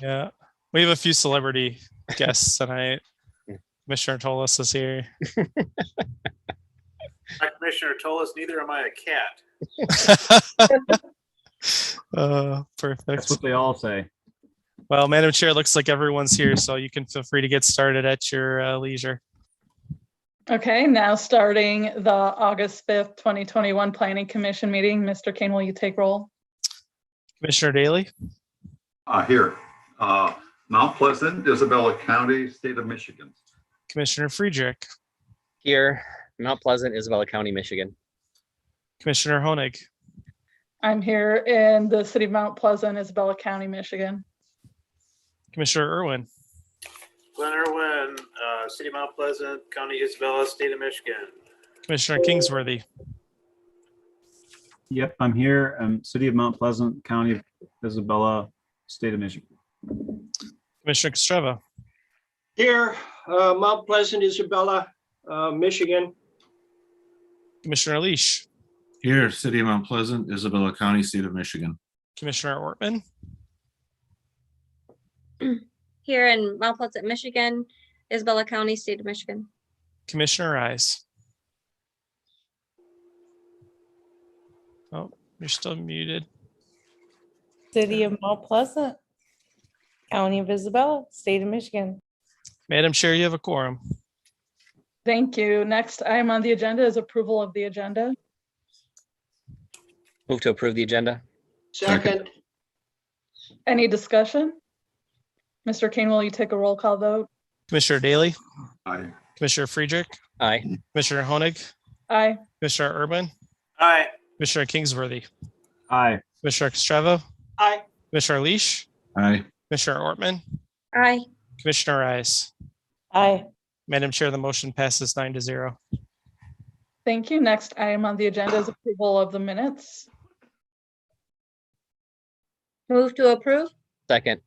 Yeah, we have a few celebrity guests tonight. Commissioner Tolis is here. Commissioner told us neither am I a cat. Perfect. That's what they all say. Well, Madam Chair, looks like everyone's here, so you can feel free to get started at your leisure. Okay, now starting the August 5th, 2021 Planning Commission meeting. Mr. Kane, will you take roll? Commissioner Daly, Here, Mount Pleasant, Isabella County, State of Michigan. Commissioner Friedrich, Here, Mount Pleasant, Isabella County, Michigan. Commissioner Honig, I'm here in the city of Mount Pleasant, Isabella County, Michigan. Commissioner Irwin, Glenn Irwin, City of Mount Pleasant, County Isabella, State of Michigan. Commissioner Kingsworthy, Yep, I'm here. City of Mount Pleasant, County of Isabella, State of Michigan. Commissioner Kostreva, Here, Mount Pleasant, Isabella, Michigan. Commissioner Leash, Here, City of Mount Pleasant, Isabella County, State of Michigan. Commissioner Ortman, Here in Mount Pleasant, Michigan, Isabella County, State of Michigan. Commissioner Rise. Oh, you're still muted. City of Mount Pleasant, County of Isabella, State of Michigan. Madam Chair, you have a quorum. Thank you. Next item on the agenda is approval of the agenda. Move to approve the agenda. Second, Any discussion? Mr. Kane, will you take a roll call vote? Commissioner Daly, Aye. Commissioner Friedrich, Aye. Commissioner Honig, Aye. Commissioner Urban, Aye. Commissioner Kingsworthy, Aye. Commissioner Kostreva, aye. Commissioner Leash, Aye. Commissioner Ortman, Aye. Commissioner Rise. Aye. Madam Chair, the motion passes 9-0. Thank you. Next item on the agenda is approval of the minutes. Move to approve? Second.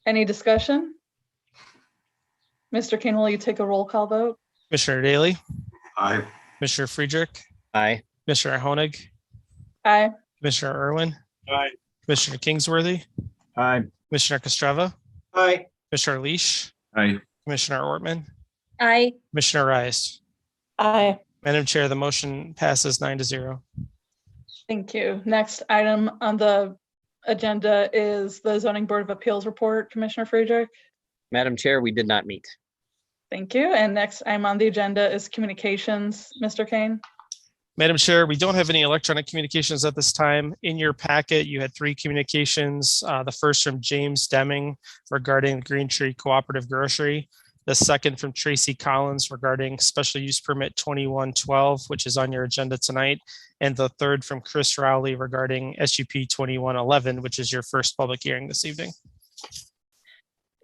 Any discussion? Mr. Kane, will you take a roll call vote? Commissioner Daly, Aye. Commissioner Friedrich, Aye. Commissioner Honig, Aye. Commissioner Irwin, Aye. Commissioner Kingsworthy, Aye. Commissioner Kostreva, Aye. Commissioner Leash, Aye. Commissioner Ortman, Aye. Commissioner Rise. Aye. Madam Chair, the motion passes 9-0. Thank you. Next item on the agenda is the Zoning Board of Appeals report. Commissioner Friedrich. Madam Chair, we did not meet. Thank you. And next item on the agenda is communications. Mr. Kane. Madam Chair, we don't have any electronic communications at this time. In your packet, you had 3 communications. The first from James Deming regarding Green Tree Cooperative Grocery. The second from Tracy Collins regarding special use permit 2112, which is on your agenda tonight. And the third from Chris Rowley regarding SUP 2111, which is your first public hearing this evening.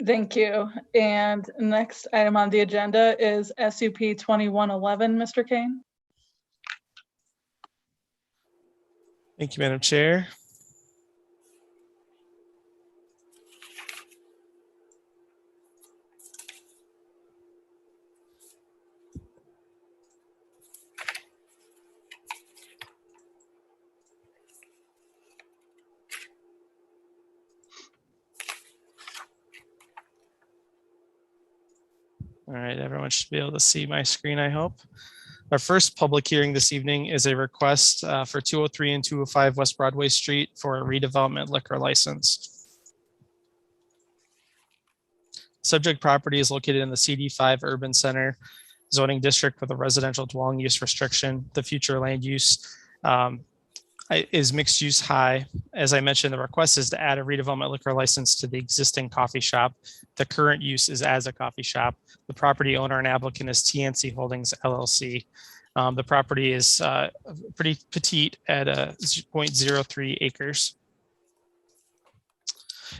Thank you. And next item on the agenda is SUP 2111. Mr. Kane. Thank you, Madam Chair. All right, everyone should be able to see my screen, I hope. Our first public hearing this evening is a request for 203 and 205 West Broadway Street for a redevelopment liquor license. Subject property is located in the CD5 Urban Center zoning district with a residential dwelling use restriction. The future land use is mixed use high. As I mentioned, the request is to add a redevelopment liquor license to the existing coffee shop. The current use is as a coffee shop. The property owner and applicant is TNC Holdings LLC. The property is pretty petite at 0.03 acres.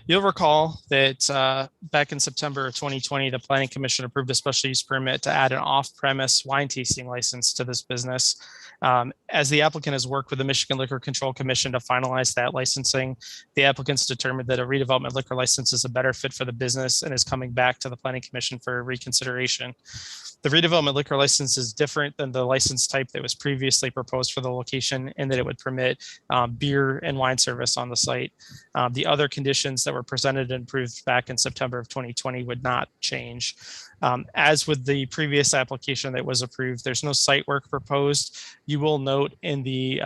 You'll recall that back in September of 2020, the Planning Commission approved a special use permit to add an off-premise wine tasting license to this business. As the applicant has worked with the Michigan Liquor Control Commission to finalize that licensing, the applicants determined that a redevelopment liquor license is a better fit for the business and is coming back to the Planning Commission for reconsideration. The redevelopment liquor license is different than the license type that was previously proposed for the location in that it would permit beer and wine service on the site. The other conditions that were presented and approved back in September of 2020 would not change. As with the previous application that was approved, there's no site work proposed. You will note in the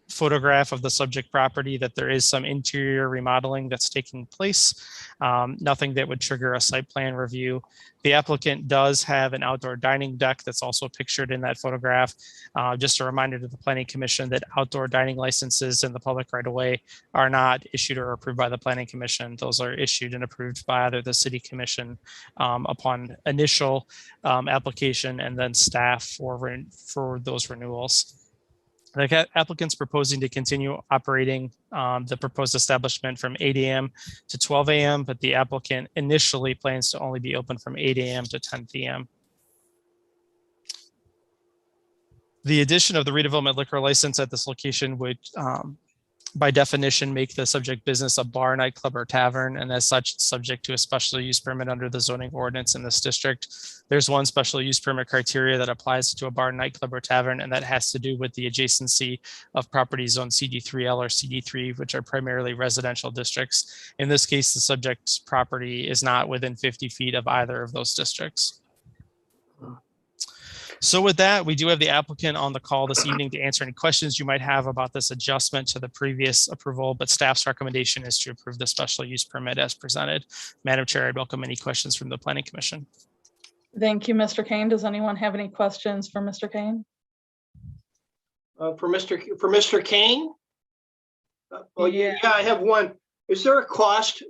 photograph of the subject property that there is some interior remodeling that's taking place. Nothing that would trigger a site plan review. The applicant does have an outdoor dining deck that's also pictured in that photograph. Just a reminder to the Planning Commission that outdoor dining licenses in the public right of way are not issued or approved by the Planning Commission. Those are issued and approved by either the City Commission upon initial application and then staff for those renewals. The applicant's proposing to continue operating the proposed establishment from 8 a.m. to 12 a.m., but the applicant initially plans to only be open from 8 a.m. to 10 p.m. The addition of the redevelopment liquor license at this location would, by definition, make the subject business a bar, nightclub, or tavern, and as such, subject to a special use permit under the zoning ordinance in this district. There's one special use permit criteria that applies to a bar, nightclub, or tavern, and that has to do with the adjacency of properties zone CD3L or CD3, which are primarily residential districts. In this case, the subject property is not within 50 feet of either of those districts. So with that, we do have the applicant on the call this evening to answer any questions you might have about this adjustment to the previous approval, but staff's recommendation is to approve the special use permit as presented. Madam Chair, I'd welcome any questions from the Planning Commission. Thank you, Mr. Kane. Does anyone have any questions for Mr. Kane? For Mr. Kane? Oh, Yeah. yeah, I have one. Is there a cost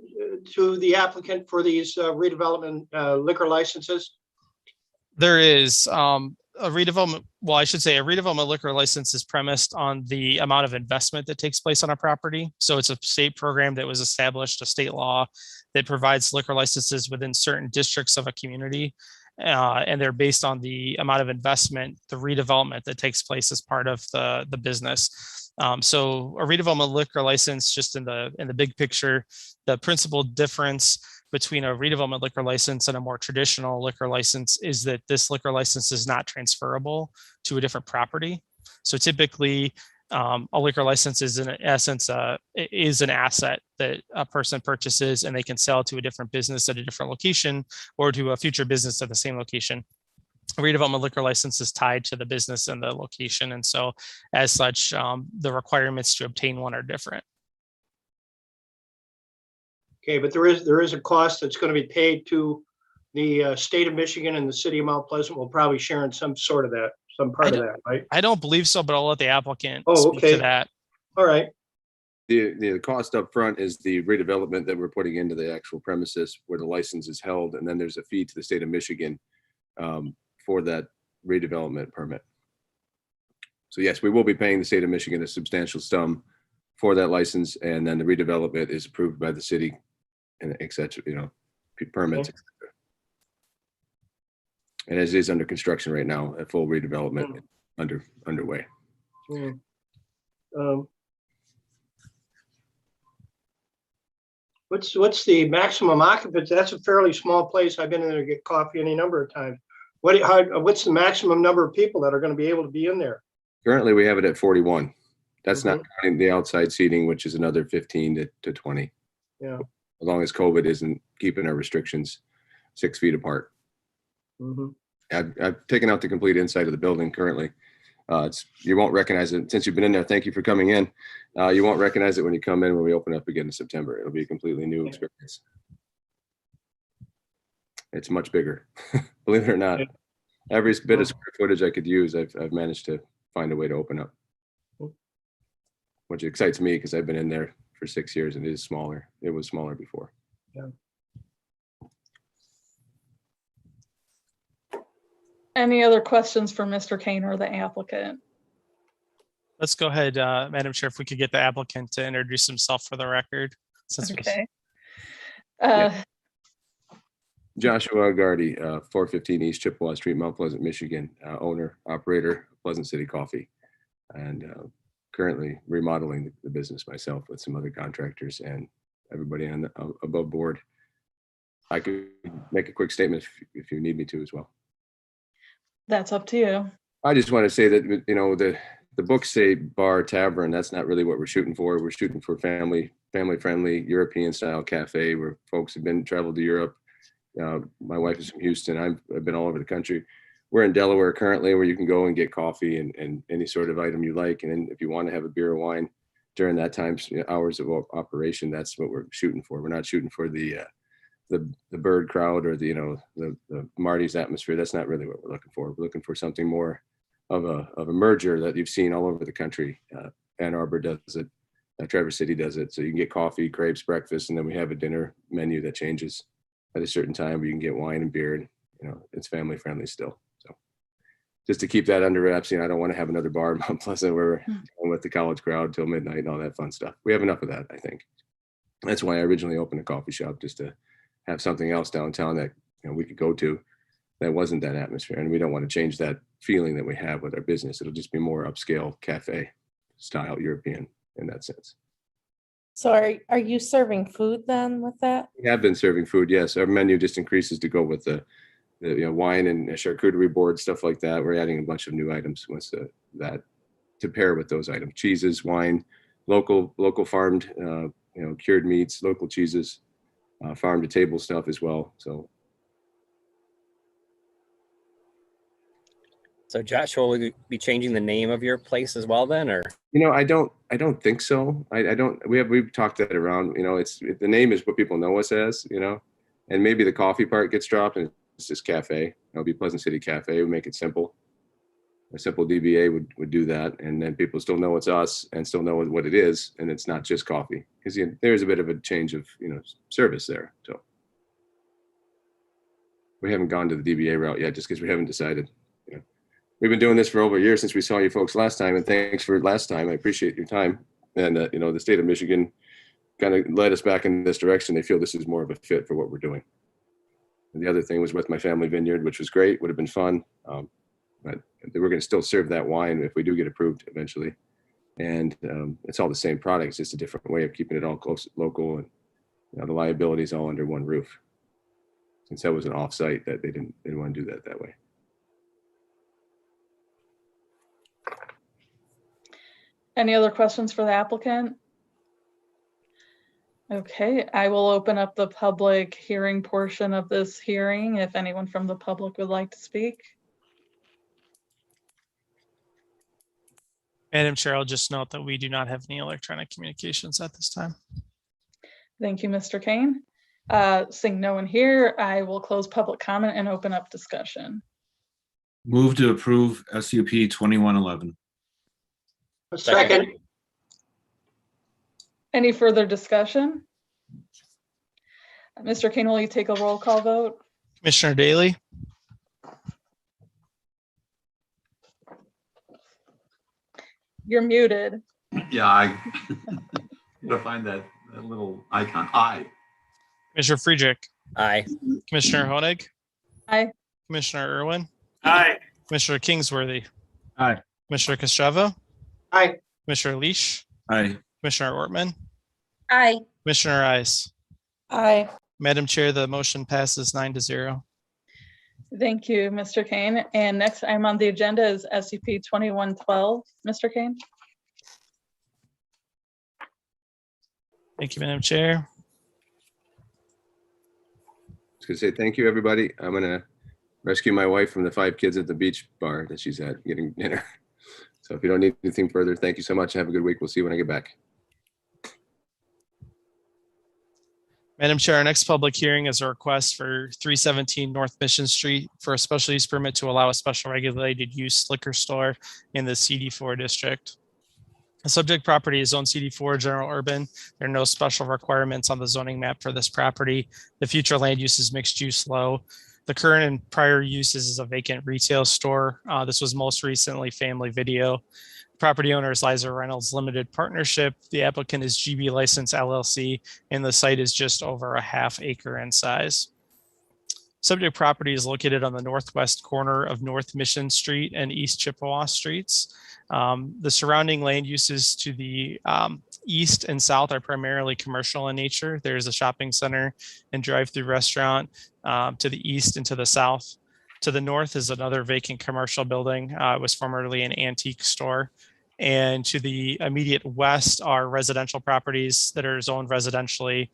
to the applicant for these redevelopment liquor licenses? There is a redevelopment, well, I should say a redevelopment liquor license is premised on the amount of investment that takes place on a property. So it's a state program that was established, a state law that provides liquor licenses within certain districts of a community. And they're based on the amount of investment, the redevelopment that takes place as part of the business. So a redevelopment liquor license, just in the big picture, the principal difference between a redevelopment liquor license and a more traditional liquor license is that this liquor license is not transferable to a different property. So typically, a liquor license is in essence is an asset that a person purchases and they can sell to a different business at a different location or to a future business at the same location. A redevelopment liquor license is tied to the business and the location, and so as such, the requirements to obtain one are different. Okay, but there is a cost that's going to be paid to the state of Michigan, and the city of Mount Pleasant will probably share in some part of that, right? I don't believe so, but I'll let the applicant Oh, speak okay. to that. All right. The cost up front is the redevelopment that we're putting into the actual premises where the license is held, and then there's a fee to the state of Michigan for that redevelopment permit. So yes, we will be paying the state of Michigan a substantial sum for that license, and then the redevelopment is approved by the city and et cetera, permits. Okay. Et cetera. And as is under construction right now, a full redevelopment underway. What's the maximum occupancy? That's a fairly small place. I've been in there to get coffee any number of times. What's the maximum number of people that are going to be able to be in there? Currently, we have it at 41. That's not counting the outside seating, which is another 15 to 20. Yeah. As long as COVID isn't keeping our restrictions 6 feet apart. I've taken out the complete inside of the building currently. You won't recognize it since you've been in there. Thank you for coming in. You won't recognize it when you come in when we open up again in September. It'll be a completely new experience. It's much bigger, believe it or not. Every bit of square footage I could use, I've managed to find a way to open up, which excites me because I've been in there for 6 years and it is smaller. It was smaller before. Yeah. Any other questions for Mr. Kane or the applicant? Let's go ahead, Madam Chair, if we could get the applicant to introduce himself for the record. Okay. Joshua Gardy, 415 East Chippewa Street, Mount Pleasant, Michigan, owner, operator, Pleasant City Coffee, and currently remodeling the business myself with some other contractors and everybody on above board. I could make a quick statement if you need me to as well. That's up to you. I just want to say that, the books say bar tavern. That's not really what we're shooting for. We're shooting for family friendly European style cafe where folks have traveled to Europe. My wife is from Houston. I've been all over the country. We're in Delaware currently, where you can go and get coffee and any sort of item you like. And then if you want to have a beer or wine during that time, hours of operation, that's what we're shooting for. We're not shooting for the bird crowd or the Marty's atmosphere. That's not really what we're looking for. We're looking for something more of a merger that you've seen all over the country. Ann Arbor does it. Traverse City does it. So you can get coffee, crepes, breakfast, and then we have a dinner menu that changes at a certain time where you can get wine and beer. And, it's family friendly still. So just to keep that under wraps, I don't want to have another bar in Mount Pleasant where we're going with the college crowd till midnight and all that fun stuff. We have enough of that, I think. That's why I originally opened a coffee shop, just to have something else downtown that we could go to that wasn't that atmosphere. And we don't want to change that feeling that we have with our business. It'll just be more upscale cafe style European in that sense. So are you serving food then with that? We have been serving food, yes. Our menu just increases to go with the wine and charcuterie board, stuff like that. We're adding a bunch of new items with that to pair with those items: cheeses, wine, local farmed, cured meats, local cheeses, farm to table stuff as well. So Joshua, will you be changing the name of your place as well then, or? I don't think so. We've talked that around. The name is what people know us as. And maybe the coffee part gets dropped and it's just cafe. It'll be Pleasant City Cafe. We make it simple. A simple DBA would do that, and then people still know it's us and still know what it is, and it's not just coffee, because there's a bit of a change of service there. So we haven't gone to the DBA route yet, just because we haven't decided. We've been doing this for over a year since we saw you folks last time, and thanks for last time. I appreciate your time. And the state of Michigan kind of led us back in this direction. They feel this is more of a fit for what we're doing. And the other thing was with my family vineyard, which was great, would have been fun. But we're going to still serve that wine if we do get approved eventually. And it's all the same product. It's just a different way of keeping it all close, local, and the liability is all under one roof. Since that was an off-site, that they didn't want to do that way. Any other questions for the applicant? Okay, I will open up the public hearing portion of this hearing if anyone from the public would like to speak. Madam Chair, I'll just note that we do not have any electronic communications at this time. Thank you, Mr. Kane. Seeing no one here, I will close public comment and open up discussion. Move to approve SUP 2111. A second. Any further discussion? Mr. Kane, will you take a roll call vote? Commissioner Daly, You're muted. Yeah, I gotta find that little icon. Aye. Commissioner Friedrich, Aye. Commissioner Honig, Aye. Commissioner Irwin, Aye. Commissioner Kingsworthy, Aye. Commissioner Kostreva, Aye. Commissioner Leash, Aye. Commissioner Ortman, Aye. Commissioner Ice. Aye. Madam Chair, the motion passes 9-0. Thank you, Mr. Kane. And next item on the agenda is SUP 2112. Mr. Kane? Thank you, Madam Chair. I was going to say thank you, everybody. I'm going to rescue my wife from the 5 kids at the beach bar that she's at getting dinner. So if you don't need anything further, thank you so much. Have a good week. We'll see you when I get back. Madam Chair, our next public hearing is a request for 317 North Mission Street for a special use permit to allow a special regulated use liquor store in the CD4 district. The subject property is zoned CD4 general urban. There are no special requirements on the zoning map for this property. The future land use is mixed use low. The current and prior uses is a vacant retail store. This was most recently Family Video. Property owner is Liza Reynolds Limited Partnership. The applicant is GB License LLC, and the site is just over a ½ acre in size. Subject property is located on the northwest corner of North Mission Street and East Chippewa Streets. The surrounding land uses to the east and south are primarily commercial in nature. There's a shopping center and drive-through restaurant to the east and to the south. To the north is another vacant commercial building. It was formerly an antique store. And to the immediate west are residential properties that are zoned residentially.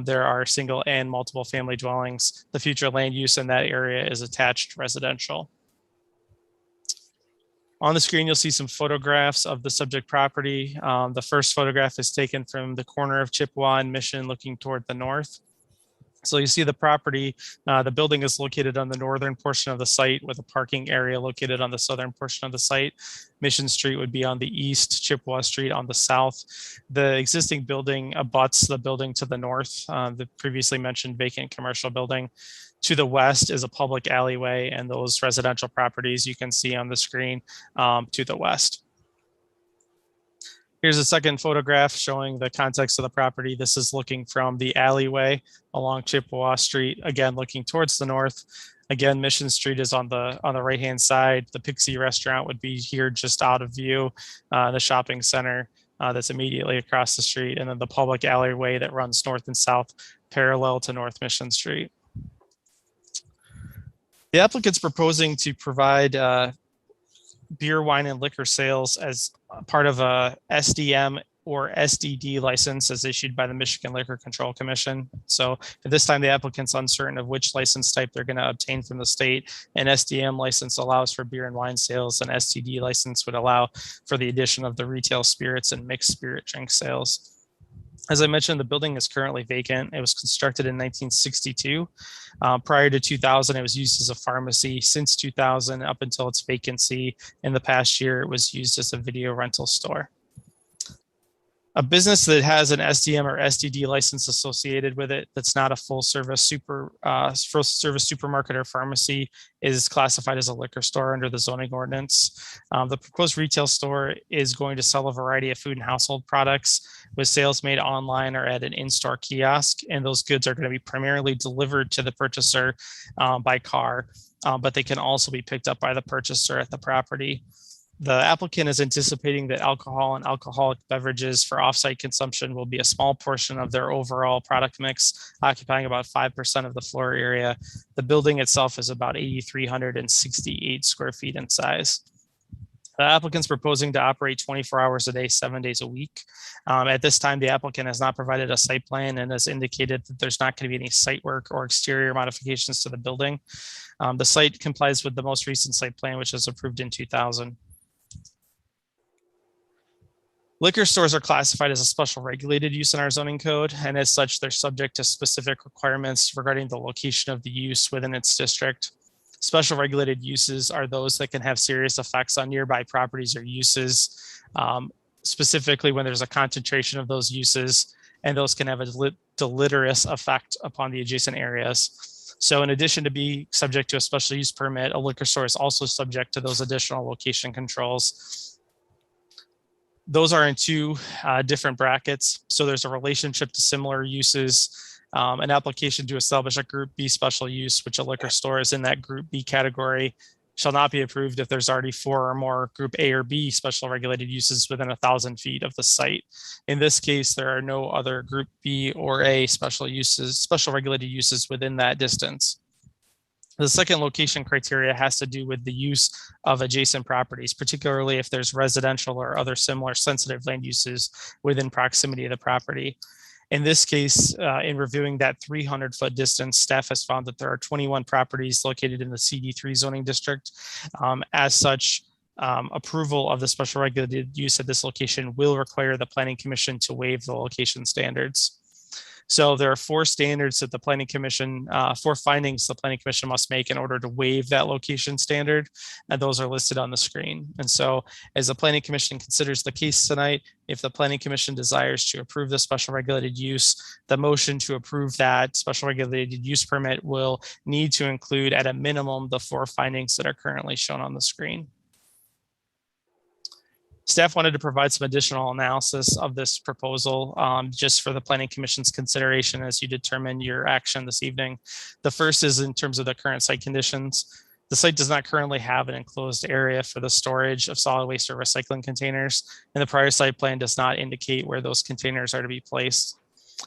There are single and multiple family dwellings. The future land use in that area is attached residential. On the screen, you'll see some photographs of the subject property. The first photograph is taken from the corner of Chippewa and Mission looking toward the north. So you see the property, the building is located on the northern portion of the site with a parking area located on the southern portion of the site. Mission Street would be on the east, Chippewa Street on the south. The existing building abuts the building to the north, the previously mentioned vacant commercial building. To the west is a public alleyway and those residential properties you can see on the screen to the west. Here's a second photograph showing the context of the property. This is looking from the alleyway along Chippewa Street, again, looking towards the north. Again, Mission Street is on the right-hand side. The Pixie Restaurant would be here just out of view. The shopping center that's immediately across the street, and then the public alleyway that runs north and south parallel to North Mission Street. The applicant's proposing to provide beer, wine, and liquor sales as part of a SDM or SDD license as issued by the Michigan Liquor Control Commission. So at this time, the applicant's uncertain of which license type they're going to obtain from the state. An SDM license allows for beer and wine sales. An SDD license would allow for the addition of the retail spirits and mixed spirit drink sales. As I mentioned, the building is currently vacant. It was constructed in 1962. Prior to 2000, it was used as a pharmacy. Since 2000, up until its vacancy in the past year, it was used as a video rental store. A business that has an SDM or SDD license associated with it that's not a full service supermarket or pharmacy is classified as a liquor store under the zoning ordinance. The proposed retail store is going to sell a variety of food and household products with sales made online or at an in-store kiosk, and those goods are going to be primarily delivered to the purchaser by car, but they can also be picked up by the purchaser at the property. The applicant is anticipating that alcohol and alcoholic beverages for offsite consumption will be a small portion of their overall product mix, occupying about 5% of the floor area. The building itself is about 8,368 square feet in size. The applicant's proposing to operate 24 hours a day, 7 days a week. At this time, the applicant has not provided a site plan and has indicated that there's not going to be any site work or exterior modifications to the building. The site complies with the most recent site plan, which was approved in 2000. Liquor stores are classified as a special regulated use in our zoning code, and as such, they're subject to specific requirements regarding the location of the use within its district. Special regulated uses are those that can have serious effects on nearby properties or uses, specifically when there's a concentration of those uses, and those can have a deleterious effect upon the adjacent areas. So in addition to being subject to a special use permit, a liquor store is also subject to those additional location controls. Those are in two different brackets. So there's a relationship to similar uses, an application to establish a Group B special use, which a liquor store is in that Group B category, shall not be approved if there's already 4 or more Group A or B special regulated uses within 1,000 feet of the site. In this case, there are no other Group B or A special regulated uses within that distance. The second location criteria has to do with the use of adjacent properties, particularly if there's residential or other similar sensitive land uses within proximity of the property. In this case, in reviewing that 300-foot distance, staff has found that there are 21 properties located in the CD3 zoning district. As such, approval of the special regulated use at this location will require the Planning Commission to waive the location standards. So there are 4 standards that the Planning Commission, 4 findings the Planning Commission must make in order to waive that location standard, and those are listed on the screen. And so as the Planning Commission considers the case tonight, if the Planning Commission desires to approve the special regulated use, the motion to approve that special regulated use permit will need to include at a minimum the 4 findings that are currently shown on the screen. Staff wanted to provide some additional analysis of this proposal just for the Planning Commission's consideration as you determine your action this evening. The first is in terms of the current site conditions. The site does not currently have an enclosed area for the storage of solid waste or recycling containers, and the prior site plan does not indicate where those containers are to be placed.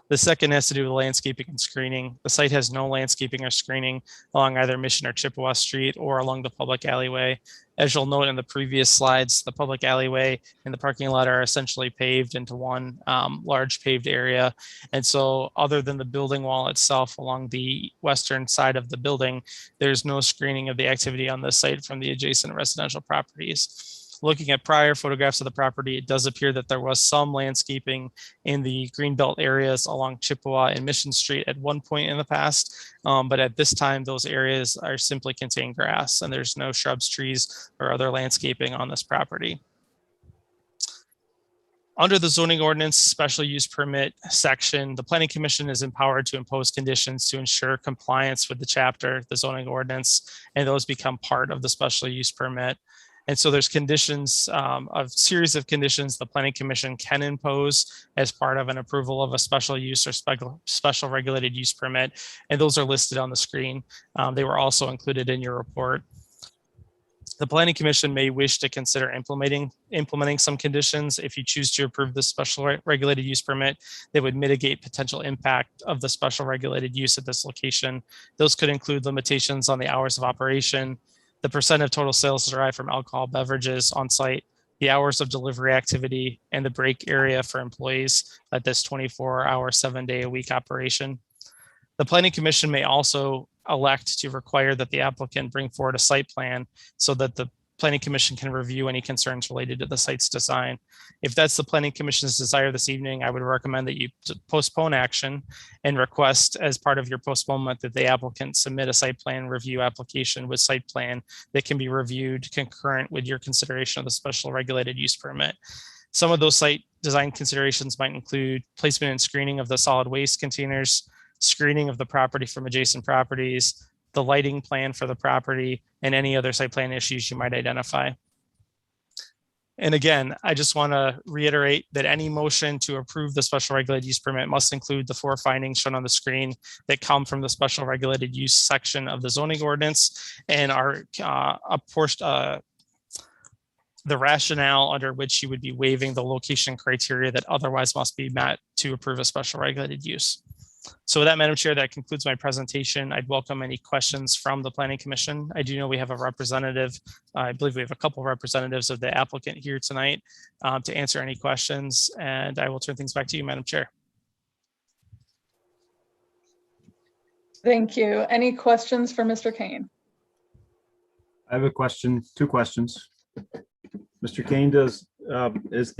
The second has to do with landscaping and screening. The site has no landscaping or screening along either Mission or Chippewa Street or along the public alleyway. As you'll note in the previous slides, the public alleyway and the parking lot are essentially paved into one large paved area. And so other than the building wall itself along the western side of the building, there's no screening of the activity on the site from the adjacent residential properties. Looking at prior photographs of the property, it does appear that there was some landscaping in the greenbelt areas along Chippewa and Mission Street at one point in the past. But at this time, those areas are simply contain grass and there's no shrubs, trees, or other landscaping on this property. Under the zoning ordinance special use permit section, the Planning Commission is empowered to impose conditions to ensure compliance with the chapter, the zoning ordinance, and those become part of the special use permit. And so there's conditions, a series of conditions the Planning Commission can impose as part of an approval of a special use or special regulated use permit. And those are listed on the screen. They were also included in your report. The Planning Commission may wish to consider implementing some conditions. If you choose to approve the special regulated use permit, they would mitigate potential impact of the special regulated use at this location. Those could include limitations on the hours of operation, the percent of total sales derived from alcohol beverages on site, the hours of delivery activity, and the break area for employees at this 24-hour, 7-day-a-week operation. The Planning Commission may also elect to require that the applicant bring forward a site plan so that the Planning Commission can review any concerns related to the site's design. If that's the Planning Commission's desire this evening, I would recommend that you postpone action and request as part of your postponement that the applicant submit a site plan review application with site plan that can be reviewed concurrent with your consideration of the special regulated use permit. Some of those site design considerations might include placement and screening of the solid waste containers, screening of the property from adjacent properties, the lighting plan for the property, and any other site plan issues you might identify. And again, I just want to reiterate that any motion to approve the special regulated use permit must include the 4 findings shown on the screen that come from the special regulated use section of the zoning ordinance and are the rationale under which you would be waiving the location criteria that otherwise must be met to approve a special regulated use. So with that, Madam Chair, that concludes my presentation. I'd welcome any questions from the Planning Commission. I do know we have a representative. I believe we have a couple of representatives of the applicant here tonight to answer any questions, and I will turn things back to you, Madam Chair. Thank you. Any questions for Mr. Kane? I have a question, 2 questions. Mr. Kane, is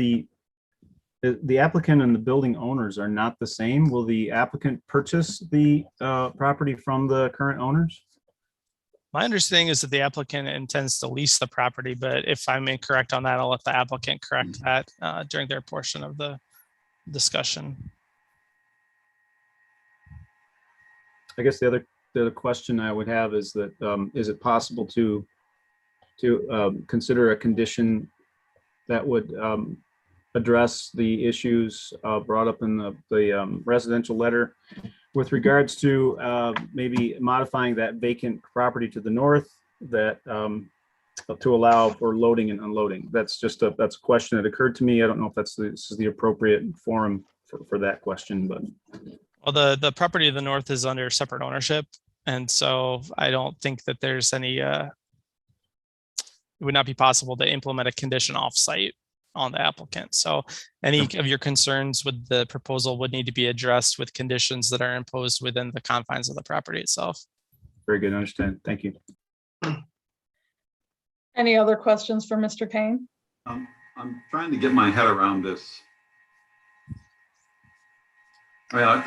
the applicant and the building owners are not the same? Will the applicant purchase the property from the current owners? My understanding is that the applicant intends to lease the property, but if I'm incorrect on that, I'll let the applicant correct that during their portion of the discussion. I guess the other question I would have is that is it possible to consider a condition that would address the issues brought up in the residential letter with regards to maybe modifying that vacant property to the north that to allow for loading and unloading? That's a question that occurred to me. I don't know if this is the appropriate forum for that question, but. Well, the property to the north is under separate ownership. And so I don't think that there's any, it would not be possible to implement a condition off-site on the applicant. So any of your concerns with the proposal would need to be addressed with conditions that are imposed within the confines of the property itself. Very good, I understand. Thank you. Any other questions for Mr. Kane? I'm trying to get my head around this. I mean, I'm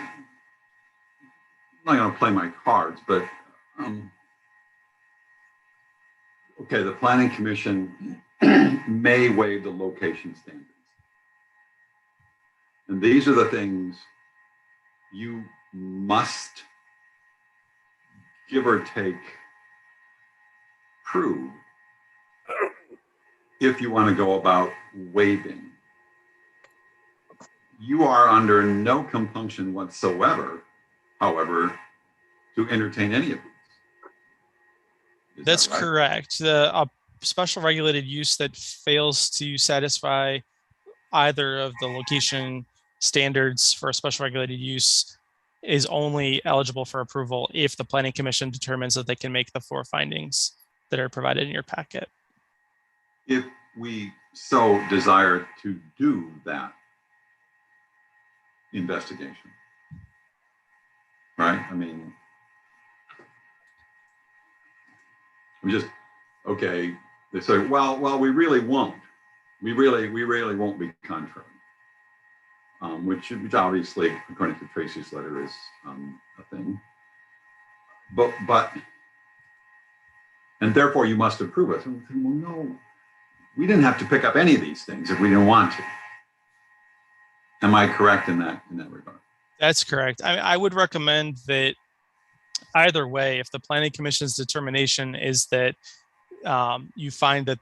not going to play my cards, but okay, the Planning Commission may waive the location standards. And these are the things you must, give or take, prove if you want to go about waiving. You are under no compunction whatsoever, however, to entertain any of these. That's right? correct. The special regulated use that fails to satisfy either of the location standards for a special regulated use is only eligible for approval if the planning commission determines that they can make the 4 findings that are provided in your packet. If we so desire to do that investigation, right? I mean, we just, okay, they say, well, we really won't. We really won't be contrary. Which obviously, according to Tracy's letter, is a thing. But, and therefore you must approve it. Well, no, we didn't have to pick up any of these things if we didn't want to. Am I correct in that regard? That's correct. I would recommend that either way, if the planning commission's determination is that you find that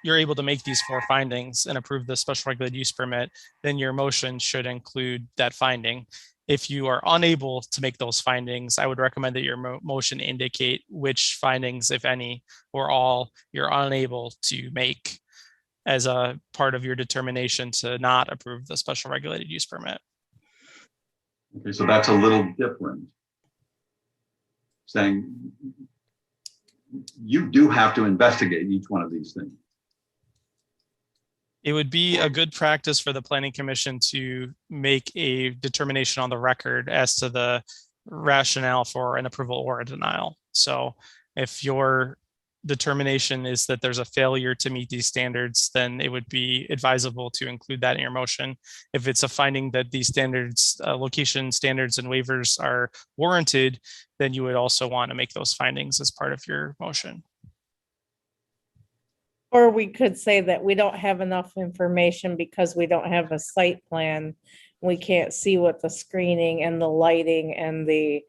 you're able to make these 4 findings and approve the special regulated use permit, then your motion should include that finding. If you are unable to make those findings, I would recommend that your motion indicate which findings, if any, or all, you're unable to make as a part of your determination to not approve the special regulated use permit. Okay, so that's a little different. Saying you do have to investigate each one of these things. It would be a good practice for the planning commission to make a determination on the record as to the rationale for an approval or a denial. So if your determination is that there's a failure to meet these standards, then it would be advisable to include that in your motion. If it's a finding that these standards, location standards and waivers are warranted, then you would also want to make those findings as part of your motion. Or we could say that we don't have enough information because we don't have a site plan. We can't see what the screening and the lighting and the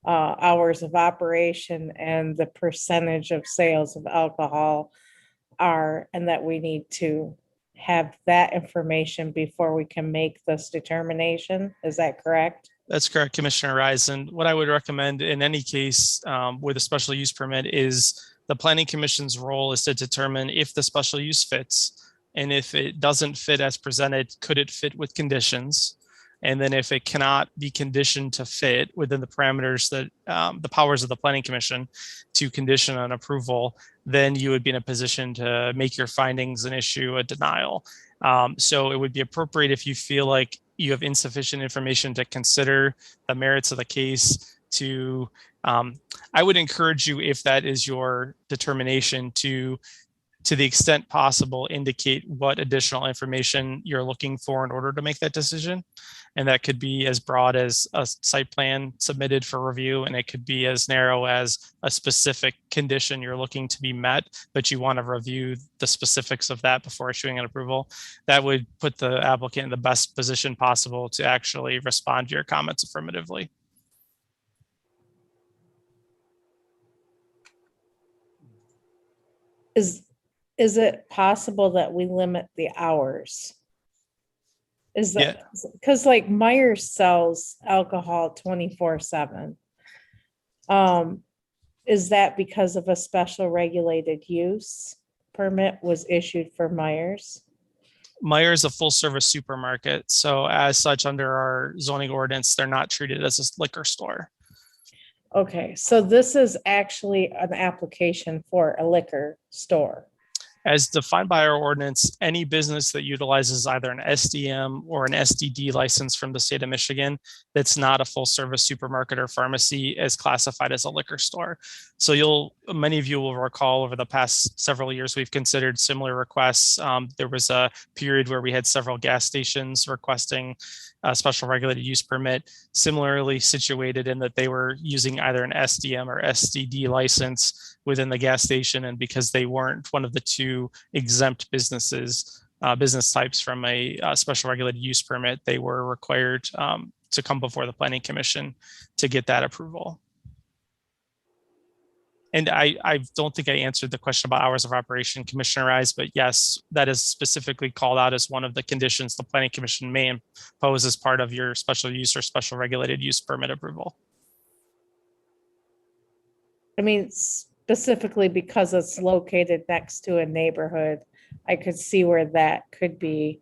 hours of operation and the percentage of sales of alcohol are, and that we need to have that information before we can make this determination. Is that correct? That's correct, Commissioner Risen. What I would recommend in any case with a special use permit is the planning commission's role is to determine if the special use fits. And if it doesn't fit as presented, could it fit with conditions? And then if it cannot be conditioned to fit within the parameters that the powers of the planning commission to condition an approval, then you would be in a position to make your findings and issue a denial. So it would be appropriate if you feel like you have insufficient information to consider the merits of the case to, I would encourage you, if that is your determination, to the extent possible, indicate what additional information you're looking for in order to make that decision. And that could be as broad as a site plan submitted for review, and it could be as narrow as a specific condition you're looking to be met, but you want to review the specifics of that before issuing an approval. That would put the applicant in the best position possible to actually respond to your comments affirmatively. Is it possible that we limit the hours? Is that because like Myers sells alcohol 24/7? Is that because of a special regulated use permit was issued for Myers? Myers is a full service supermarket. So as such, under our zoning ordinance, they're not treated as a liquor store. Okay, so this is actually an application for a liquor store. As defined by our ordinance, any business that utilizes either an SDM or an SDD license from the state of Michigan that's not a full service supermarket or pharmacy is classified as a liquor store. So many of you will recall over the past several years, we've considered similar requests. There was a period where we had several gas stations requesting a special regulated use permit, similarly situated in that they were using either an SDM or SDD license within the gas station. And because they weren't one of the two exempt business types from a special regulated use permit, they were required to come before the planning commission to get that approval. And I don't think I answered the question about hours of operation, Commissioner Rise, but yes, that is specifically called out as one of the conditions the planning commission may impose as part of your special use or special regulated use permit approval. I mean, specifically because it's located next to a neighborhood, I could see where that could be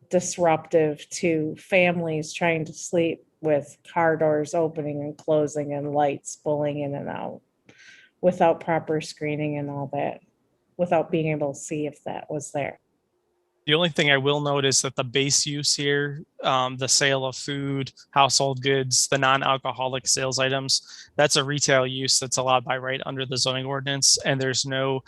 disruptive to families trying to sleep with car doors opening and closing and lights pulling in and out without proper screening and all that, without being able to see if that was there. The only thing I will note is that the base use here, the sale of food, household goods, the non-alcoholic sales items, that's a retail use that's allowed by right under the zoning ordinance. And there's no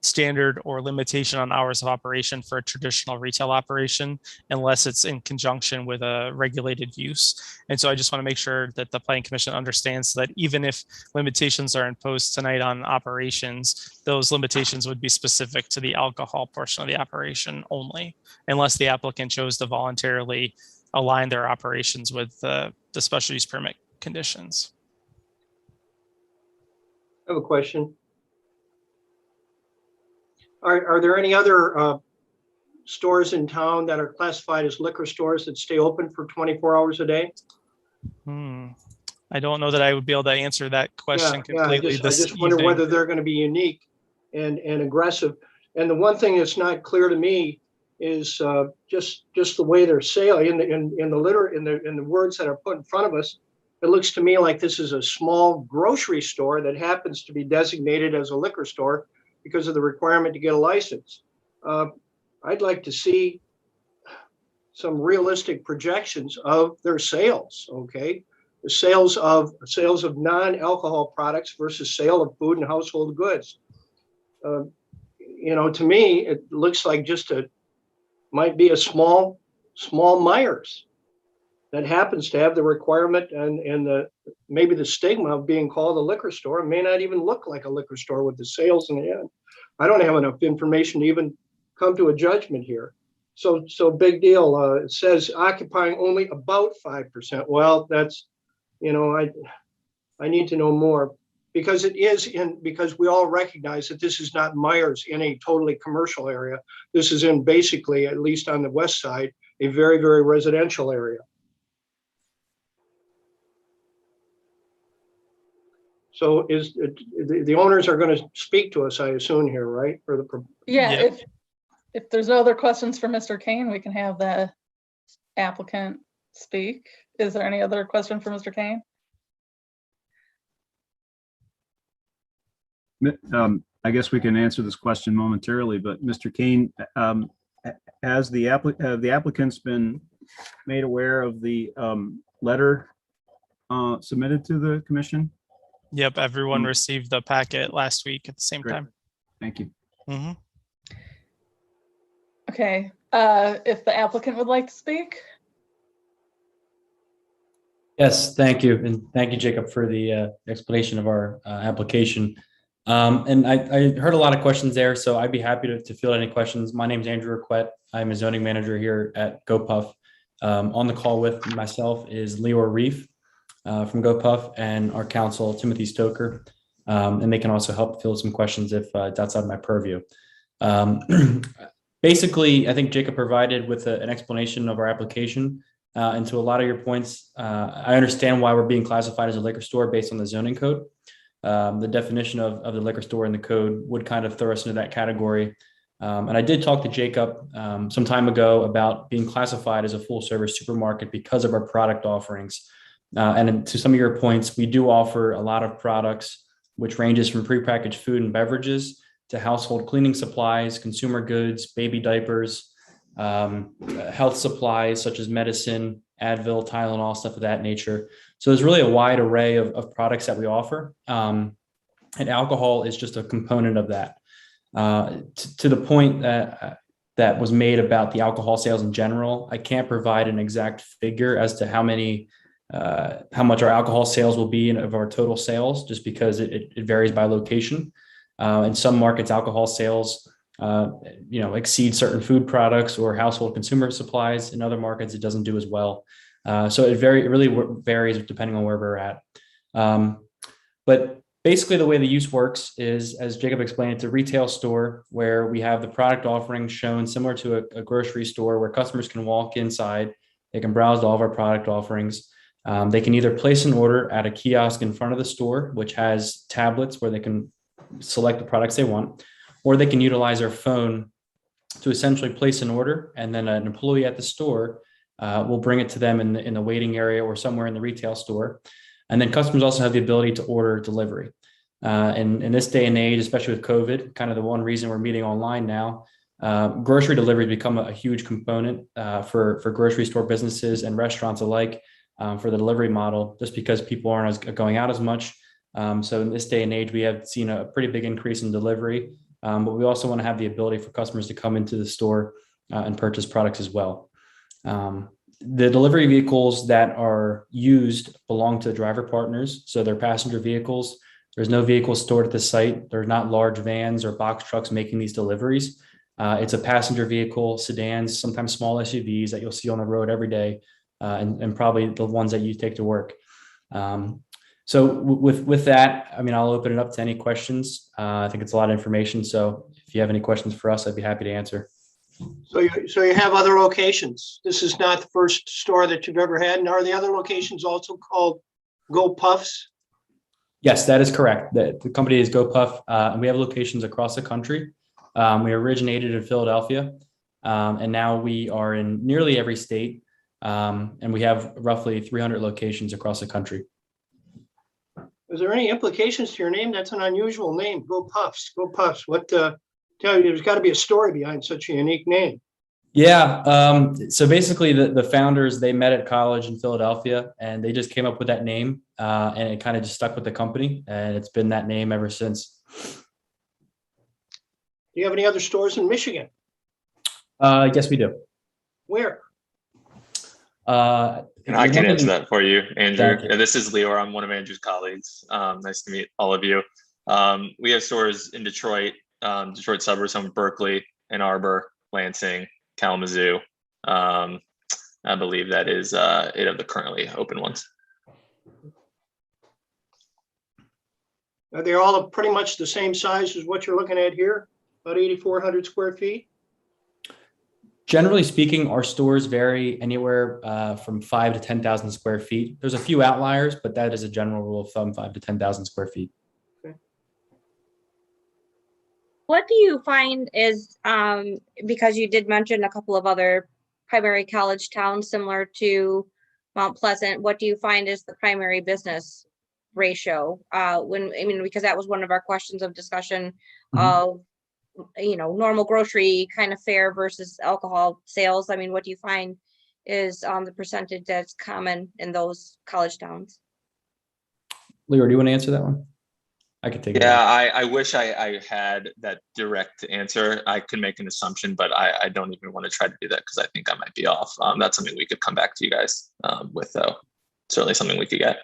standard or limitation on hours of operation for a traditional retail operation unless it's in conjunction with a regulated use. And so I just want to make sure that the Planning Commission understands that even if limitations are imposed tonight on operations, those limitations would be specific to the alcohol portion of the operation only, unless the applicant chose to voluntarily align their operations with the special use permit conditions. I have a question. Are there any other stores in town that are classified as liquor stores that stay open for 24 hours a day? I don't know that I would be able to answer that question completely. I just wonder whether they're going to be unique and aggressive. And the one thing that's not clear to me is just the way they're selling in the words that are put in front of us. It looks to me like this is a small grocery store that happens to be designated as a liquor store because of the requirement to get a license. I'd like to see some realistic projections of their sales, okay? The sales of non-alcohol products versus sale of food and household goods. You know, to me, it looks like might be a small Myers that happens to have the requirement and maybe the stigma of being called a liquor store. It may not even look like a liquor store with the sales in the end. I don't have enough information to even come to a judgment here. So big deal. It says occupying only about 5%. Well, that's, you know, I need to know more because because we all recognize that this is not Myers in a totally commercial area. This is in basically, at least on the west side, a very, very residential area. So the owners are going to speak to us, I assume here, right? Yeah. If there's no other questions for Mr. Kane, we can have the applicant speak. Is there any other question for Mr. Kane? I guess we can answer this question momentarily, but Mr. Kane, has the applicants been made aware of the letter submitted to the commission? Yep, everyone received the packet last week at the same Great. time. Thank you. Okay, if the applicant would like to speak. Yes, thank you. And thank you, Jacob, for the explanation of our application. And I heard a lot of questions there, so I'd be happy to field any questions. My name is Andrew Raquette. I'm a zoning manager here at GoPuff. On the call with myself is Leor Reef from GoPuff and our counsel, Timothy Stoker. And they can also help field some questions if it's outside my purview. Basically, I think Jacob provided with an explanation of our application. And to a lot of your points, I understand why we're being classified as a liquor store based on the zoning code. The definition of the liquor store in the code would kind of throw us into that category. And I did talk to Jacob some time ago about being classified as a full service supermarket because of our product offerings. And to some of your points, we do offer a lot of products, which ranges from prepackaged food and beverages to household cleaning supplies, consumer goods, baby diapers, health supplies such as medicine, Advil, Tylenol, stuff of that nature. So there's really a wide array of products that we offer. And alcohol is just a component of that. To the point that was made about the alcohol sales in general, I can't provide an exact figure as to how much our alcohol sales will be of our total sales, just because it varies by location. In some markets, alcohol sales exceed certain food products or household consumer supplies. In other markets, it doesn't do as well. So it really varies depending on where we're at. But basically the way the use works is, as Jacob explained, it's a retail store where we have the product offering shown similar to a grocery store where customers can walk inside, they can browse all of our product offerings. They can either place an order at a kiosk in front of the store, which has tablets where they can select the products they want, or they can utilize their phone to essentially place an order, and then an employee at the store will bring it to them in the waiting area or somewhere in the retail store. And then customers also have the ability to order delivery. And in this day and age, especially with COVID, kind of the one reason we're meeting online now, grocery delivery has become a huge component for grocery store businesses and restaurants alike for the delivery model, just because people aren't going out as much. So in this day and age, we have seen a pretty big increase in delivery, but we also want to have the ability for customers to come into the store and purchase products as well. The delivery vehicles that are used belong to driver partners, so they're passenger vehicles. There's no vehicles stored at the site. They're not large vans or box trucks making these deliveries. It's a passenger vehicle, sedans, sometimes small SUVs that you'll see on the road every day, and probably the ones that you take to work. So with that, I mean, I'll open it up to any questions. I think it's a lot of information. So if you have any questions for us, I'd be happy to answer. So you have other locations. This is not the first store that you've ever had. And are the other locations also called Go Puffs? Yes, that is correct. The company is GoPuff, and we have locations across the country. We originated in Philadelphia, and now we are in nearly every state, and we have roughly 300 locations across the country. Is there any implications to your name? That's an unusual name, Go Puffs. Go Puffs. What? Tell you, there's got to be a story behind such a unique name. Yeah. So basically, the founders, they met at college in Philadelphia, and they just came up with that name, and it kind of just stuck with the company, and it's been that name ever since. Do you have any other stores in Michigan? Yes, we do. Where? And I can answer that for you, Andrew. Thank you. This is Leo. I'm one of Andrew's colleagues. Nice to meet all of you. We have stores in Detroit, Detroit suburbs, some Berkeley, Ann Arbor, Lansing, Kalamazoo. I believe that is 8 of the currently open ones. Are they all pretty much the same size as what you're looking at here? About 8,400 square feet? Generally speaking, our stores vary anywhere from 5 to 10,000 square feet. There's a few outliers, but that is a general rule of thumb, 5 to 10,000 square feet. What do you find is, because you did mention a couple of other primary college towns similar to Mount Pleasant, what do you find is the primary business ratio? Because that was one of our questions of discussion of, normal grocery kind of fare versus alcohol sales. I mean, what do you find is the percentage that's common in those college towns? Leo, do you want to answer that one? I could take it. Yeah, I wish I had that direct answer. I could make an assumption, but I don't even want to try to do that because I think I might be off. That's something we could come back to you guys with, though. Certainly something we could get.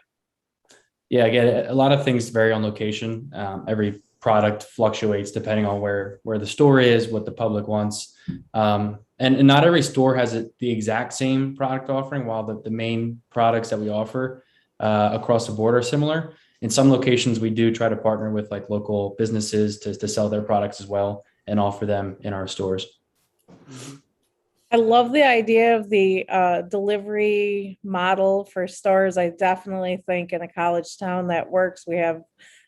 Yeah, again, a lot of things vary on location. Every product fluctuates depending on where the store is, what the public wants. And not every store has the exact same product offering, while the main products that we offer across the board are similar. In some locations, we do try to partner with like local businesses to sell their products as well and offer them in our stores. I love the idea of the delivery model for stores. I definitely think in a college town that works. We have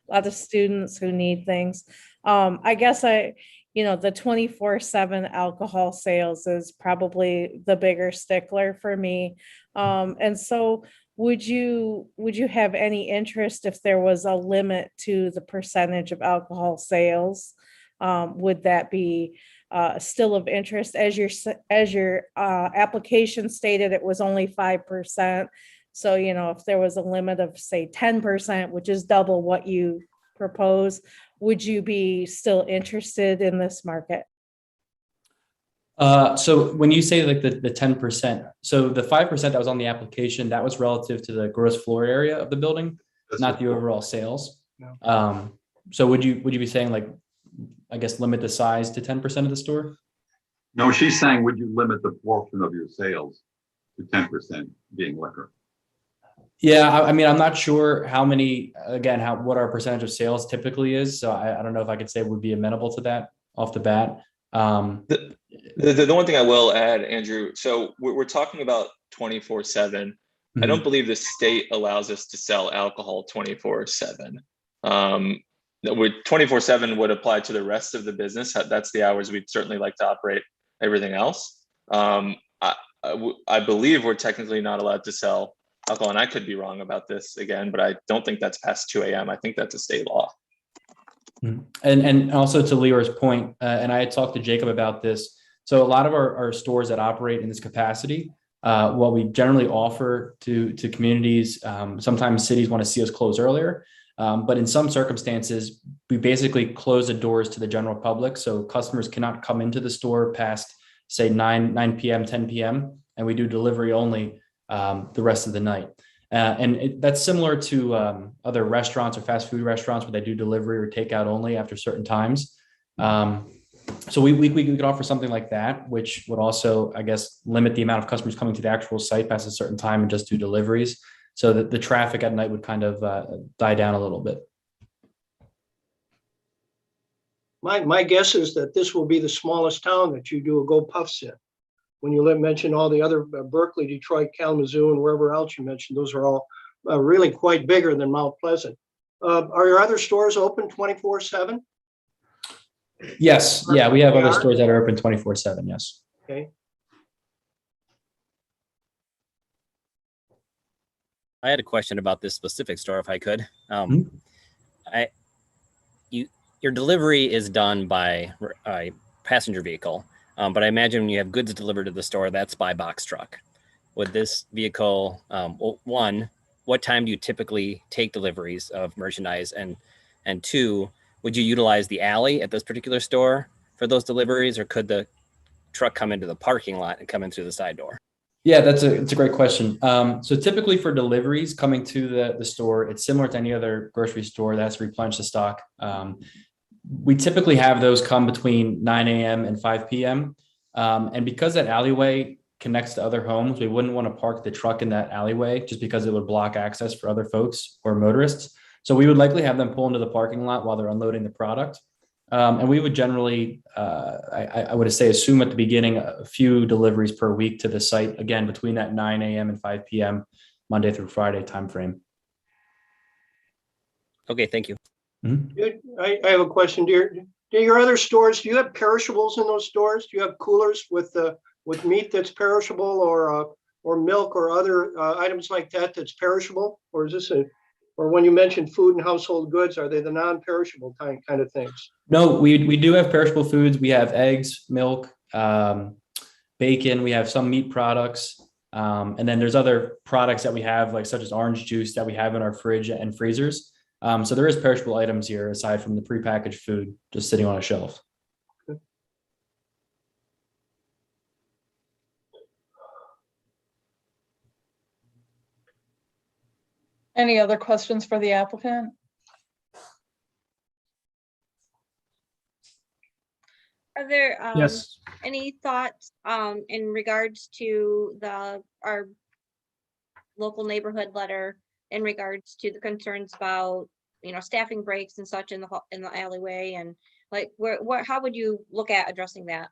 a lot of students who need things. I guess the 24/7 alcohol sales is probably the bigger stickler for me. And so would you have any interest if there was a limit to the percentage of alcohol sales? Would that be still of interest? As your application stated, it was only 5%. So, if there was a limit of say 10%, which is double what you propose, would you be still interested in this market? So when you say like the 10%, so the 5% that was on the application, that was relative to the gross floor area of the building, not the overall sales. No. So would you be saying like, I guess, limit the size to 10% of the store? No, she's saying, would you limit the portion of your sales to 10% being liquor? Yeah, I mean, I'm not sure what our percentage of sales typically is. So I don't know if I could say would be amenable to that off the bat. The one thing I will add, Andrew, so we're talking about 24/7. I don't believe the state allows us to sell alcohol 24/7. With 24/7 would apply to the rest of the business. That's the hours we'd certainly like to operate everything else. I believe we're technically not allowed to sell alcohol, and I could be wrong about this again, but I don't think that's past 2 a.m. I think that's a state law. And also to Leor's point, and I had talked to Jacob about this. So a lot of our stores that operate in this capacity, what we generally offer to communities, sometimes cities want to see us close earlier. But in some circumstances, we basically close the doors to the general public. So customers cannot come into the store past, say, 9 p.m., 10 p.m. And we do delivery only the rest of the night. That's similar to other restaurants or fast food restaurants where they do delivery or takeout only after certain times. So we could offer something like that, which would also, I guess, limit the amount of customers coming to the actual site past a certain time and just do deliveries. So that the traffic at night would kind of die down a little bit. My guess is that this will be the smallest town that you do a Go Puffs in. When you mention all the other Berkeley, Detroit, Kalamazoo, and wherever else you mentioned, those are all really quite bigger than Mount Pleasant. Are your other stores open 24/7? Yes. Yeah, we have other stores that are open 24/7. Yes. Okay. I had a question about this specific store, if I could. Your delivery is done by a passenger vehicle, but I imagine when you have goods delivered to the store, that's by box truck. Would this vehicle, one, what time do you typically take deliveries of merchandise? And two, would you utilize the alley at this particular store for those deliveries, or could the truck come into the parking lot and come in through the side door? Yeah, it's a great question. So typically for deliveries coming to the store, it's similar to any other grocery store that has to replenish the stock. We typically have those come between 9 a.m. and 5 p.m. And because that alleyway connects to other homes, we wouldn't want to park the truck in that alleyway just because it would block access for other folks or motorists. So we would likely have them pull into the parking lot while they're unloading the product. And we would generally, I would say, assume at the beginning a few deliveries per week to the site, again, between that 9 a.m. and 5 p.m. Monday through Friday timeframe. Okay, thank you. I have a question. Do your other stores, do you have perishables in those stores? Do you have coolers with meat that's perishable, or milk or other items like that that's perishable? Or is this or when you mention food and household goods, are they the non-perishable kind of things? No, we do have perishable foods. We have eggs, milk, bacon. We have some meat products. And then there's other products that we have, like such as orange juice that we have in our fridge and freezers. So there is perishable items here aside from the prepackaged food just sitting on a shelf. Any other questions for the applicant? Are there Yes. any thoughts in regards to our local neighborhood letter in regards to the concerns about, staffing breaks and such in the alleyway, and like how would you look at addressing that?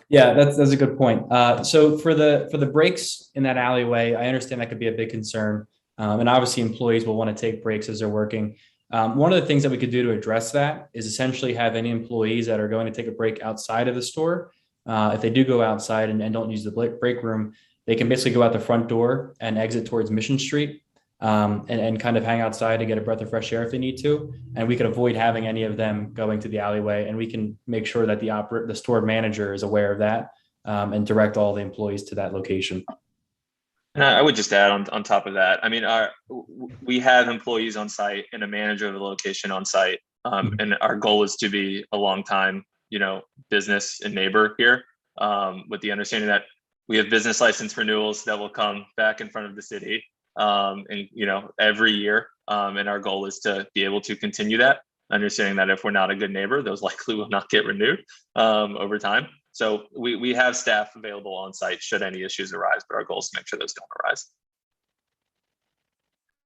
Yeah, that's a good point. So for the breaks in that alleyway, I understand that could be a big concern. And obviously employees will want to take breaks as they're working. One of the things that we could do to address that is essentially have any employees that are going to take a break outside of the store. If they do go outside and don't use the break room, they can basically go out the front door and exit towards Mission Street and kind of hang outside to get a breath of fresh air if they need to. And we could avoid having any of them going to the alleyway, and we can make sure that the store manager is aware of that and direct all the employees to that location. And I would just add on top of that, I mean, we have employees on site and a manager of the location on site. And our goal is to be a long time, business and neighbor here, with the understanding that we have business license renewals that will come back in front of the city, every year. And our goal is to be able to continue that, understanding that if we're not a good neighbor, those likely will not get renewed over time. So we have staff available on site should any issues arise, but our goal is to make sure those don't arise.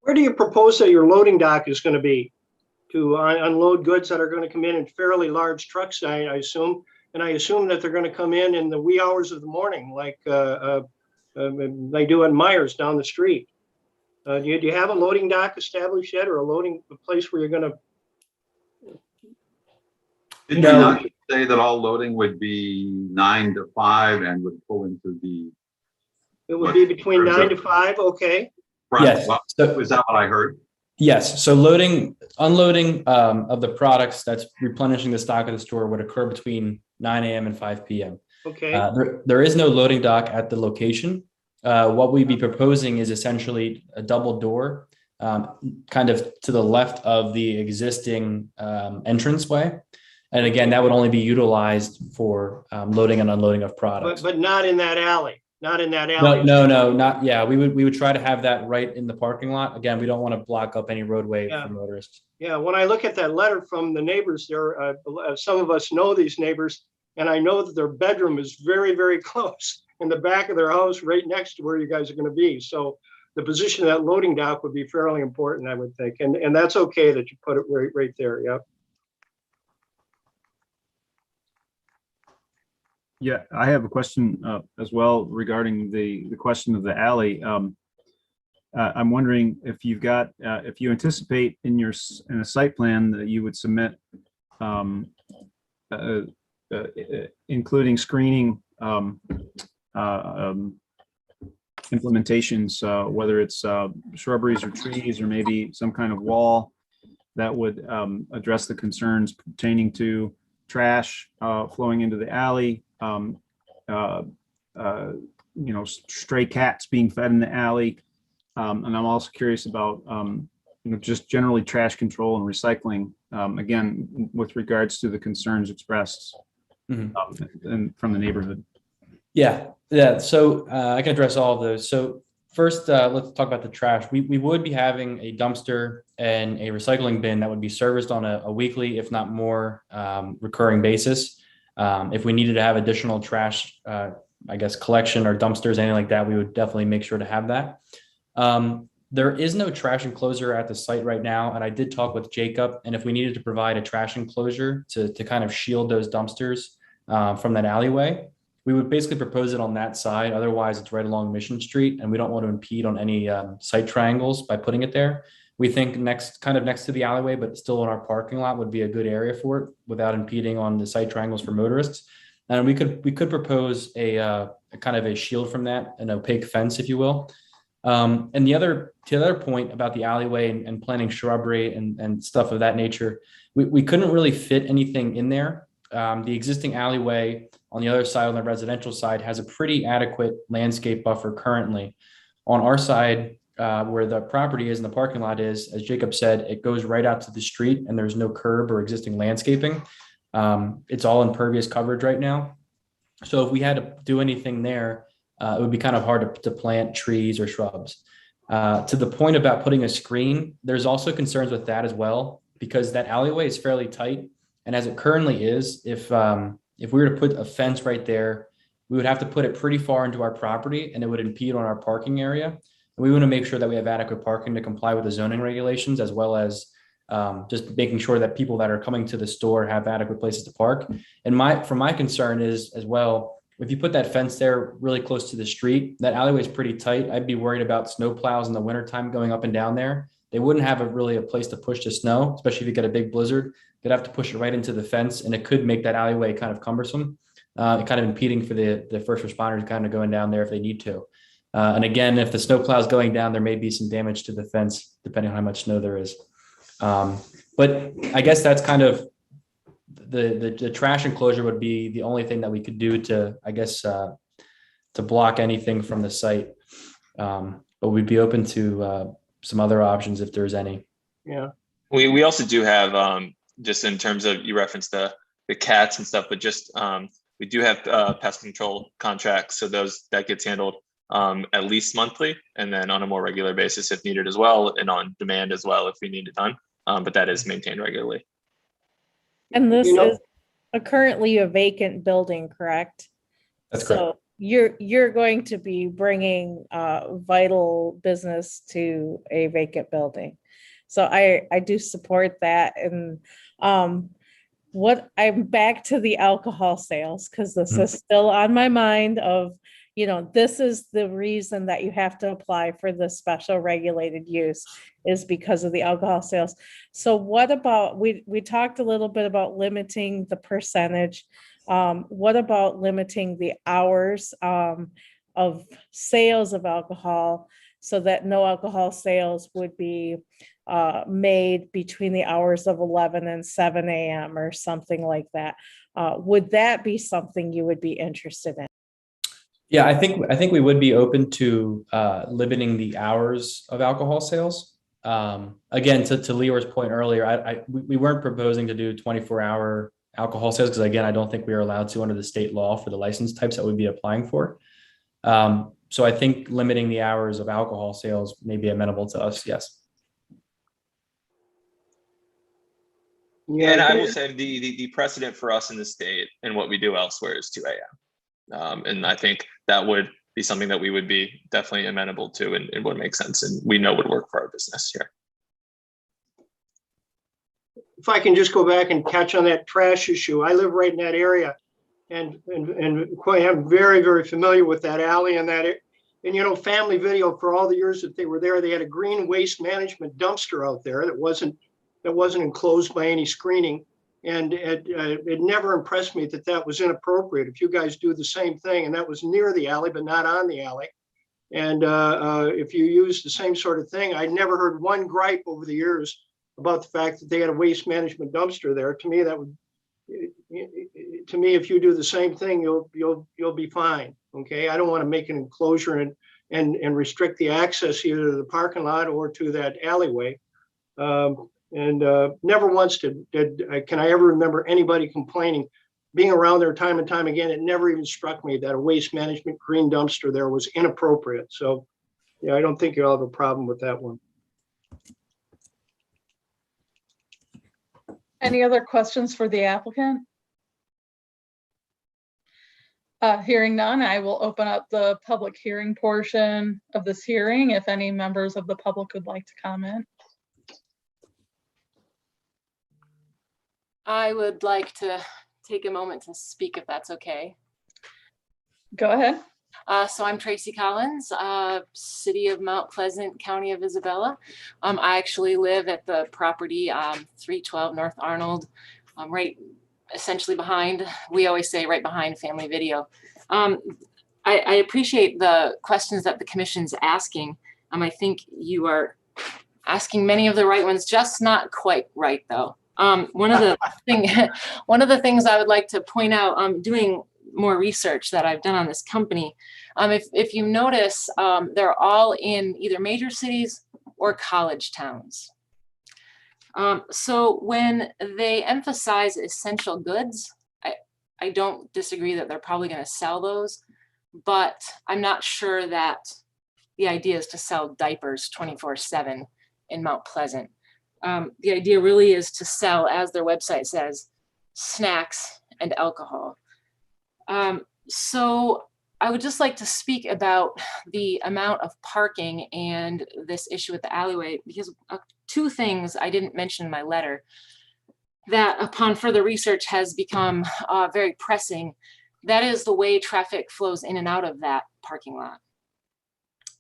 Where do you propose that your loading dock is going to be to unload goods that are going to come in fairly large trucks, I assume? And I assume that they're going to come in the wee hours of the morning, like they do at Myers down the street. Do you have a loading dock established yet, or a place where you're going to Did we No. not say that all loading would be 9 to 5 and would pull into the It would be between Terms 9 of- to 5, okay? front? Yes. Well, So, is that what I heard? yes. So unloading of the products that's replenishing the stock of the store would occur between 9 a.m. and 5 p.m. Okay, There is no loading dock at the location. What we'd be proposing is essentially a double door, kind of to the left of the existing entranceway. And again, that would only be utilized for loading and unloading of products. but not in that alley, not in that alley. No, not, yeah, we would try to have that right in the parking lot. Again, we don't want to block up any roadway Yeah. for motorists. Yeah, when I look at that letter from the neighbors there, some of us know these neighbors, and I know that their bedroom is very, very close in the back of their house, right next to where you guys are going to be. So the position of that loading dock would be fairly important, I would think. And that's okay that you put it right there. Yep. Yeah, I have a question as well regarding the question of the alley. I'm wondering if you've got, if you anticipate in in a site plan that you would submit, including screening implementations, whether it's shrubberies or trees or maybe some kind of wall that would address the concerns pertaining to trash flowing into the alley, stray cats being fed in the alley. And I'm also curious about, just generally trash control and recycling, again, with regards to the concerns expressed and from the neighborhood. Yeah. So I can address all of those. So first, let's talk about the trash. We would be having a dumpster and a recycling bin that would be serviced on a weekly, if not more, recurring basis. If we needed to have additional trash, collection or dumpsters, anything like that, we would definitely make sure to have that. There is no trash enclosure at the site right now. And I did talk with Jacob, and if we needed to provide a trash enclosure to kind of shield those dumpsters from that alleyway, we would basically propose it on that side. Otherwise, it's right along Mission Street, and we don't want to impede on any site triangles by putting it there. We think next to the alleyway, but still in our parking lot would be a good area for it without impeding on the site triangles for motorists. And we could propose a kind of a shield from that, an opaque fence, if you will. And the other point about the alleyway and planting shrubbery and stuff of that nature, we couldn't really fit anything in there. The existing alleyway on the other side, on the residential side, has a pretty adequate landscape buffer currently. On our side, where the property is and the parking lot is, as Jacob said, it goes right out to the street and there's no curb or existing landscaping. It's all impervious coverage right now. So if we had to do anything there, it would be kind of hard to plant trees or shrubs. To the point about putting a screen, there's also concerns with that as well, because that alleyway is fairly tight. And as it currently is, if we were to put a fence right there, we would have to put it pretty far into our property and it would impede on our parking area. And we want to make sure that we have adequate parking to comply with the zoning regulations, as well as just making sure that people that are coming to the store have adequate places to park. And my concern is as well, if you put that fence there really close to the street, that alleyway is pretty tight. I'd be worried about snow plows in the wintertime going up and down there. They wouldn't have really a place to push the snow, especially if you get a big blizzard. They'd have to push it right into the fence, and it could make that alleyway kind of cumbersome, kind of impeding for the first responders kind of going down there if they need to. And again, if the snow plow is going down, there may be some damage to the fence, depending on how much snow there is. But I guess that's kind of the trash enclosure would be the only thing that we could do to, I guess, to block anything from the site. But we'd be open to some other options if there's any. Yeah. We also do have, just in terms of, you referenced the cats and stuff, but just we do have pest control contracts. So that gets handled at least monthly, and then on a more regular basis if needed as well, and on demand as well if we need it done. But that is maintained regularly. And this is currently a vacant building, correct? That's correct. So you're going to be bringing vital business to a vacant building. So I do support that. And what I'm back to the alcohol sales, because this is still on my mind of, this is the reason that you have to apply for the special regulated use is because of the alcohol sales. So what about, we talked a little bit about limiting the percentage. What about limiting the hours of sales of alcohol so that no alcohol sales would be made between the hours of 11 and 7 a.m. or something like that? Would that be something you would be interested in? Yeah, I think we would be open to limiting the hours of alcohol sales. Again, to Leor's point earlier, we weren't proposing to do 24-hour alcohol sales because, again, I don't think we are allowed to under the state law for the license types that we'd be applying for. So I think limiting the hours of alcohol sales may be amenable to us. Yes. Yeah, And I will say the precedent for us in the state and what we do elsewhere is 2 a.m. And I think that would be something that we would be definitely amenable to and would make sense and we know would work for our business here. if I can just go back and catch on that trash issue, I live right in that area, and quite, I'm very, very familiar with that alley and that. And Family Video, for all the years that they were there, they had a green waste management dumpster out there that wasn't enclosed by any screening. And it never impressed me that was inappropriate. If you guys do the same thing, and that was near the alley, but not on the alley. And if you use the same sort of thing, I never heard one gripe over the years about the fact that they had a waste management dumpster there. To me, if you do the same thing, you'll be fine. Okay, I don't want to make an enclosure and restrict the access either to the parking lot or to that alleyway. And never once can I ever remember anybody complaining. Being around there time and time again, it never even struck me that a waste management green dumpster there was inappropriate. So, yeah, I don't think you'll have a problem with that one. Any other questions for the applicant? Hearing none, I will open up the public hearing portion of this hearing if any members of the public would like to comment. I would like to take a moment to speak if that's okay. Go ahead. So I'm Tracy Collins, City of Mount Pleasant, County of Isabella. I actually live at the property 312 North Arnold, right essentially behind, we always say right behind Family Video. I appreciate the questions that the commission's asking. I think you are asking many of the right ones, just not quite right though. One of the things I would like to point out, doing more research that I've done on this company, if you notice, they're all in either major cities or college towns. So when they emphasize essential goods, I don't disagree that they're probably going to sell those, but I'm not sure that the idea is to sell diapers 24/7 in Mount Pleasant. The idea really is to sell, as their website says, snacks and alcohol. So I would just like to speak about the amount of parking and this issue with the alleyway, because two things I didn't mention in my letter that upon further research has become very pressing. That is the way traffic flows in and out of that parking lot.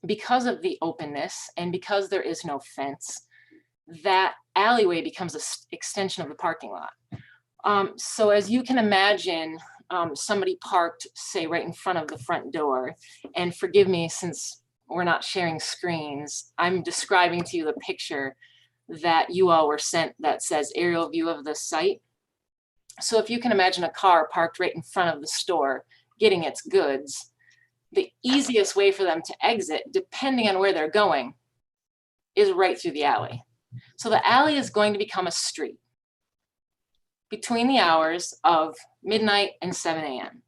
Because of the openness and because there is no fence, that alleyway becomes an extension of the parking lot. So as you can imagine, somebody parked, say, right in front of the front door, and forgive me since we're not sharing screens, I'm describing to you the picture that you all were sent that says aerial view of the site. So if you can imagine a car parked right in front of the store getting its goods, the easiest way for them to exit, depending on where they're going, is right through the alley. So the alley is going to become a street between the hours of midnight and 7 a.m.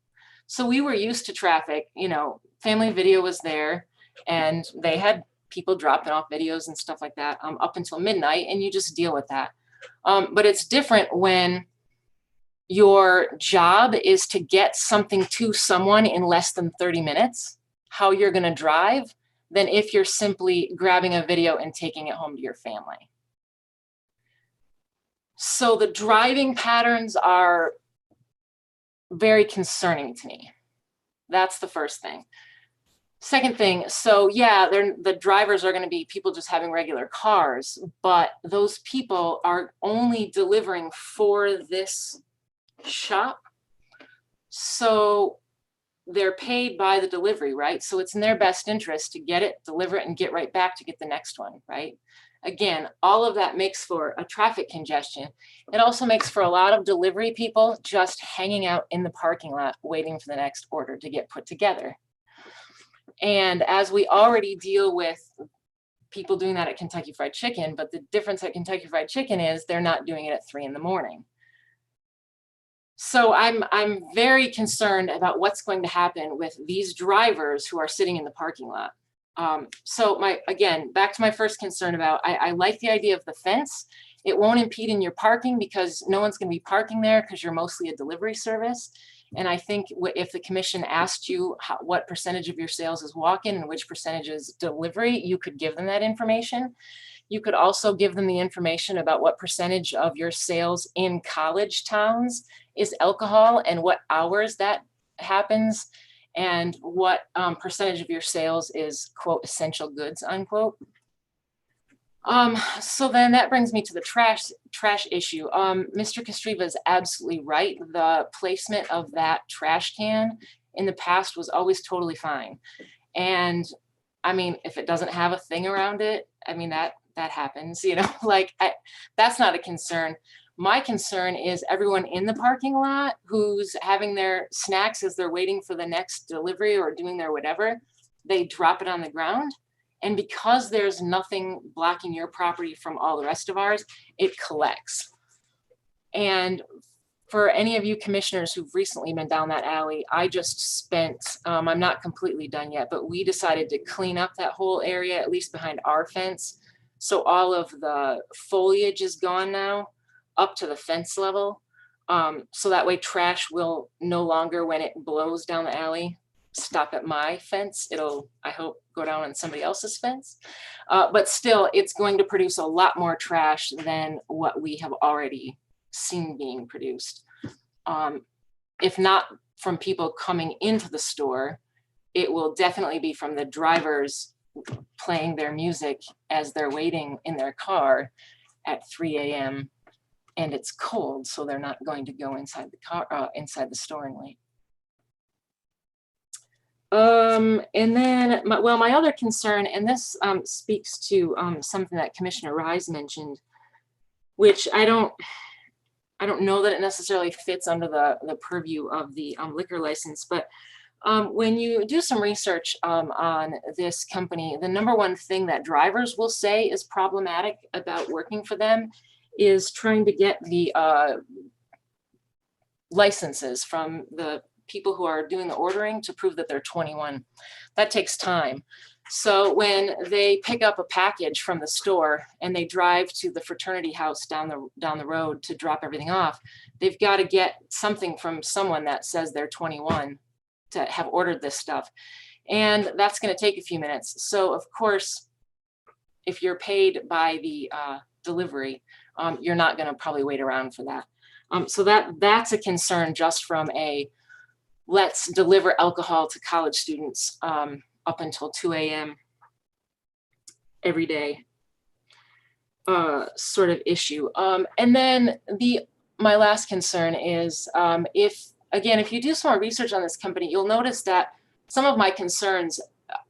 So we were used to traffic, Family Video was there and they had people dropping off videos and stuff like that up until midnight, and you just deal with that. But it's different when your job is to get something to someone in less than 30 minutes, how you're going to drive, than if you're simply grabbing a video and taking it home to your family. So the driving patterns are very concerning to me. That's the first thing. Second thing, so yeah, the drivers are going to be people just having regular cars, but those people are only delivering for this shop. So they're paid by the delivery, right? So it's in their best interest to get it, deliver it, and get right back to get the next one, right? Again, all of that makes for a traffic congestion. It also makes for a lot of delivery people just hanging out in the parking lot waiting for the next order to get put together. And as we already deal with people doing that at Kentucky Fried Chicken, but the difference at Kentucky Fried Chicken is they're not doing it at 3 in. So I'm very concerned about what's going to happen with these drivers who are sitting in the parking lot. So again, back to my first concern about, I like the idea of the fence. It won't impede in your parking because no one's going to be parking there because you're mostly a delivery service. And I think if the commission asked you what percentage of your sales is walk-in and which percentage is delivery, you could give them that information. You could also give them the information about what percentage of your sales in college towns is alcohol and what hours that happens, and what percentage of your sales is, quote, essential goods, unquote. So then that brings me to the trash issue. Mr. Kostreva is absolutely right. The placement of that trash can in the past was always totally fine. And I mean, if it doesn't have a thing around it, I mean, that happens, you know, like that's not a concern. My concern is everyone in the parking lot who's having their snacks as they're waiting for the next delivery or doing their whatever, they drop it on the ground. And because there's nothing blocking your property from all the rest of ours, it collects. And for any of you commissioners who've recently been down that alley, I just spent, I'm not completely done yet, but we decided to clean up that whole area, at least behind our fence. So all of the foliage is gone now up to the fence level. So that way trash will no longer, when it blows down the alley, stop at my fence. It'll, I hope, go down on somebody else's fence. But still, it's going to produce a lot more trash than what we have already seen being produced. If not from people coming into the store, it will definitely be from the drivers playing their music as they're waiting in their car at 3 a.m. and it's cold, so they're not going to go inside the car, inside the store and wait. And then, my other concern, and this speaks to something that Commissioner Rise mentioned, which I don't know that it necessarily fits under the purview of the liquor license, but when you do some research on this company, the number one thing that drivers will say is problematic about working for them is trying to get the licenses from the people who are doing the ordering to prove that they're 21. That takes time. So when they pick up a package from the store and they drive to the fraternity house down the road to drop everything off, they've got to get something from someone that says they're 21 to have ordered this stuff. And that's going to take a few minutes. So of course, if you're paid by the delivery, you're not going to probably wait around for that. So that's a concern just from a let's deliver alcohol to college students up until 2 a.m. every day sort of issue. And then my last concern is if you do some more research on this company, you'll notice that some of my concerns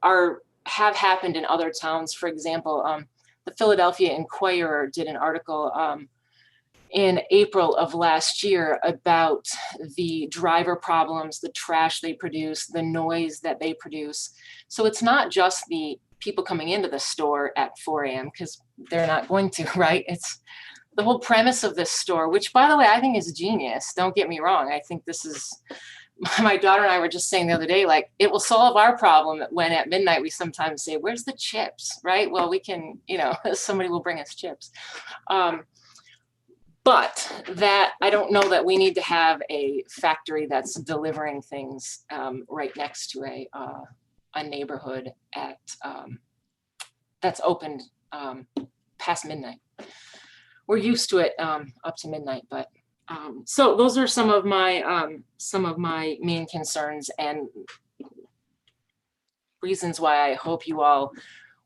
have happened in other towns. For example, the Philadelphia Inquirer did an article in April of last year about the driver problems, the trash they produce, the noise that they produce. So it's not just the people coming into the store at 4 a.m. because they're not going to, right? It's the whole premise of this store, which by the way, I think is genius. Don't get me wrong. I think this is, my daughter and I were just saying the other day, like it will solve our problem when at midnight we sometimes say, where's the chips, right? Well, we can, somebody will bring us chips. But that I don't know that we need to have a factory that's delivering things right next to a neighborhood at that's opened past midnight. We're used to it up to midnight, but so those are some of my main concerns. And reasons why I hope you all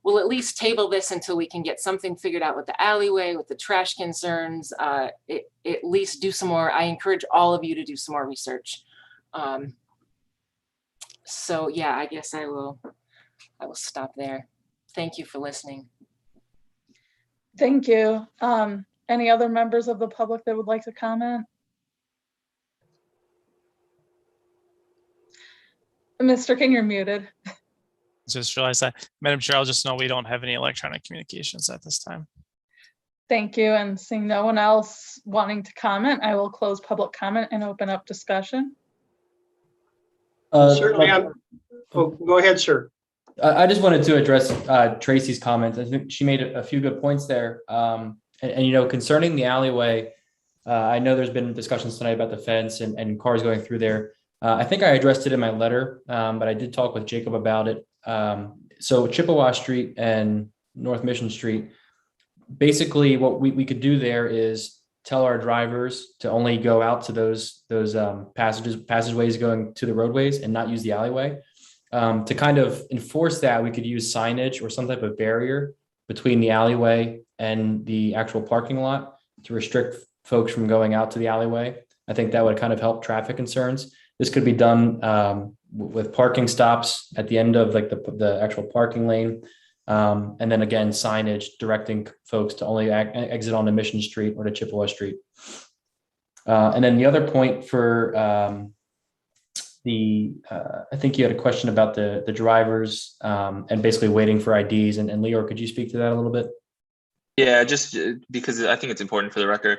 will at least table this until we can get something figured out with the alleyway, with the trash concerns. At least do some more. I encourage all of you to do some more research. So yeah, I guess I will stop there. Thank you for listening. Thank you. Any other members of the public that would like to comment? Mr. King, you're muted. Just realized that. Madam Chair, I'll just know we don't have any electronic communications at this time. Thank you. And seeing no one else wanting to comment, I will close public comment and open up discussion. Certainly, go ahead, sir. I just wanted to address Tracy's comments. I think she made a few good points there. And you know, concerning the alleyway, I know there's been discussions tonight about the fence and cars going through there. I think I addressed it in my letter, but I did talk with Jacob about it. So Chippewa Street and North Mission Street, basically what we could do there is tell our drivers to only go out to those passageways going to the roadways and not use the alleyway. To kind of enforce that, we could use signage or some type of barrier between the alleyway and the actual parking lot to restrict folks from going out to the alleyway. I think that would kind of help traffic concerns. This could be done with parking stops at the end of like the actual parking lane. And then again, signage directing folks to only exit onto Mission Street or to Chippewa Street. And then the other point for I think you had a question about the drivers and basically waiting for IDs. And Leor, could you speak to that a little bit? Yeah, just because I think it's important for the record.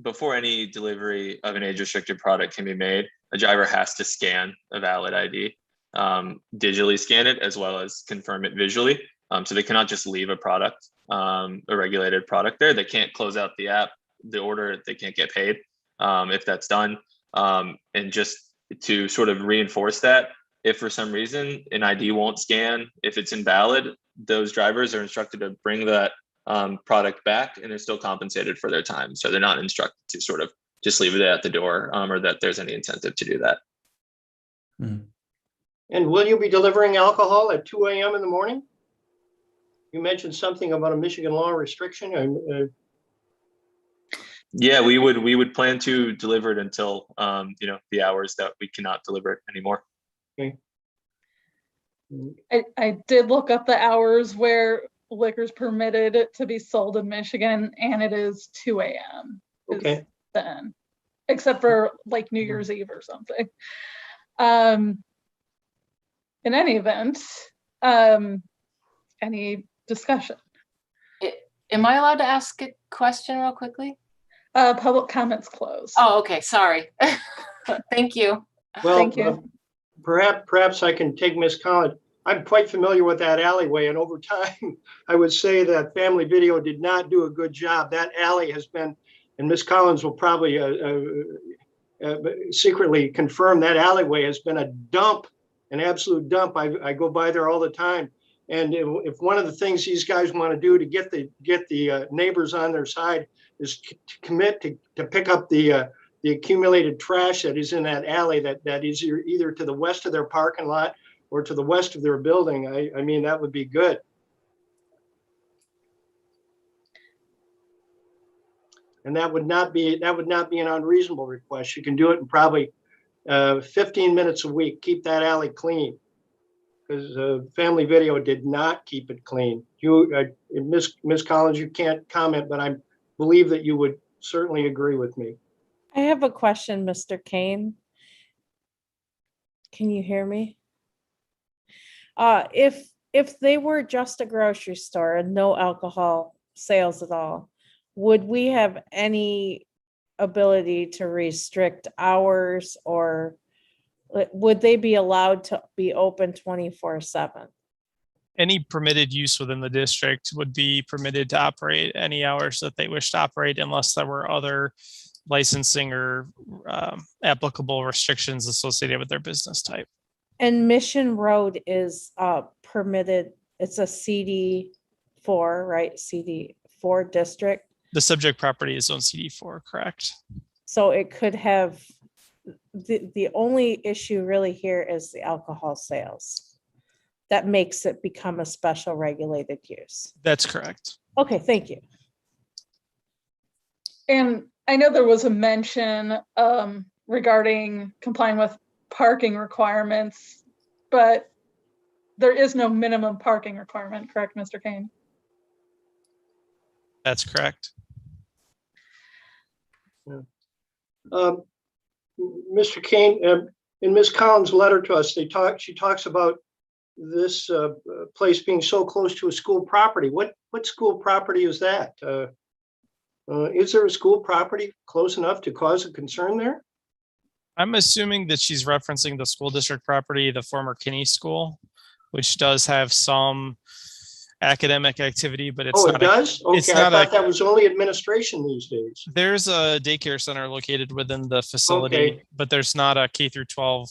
Before any delivery of an age-restricted product can be made, a driver has to scan a valid ID, digitally scan it, as well as confirm it visually. So they cannot just leave a product, a regulated product there. They can't close out the app, the order, they can't get paid if that's done. And just to sort of reinforce that, if for some reason an ID won't scan, if it's invalid, those drivers are instructed to bring that product back and they're still compensated for their time. So they're not instructed to sort of just leave it at the door or that there's any incentive to do that. And will you be delivering alcohol at 2 a.m. in the morning? You mentioned something about a Michigan law restriction. Yeah, we would plan to deliver it until the hours that we cannot deliver it anymore. Okay. I did look up the hours where liquor is permitted to be sold in Michigan, and it is 2 a.m. Okay. Then, except for like New Year's Eve or something. In any event, any discussion? Am I allowed to ask a question real quickly? Public comments closed. Oh, okay. Sorry. Thank you. Well, thank you. Perhaps I can take Ms. Collins. I'm quite familiar with that alleyway, and over time, I would say that Family Video did not do a good job. That alley has been, and Ms. Collins will probably secretly confirm, that alleyway has been a dump, an absolute dump. I go by there all the time. And if one of the things these guys want to do to get the neighbors on their side is to commit to pick up the accumulated trash that is in that alley that is either to the west of their parking lot or to the west of their building, I mean, that would be good. And that would not be an unreasonable request. You can do it in probably 15 minutes a week. Keep that alley clean, because Family Video did not keep it clean. Ms. Collins, you can't comment, but I believe that you would certainly agree with me. I have a question, Mr. Kane. Can you hear me? If they were just a grocery store and no alcohol sales at all, would we have any ability to restrict hours, or would they be allowed to be open 24/7? Any permitted use within the district would be permitted to operate any hours that they wish to operate, unless there were other licensing or applicable restrictions associated with their business type. And Mission Road is permitted, it's a CD4, right? CD4 district. The subject property is on CD4, correct? So it could have, the only issue really here is the alcohol sales. that makes it become a special regulated use. That's correct. Okay, thank you. And I know there was a mention regarding complying with parking requirements, but there is no minimum parking requirement, correct, Mr. Kane? That's correct. Mr. Kane, in Ms. Collins' letter to us, she talks about this place being so close to a school property. What school property is that? Is there a school property close enough to cause a concern there? I'm assuming that she's referencing the school district property, the former Kinney School, which does have some academic activity, but it's It not. does? It's Okay, I not thought that was only administration these days. There's a daycare center located within the facility, Okay. but there's not a K through 12,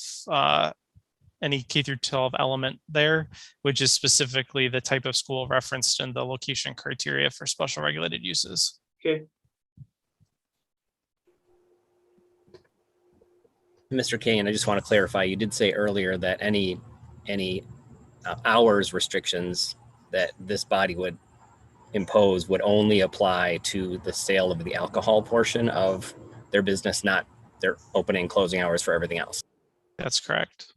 any K through 12 element there, which is specifically the type of school referenced in the location criteria for special regulated uses. Okay. Mr. Kane, I just want to clarify, you did say earlier that any hours restrictions that this body would impose would only apply to the sale of the alcohol portion of their business, not their opening and closing hours for everything else. That's correct.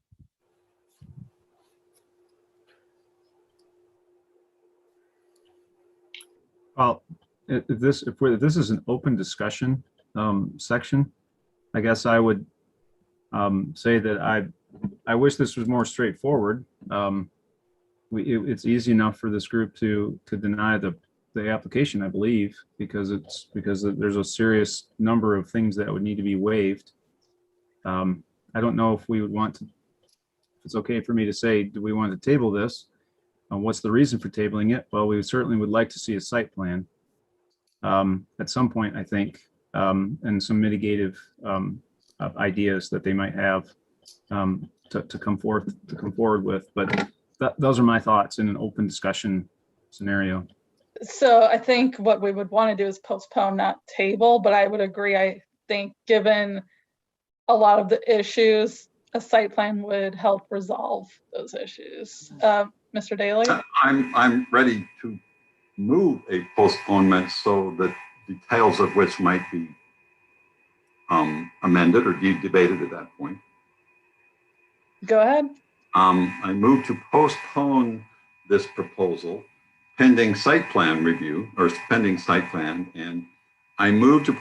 Well, if this is an open discussion section, I guess I would say that I wish this was more straightforward. It's easy enough for this group to deny the application, I believe, because there's a serious number of things that would need to be waived. I don't know if we would want to, if it's okay for me to say, do we want to table this? What's the reason for tabling it? Well, we certainly would like to see a site plan at some point, I think, and some mitigative ideas that they might have to come forward with. But those are my thoughts in an open discussion scenario. So I think what we would want to do is postpone, not table, but I would agree. I think given a lot of the issues, a site plan would help resolve those issues. Mr. Daly? I'm ready to move a postponement so that details of which might be amended or debated at that point. Go ahead. I move to postpone this proposal pending site plan review or pending site plan, and I move to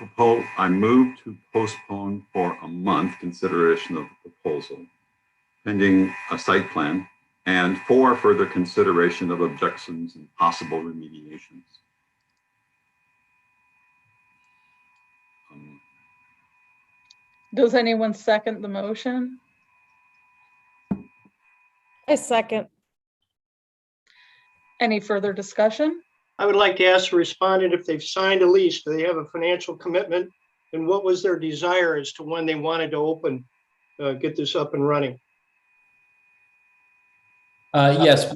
postpone for a month consideration of the proposal pending a site plan and for further consideration of objections and possible remediations. Does anyone second the motion? I second. Any further discussion? I would like to ask the respondent if they've signed a lease, do they have a financial commitment? And what was their desire as to when they wanted to open, get this up and running? Yes,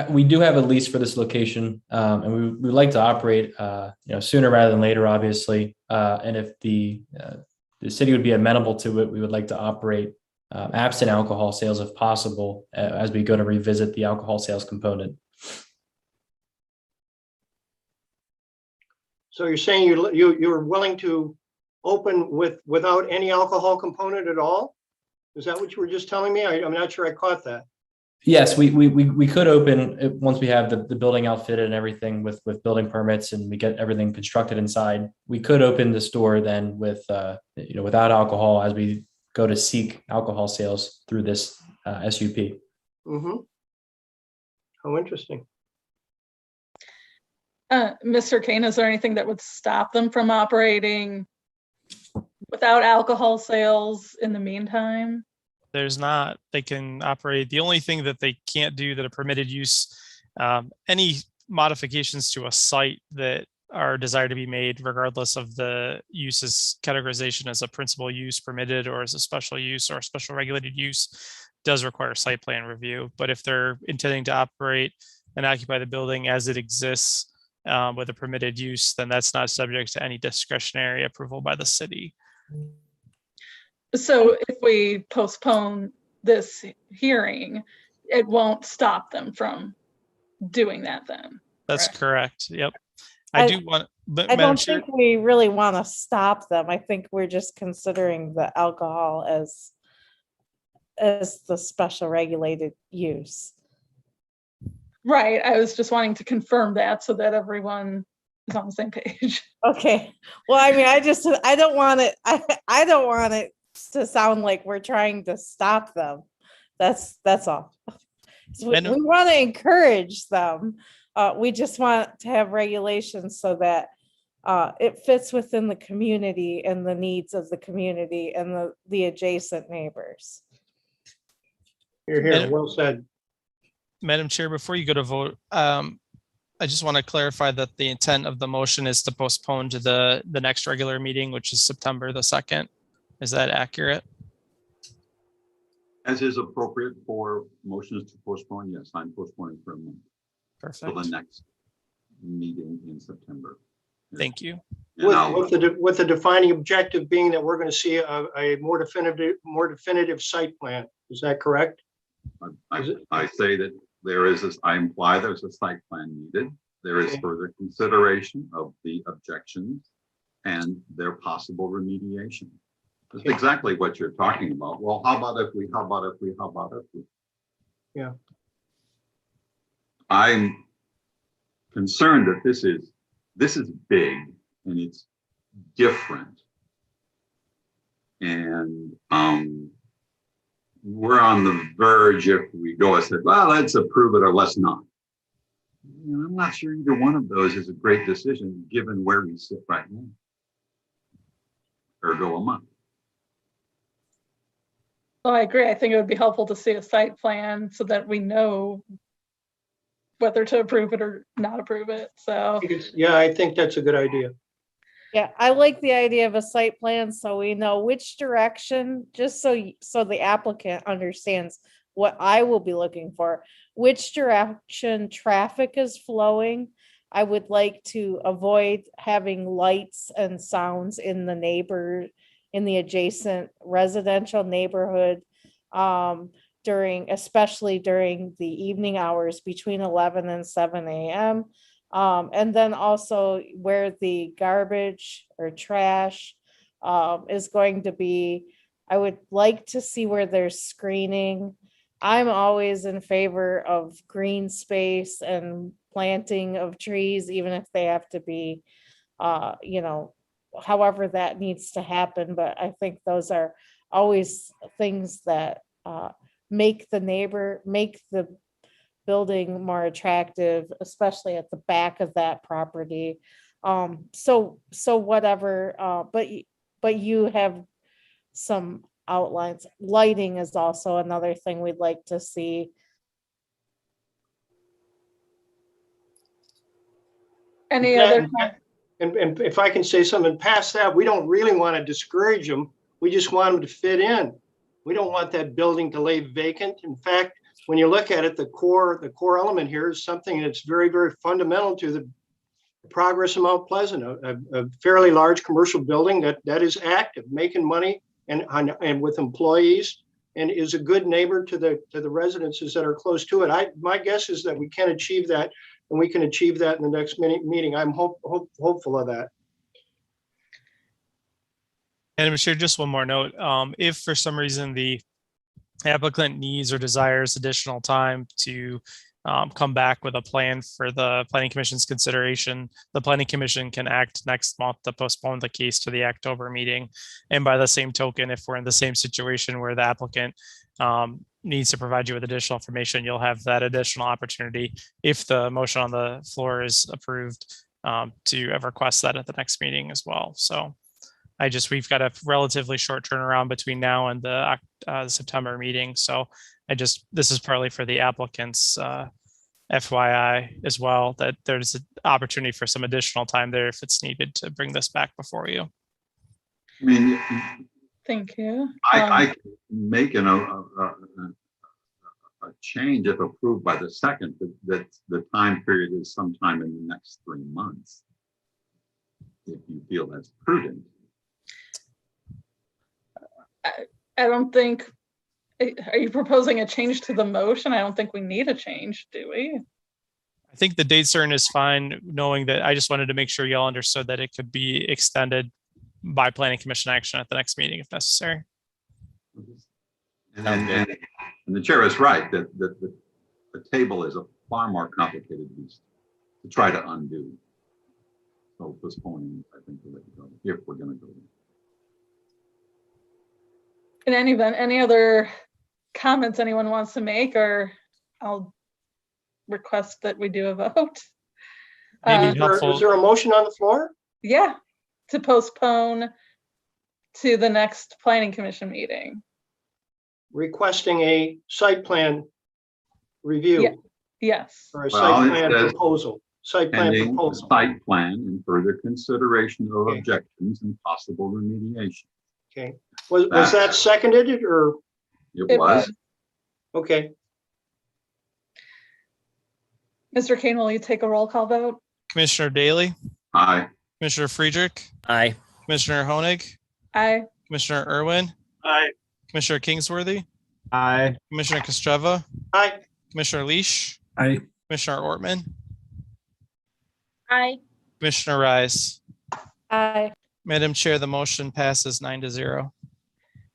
we do have a lease for this location, and we like to operate, sooner rather than later, obviously. And if the city would be amenable to it, we would like to operate absent alcohol sales if possible, as we go to revisit the alcohol sales component. So you're saying you're willing to open without any alcohol component at all? Is that what you were just telling me? I'm not sure I caught that. Yes, we could open it once we have the building outfitted and everything with building permits and we get everything constructed inside. We could open the store then with without alcohol as we go to seek alcohol sales through this SUP. Mm-hmm. How interesting. Mr. Kane, is there anything that would stop them from operating without alcohol sales in the meantime? There's not. They can operate. The only thing that they can't do that a permitted use, any modifications to a site that are desired to be made, regardless of the use's categorization as a principal use permitted or as a special use or a special regulated use, does require site plan review. But if they're intending to operate and occupy the building as it exists with a permitted use, then that's not subject to any discretionary approval by the city. So if we postpone this hearing, it won't stop them from doing that then. That's correct? correct. Yep. I- I do want, but I Madam don't Chair, think we really want to stop them. I think we're just considering the alcohol as the special regulated use. Right, I was just wanting to confirm that so that everyone is on the same page. Okay, well, I mean, I don't want it, I don't want it to sound like we're trying to stop them. That's all. So we Madam- want to encourage them. We just want to have regulations so that it fits within the community and the needs of the community and the adjacent neighbors. Here, Madam- well said. Madam Chair, before you go to vote, I just want to clarify that the intent of the motion is to postpone to the next regular meeting, which is September the 2nd. Is that accurate? As is appropriate for motions to postpone, yes, I'm postponing for a month till the Perfect. next meeting in September. Thank you. And I'll- With the defining objective being that we're going to see a more definitive site plan. Is that correct? I say that there is, I imply there's a site plan needed. There is Okay. further consideration of the objections and their possible remediation. That's Okay. exactly what you're talking about. Well, how about if we? Yeah. I'm concerned that this is big and it's different. And we're on the verge if we go and say, well, let's approve it or let's not. And I'm not sure either one of those is a great decision given where we sit right now. Ergo a month. Well, I agree. I think it would be helpful to see a site plan so that we know whether to approve it or not approve it. So, Yeah, I think that's a good idea. Yeah, I like the idea of a site plan so we know which direction, just so the applicant understands what I will be looking for, which direction traffic is flowing. I would like to avoid having lights and sounds in the adjacent residential neighborhood especially during the evening hours between 11 and 7 a.m. And then also where the garbage or trash is going to be. I would like to see where there's screening. I'm always in favor of green space and planting of trees, even if they have to be, however that needs to happen. But I think those are always things that make the building more attractive, especially at the back of that property. So whatever, but you have some outlines. Lighting is also another thing we'd like to see. any Yeah, other? And if I can say something past that, we don't really want to discourage them. We just want them to fit in. We don't want that building to lay vacant. In fact, when you look at it, the core element here is something that's very, very fundamental to the progress of Mount Pleasant, a fairly large commercial building that is active, making money and with employees, and is a good neighbor to the residences that are close to it. My guess is that we can achieve that, and we can achieve that in the next meeting. I'm hopeful of that. And I'm sure just one more note. If for some reason the applicant needs or desires additional time to come back with a plan for the planning commission's consideration, the planning commission can act next month to postpone the case to the October meeting. And by the same token, if we're in the same situation where the applicant needs to provide you with additional information, you'll have that additional opportunity if the motion on the floor is approved to request that at the next meeting as well. So we've got a relatively short turnaround between now and the September meeting. So this is partly for the applicants FYI as well, that there's an opportunity for some additional time there if it's needed to bring this back before you. I mean, Thank you. I can make a change if approved by the 2nd, that the time period is sometime in the next 3 months. If you feel that's prudent. I don't think Are you proposing a change to the motion? I don't think we need a change, do we? I think the date certain is fine, knowing that I just wanted to make sure y'all understood that it could be extended by planning commission action at the next meeting if necessary. And the chair is right that the table is a far more complicated beast to try to undo. So postponing, I think, the way to go, if we're going to go there. In any event, any other comments anyone wants to make, or I'll request that we do a vote. Maybe Is there a motion on the floor? Yeah, to postpone to the next planning commission meeting. Requesting a site plan review Yeah. Yes. or a Well, site it plan says proposal, site plan Pending the proposal. site plan and further consideration of Okay. objections and possible remediation. Okay, was that seconded or, It was. okay, Mr. Kane, will you take a roll call vote? Commissioner Daly, Aye. Commissioner Friedrich, Aye. Commissioner Honig, Aye. Commissioner Irwin, Aye. Commissioner Kingsworthy, Aye. Commissioner Kostreva, aye, Commissioner Leash, Aye. Commissioner Ortman, Aye. Commissioner Rise. Aye. Madam Chair, the motion passes 9-0.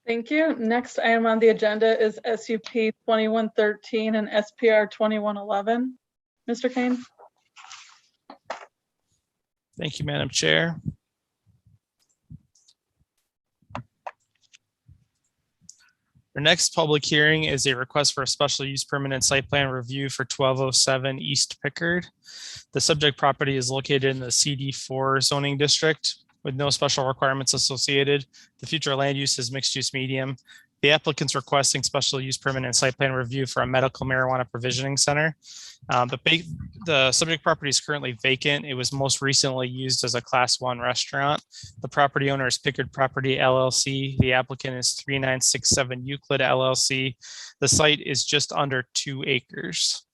Thank you. Next item on the agenda is SUP 2113 and SPR 2111. Mr. Kane? Thank you, Madam Chair. Our next public hearing is a request for a special use permit and site plan review for 1207 East Pickard. The subject property is located in the CD4 zoning district with no special requirements associated. The future land use is mixed use medium. The applicant's requesting special use permit and site plan review for a medical marijuana provisioning center. The subject property is currently vacant. It was most recently used as a Class 1 restaurant. The property owner is Pickard Property LLC. The applicant is 3967 Euclid LLC. The site is just under 2 acres.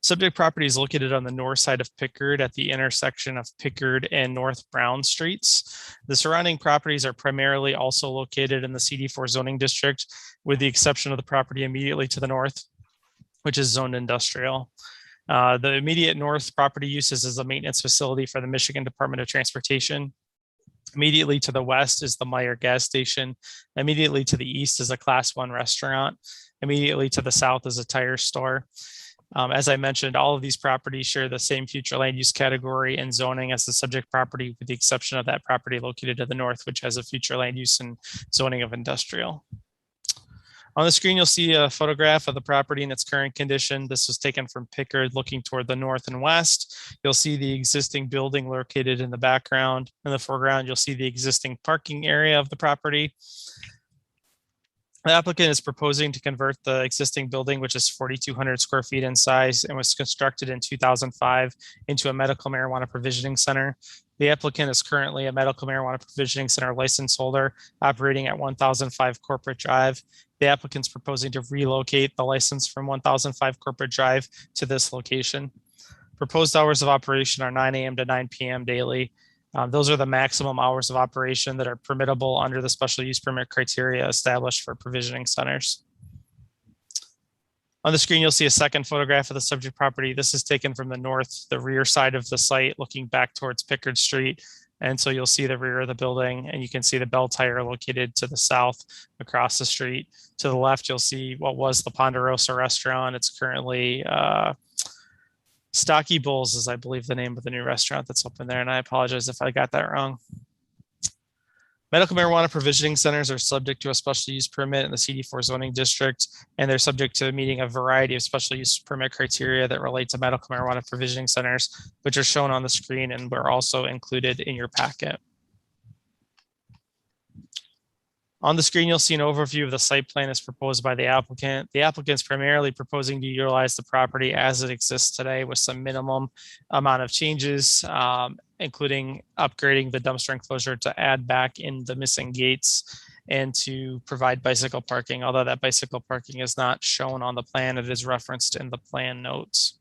Subject property is located on the north side of Pickard at the intersection of Pickard and North Brown Streets. The surrounding properties are primarily also located in the CD4 zoning district, with the exception of the property immediately to the north, which is zoned industrial. The immediate north property uses as a maintenance facility for the Michigan Department of Transportation. Immediately to the west is the Meyer gas station. Immediately to the east is a Class 1 restaurant. Immediately to the south is a tire store. As I mentioned, all of these properties share the same future land use category and zoning as the subject property, with the exception of that property located to the north, which has a future land use and zoning of industrial. On the screen, you'll see a photograph of the property in its current condition. This was taken from Pickard looking toward the north and west. You'll see the existing building located in the background. In the foreground, you'll see the existing parking area of the property. The applicant is proposing to convert the existing building, which is 4,200 square feet in size and was constructed in 2005, into a medical marijuana provisioning center. The applicant is currently a medical marijuana provisioning center license holder operating at 1005 Corporate Drive. The applicant's proposing to relocate the license from 1005 Corporate Drive to this location. Proposed hours of operation are 9 a.m. to 9 p.m. daily. Those are the maximum hours of operation that are permittable under the special use permit criteria established for provisioning centers. On the screen, you'll see a second photograph of the subject property. This is taken from the north, the rear side of the site, looking back towards Pickard Street. And so you'll see the rear of the building, and you can see the Bell Tire located to the south across the street. To the left, you'll see what was the Ponderosa restaurant. It's currently Stocky Bulls is, I believe, the name of the new restaurant that's open there. And I apologize if I got that wrong. Medical marijuana provisioning centers are subject to a special use permit in the CD4 zoning district, and they're subject to meeting a variety of special use permit criteria that relate to medical marijuana provisioning centers, which are shown on the screen and were also included in your packet. On the screen, you'll see an overview of the site plan as proposed by the applicant. The applicant is primarily proposing to utilize the property as it exists today with some minimum amount of changes, including upgrading the dumpster enclosure to add back in the missing gates and to provide bicycle parking, although that bicycle parking is not shown on the plan. It is referenced in the plan notes.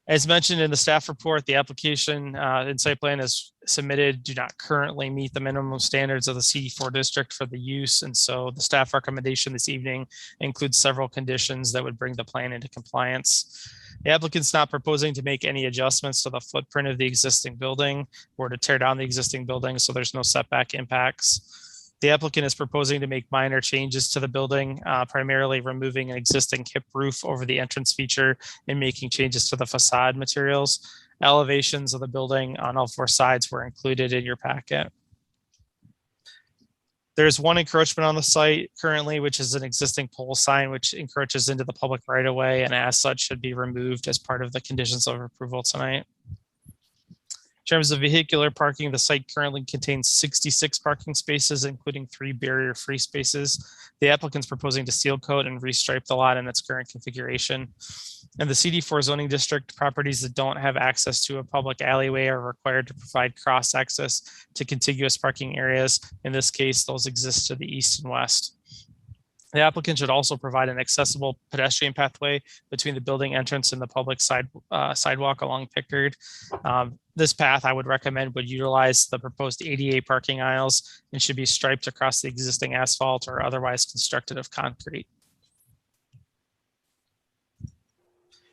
As mentioned in the staff report, the application and site plan is submitted do not currently meet the minimum standards of the CD4 district for the use. And so the staff recommendation this evening includes several conditions that would bring the plan into compliance. The applicant's not proposing to make any adjustments to the footprint of the existing building or to tear down the existing building, so there's no setback impacts. The applicant is proposing to make minor changes to the building, primarily removing an existing hip roof over the entrance feature and making changes to the facade materials. Elevations of the building on all 4 sides were included in your packet. There's one encroachment on the site currently, which is an existing pole sign, which encroaches into the public right of way and as such should be removed as part of the conditions of approval tonight. In terms of vehicular parking, the site currently contains 66 parking spaces, including 3 barrier-free spaces. The applicant's proposing to seal coat and restripe the lot in its current configuration. In the CD4 zoning district, properties that don't have access to a public alleyway are required to provide cross access to contiguous parking areas. In this case, those exist to the east and west. The applicant should also provide an accessible pedestrian pathway between the building entrance and the public sidewalk along Pickard. This path I would recommend would utilize the proposed ADA parking aisles and should be striped across the existing asphalt or otherwise constructed of concrete.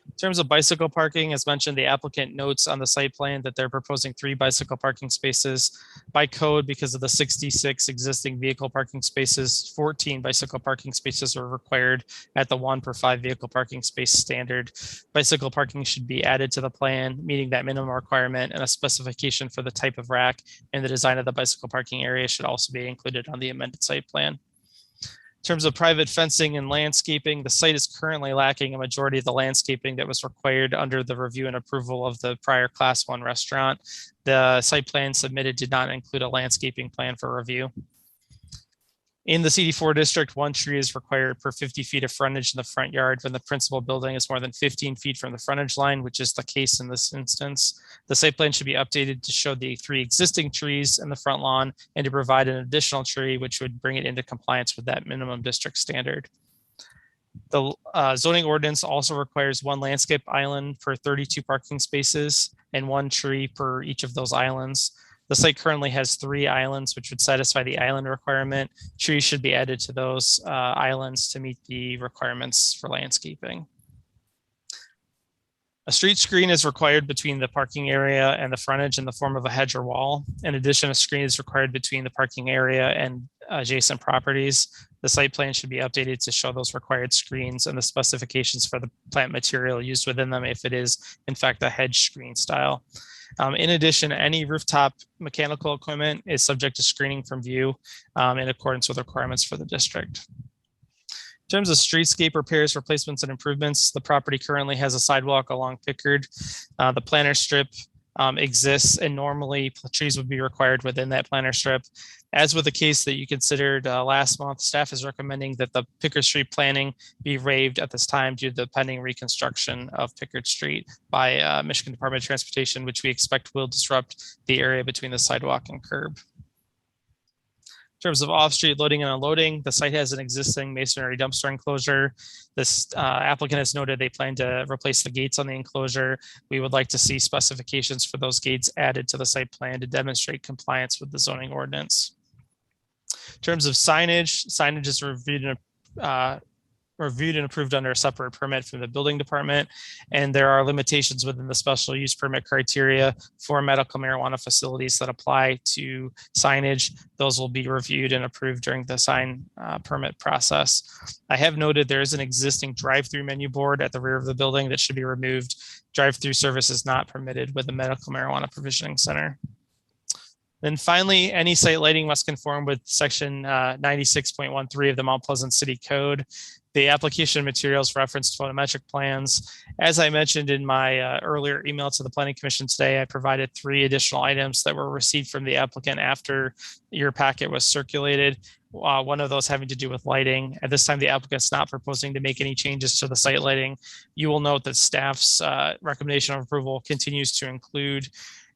In terms of bicycle parking, as mentioned, the applicant notes on the site plan that they're proposing 3 bicycle parking spaces. By code, because of the 66 existing vehicle parking spaces, 14 bicycle parking spaces are required at the 1 per 5 vehicle parking space standard. Bicycle parking should be added to the plan, meeting that minimum requirement, and a specification for the type of rack and the design of the bicycle parking area should also be included on the amended site plan. In terms of private fencing and landscaping, the site is currently lacking a majority of the landscaping that was required under the review and approval of the prior Class 1 restaurant. The site plan submitted did not include a landscaping plan for review. In the CD4 district, 1 tree is required per 50 feet of frontage in the front yard when the principal building is more than 15 feet from the frontage line, which is the case in this instance. The site plan should be updated to show the 3 existing trees in the front lawn and to provide an additional tree, which would bring it into compliance with that minimum district standard. The zoning ordinance also requires 1 landscape island per 32 parking spaces and 1 tree per each of those islands. The site currently has 3 islands, which would satisfy the island requirement. Trees should be added to those islands to meet the requirements for landscaping. A street screen is required between the parking area and the frontage in the form of a hedge or wall. In addition, a screen is required between the parking area and adjacent properties. The site plan should be updated to show those required screens and the specifications for the plant material used within them if it is in fact a hedge screen style. In addition, any rooftop mechanical equipment is subject to screening from view in accordance with requirements for the district. In terms of streetscape repairs, replacements, and improvements, the property currently has a sidewalk along Pickard. The planter strip exists and normally trees would be required within that planter strip. As with the case that you considered last month, staff is recommending that the Pickard Street planning be waived at this time due to the pending reconstruction of Pickard Street by Michigan Department of Transportation, which we expect will disrupt the area between the sidewalk and curb. In terms of off-street loading and unloading, the site has an existing masonry dumpster enclosure. This applicant has noted they plan to replace the gates on the enclosure. We would like to see specifications for those gates added to the site plan to demonstrate compliance with the zoning ordinance. In terms of signage, signage is reviewed and approved under a separate permit from the building department. And there are limitations within the special use permit criteria for medical marijuana facilities that apply to signage. Those will be reviewed and approved during the sign permit process. I have noted there is an existing drive-through menu board at the rear of the building that should be removed. Drive-through service is not permitted with the medical marijuana provisioning center. Then finally, any site lighting must conform with section 96.13 of the Mount Pleasant City Code. The application materials referenced photometric plans. As I mentioned in my earlier email to the Planning Commission today, I provided 3 additional items that were received from the applicant after your packet was circulated. One of those having to do with lighting. At this time, the applicant's not proposing to make any changes to the site lighting. You will note that staff's recommendation of approval continues to include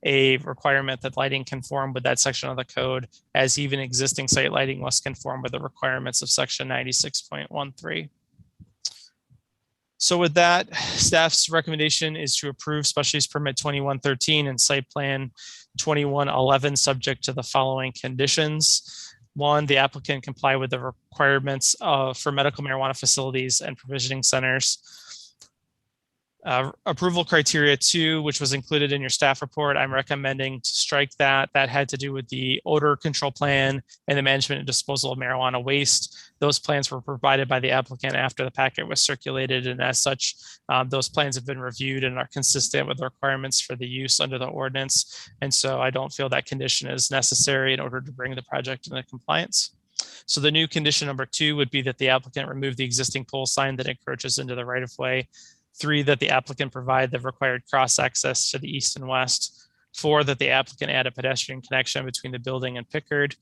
a requirement that lighting conform with that section of the code, as even existing site lighting must conform with the requirements of section 96.13. So with that, staff's recommendation is to approve special use permit 2113 and site plan 2111, subject to the following conditions. One, the applicant comply with the requirements for medical marijuana facilities and provisioning centers. Approval criteria 2, which was included in your staff report, I'm recommending to strike that. That had to do with the odor control plan and the management and disposal of marijuana waste. Those plans were provided by the applicant after the packet was circulated, and as such, those plans have been reviewed and are consistent with the requirements for the use under the ordinance. And so I don't feel that condition is necessary in order to bring the project into compliance. So the new condition number 2 would be that the applicant remove the existing pole sign that encroaches into the right of way. 3, that the applicant provide the required cross access to the east and west. 4, that the applicant add a pedestrian connection between the building and Pickard.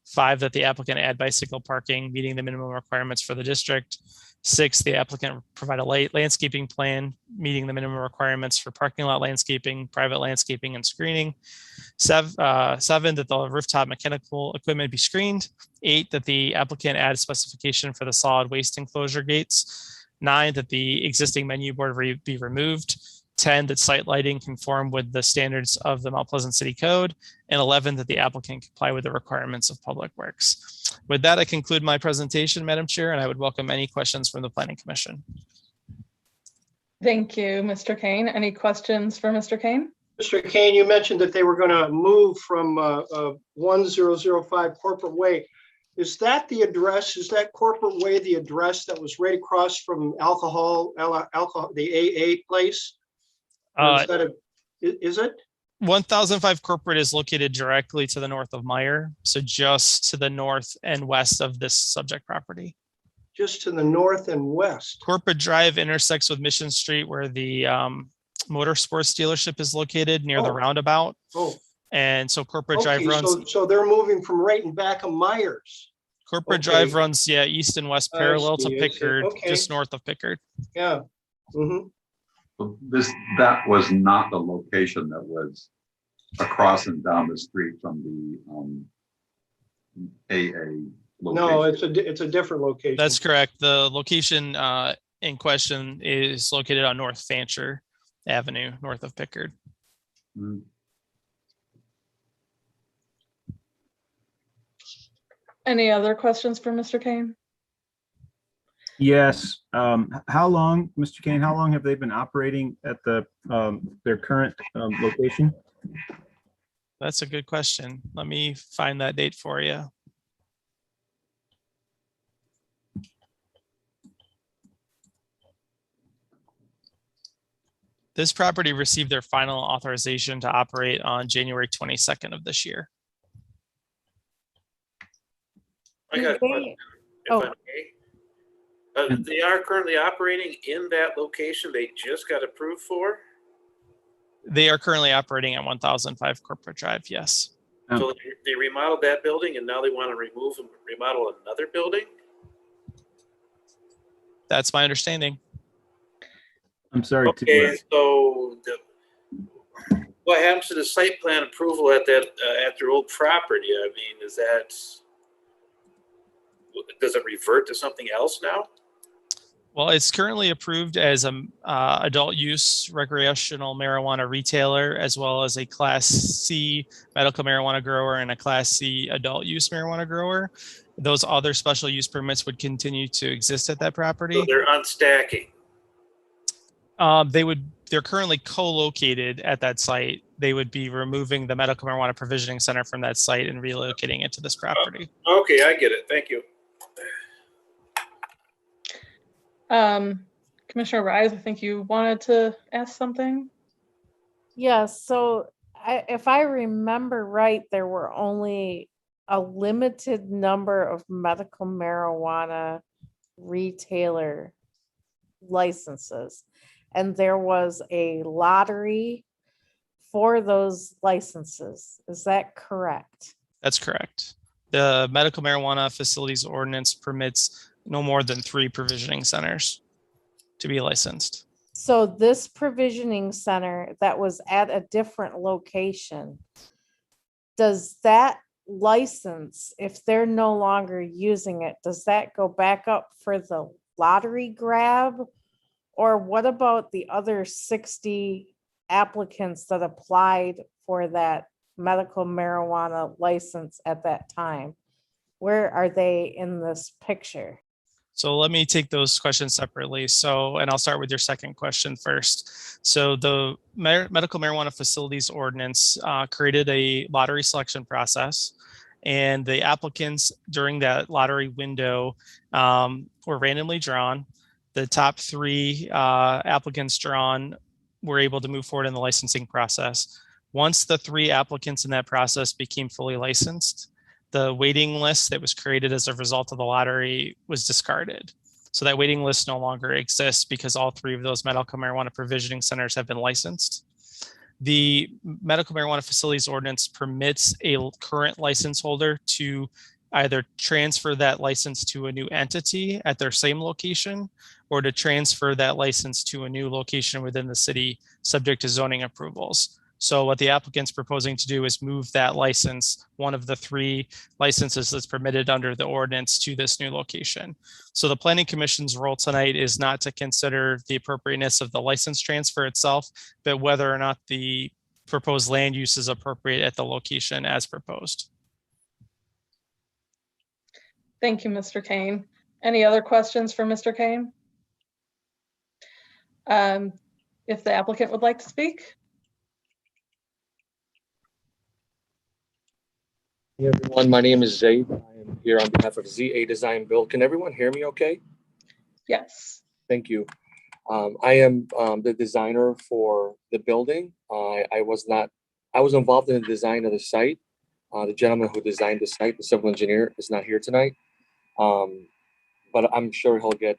5, that the applicant add bicycle parking, meeting the minimum requirements for the district. 6, the applicant provide a landscaping plan, meeting the minimum requirements for parking lot landscaping, private landscaping, and screening. 7, that the rooftop mechanical equipment be screened. 8, that the applicant add specification for the solid waste enclosure gates. 9, that the existing menu board be removed. 10, that site lighting conform with the standards of the Mount Pleasant City Code. And 11, that the applicant comply with the requirements of Public Works. With that, I conclude my presentation, Madam Chair, and I would welcome any questions from the Planning Commission. Thank you, Mr. Kane. Any questions for Mr. Kane? Mr. Kane, you mentioned that they were going to move from 1005 Corporate Way. Is that the address? Is that Corporate Way the address that was right across from alcohol, the AA place? Is it? 1005 Corporate is located directly to the north of Meyer, so just to the north and west of this subject property. Just to the north and west. Corporate Drive intersects with Mission Street, where the motorsports dealership is located near the roundabout. Oh. And so Corporate Drive runs. So they're moving from right in back of Myers. Corporate Drive runs, east and west parallel to Pickard, just north of Pickard. Yeah. Mm-hmm. So that was not the location that was across and down the street from the AA location. No, it's a different location. That's correct. The location in question is located on North Fancher Avenue, north of Pickard. Mm-hmm. Any other questions for Mr. Kane? Yes. How long, Mr. Kane, how long have they been operating at their current location? That's a good question. Let me find that date for you. This property received their final authorization to operate on January 22nd of this year. I got a question, if I may. They are currently operating in that location they just got approved for? They are currently operating at 1005 Corporate Drive, yes. So they remodeled that building and now they want to remove and remodel another building? That's my understanding. I'm sorry. Okay, so what happens to the site plan approval at their old property? I mean, does it revert to something else now? Well, it's currently approved as an adult use recreational marijuana retailer, as well as a Class C medical marijuana grower and a Class C adult use marijuana grower. Those other special use permits would continue to exist at that property. So they're unstacking. They're currently co-located at that site. They would be removing the medical marijuana provisioning center from that site and relocating it to this property. Okay, I get it. Thank you. Commissioner Rise, I think you wanted to ask something. Yes, so if I remember right, there were only a limited number of medical marijuana retailer licenses. And there was a lottery for those licenses. Is that correct? That's correct. The medical marijuana facilities ordinance permits no more than 3 provisioning centers to be licensed. So this provisioning center that was at a different location, does that license, if they're no longer using it, does that go back up for the lottery grab? Or what about the other 60 applicants that applied for that medical marijuana license at that time? Where are they in this picture? So let me take those questions separately. So, and I'll start with your second question first. So the medical marijuana facilities ordinance created a lottery selection process, and the applicants during that lottery window were randomly drawn. The top 3 applicants drawn were able to move forward in the licensing process. Once the 3 applicants in that process became fully licensed, the waiting list that was created as a result of the lottery was discarded. So that waiting list no longer exists because all 3 of those medical marijuana provisioning centers have been licensed. The medical marijuana facilities ordinance permits a current license holder to either transfer that license to a new entity at their same location or to transfer that license to a new location within the city subject to zoning approvals. So what the applicant's proposing to do is move that license, one of the 3 licenses that's permitted under the ordinance, to this new location. So the Planning Commission's role tonight is not to consider the appropriateness of the license transfer itself, but whether or not the proposed land use is appropriate at the location as proposed. Thank you, Mr. Kane. Any other questions for Mr. Kane? If the applicant would like to speak. Hey everyone, my name is Zaid. I am here on behalf of ZA Design Build. Can everyone hear me okay? Yes. Thank you. I am the designer for the building. I was involved in the design of the site. The gentleman who designed the site, the civil engineer, is not here tonight. But I'm sure he'll get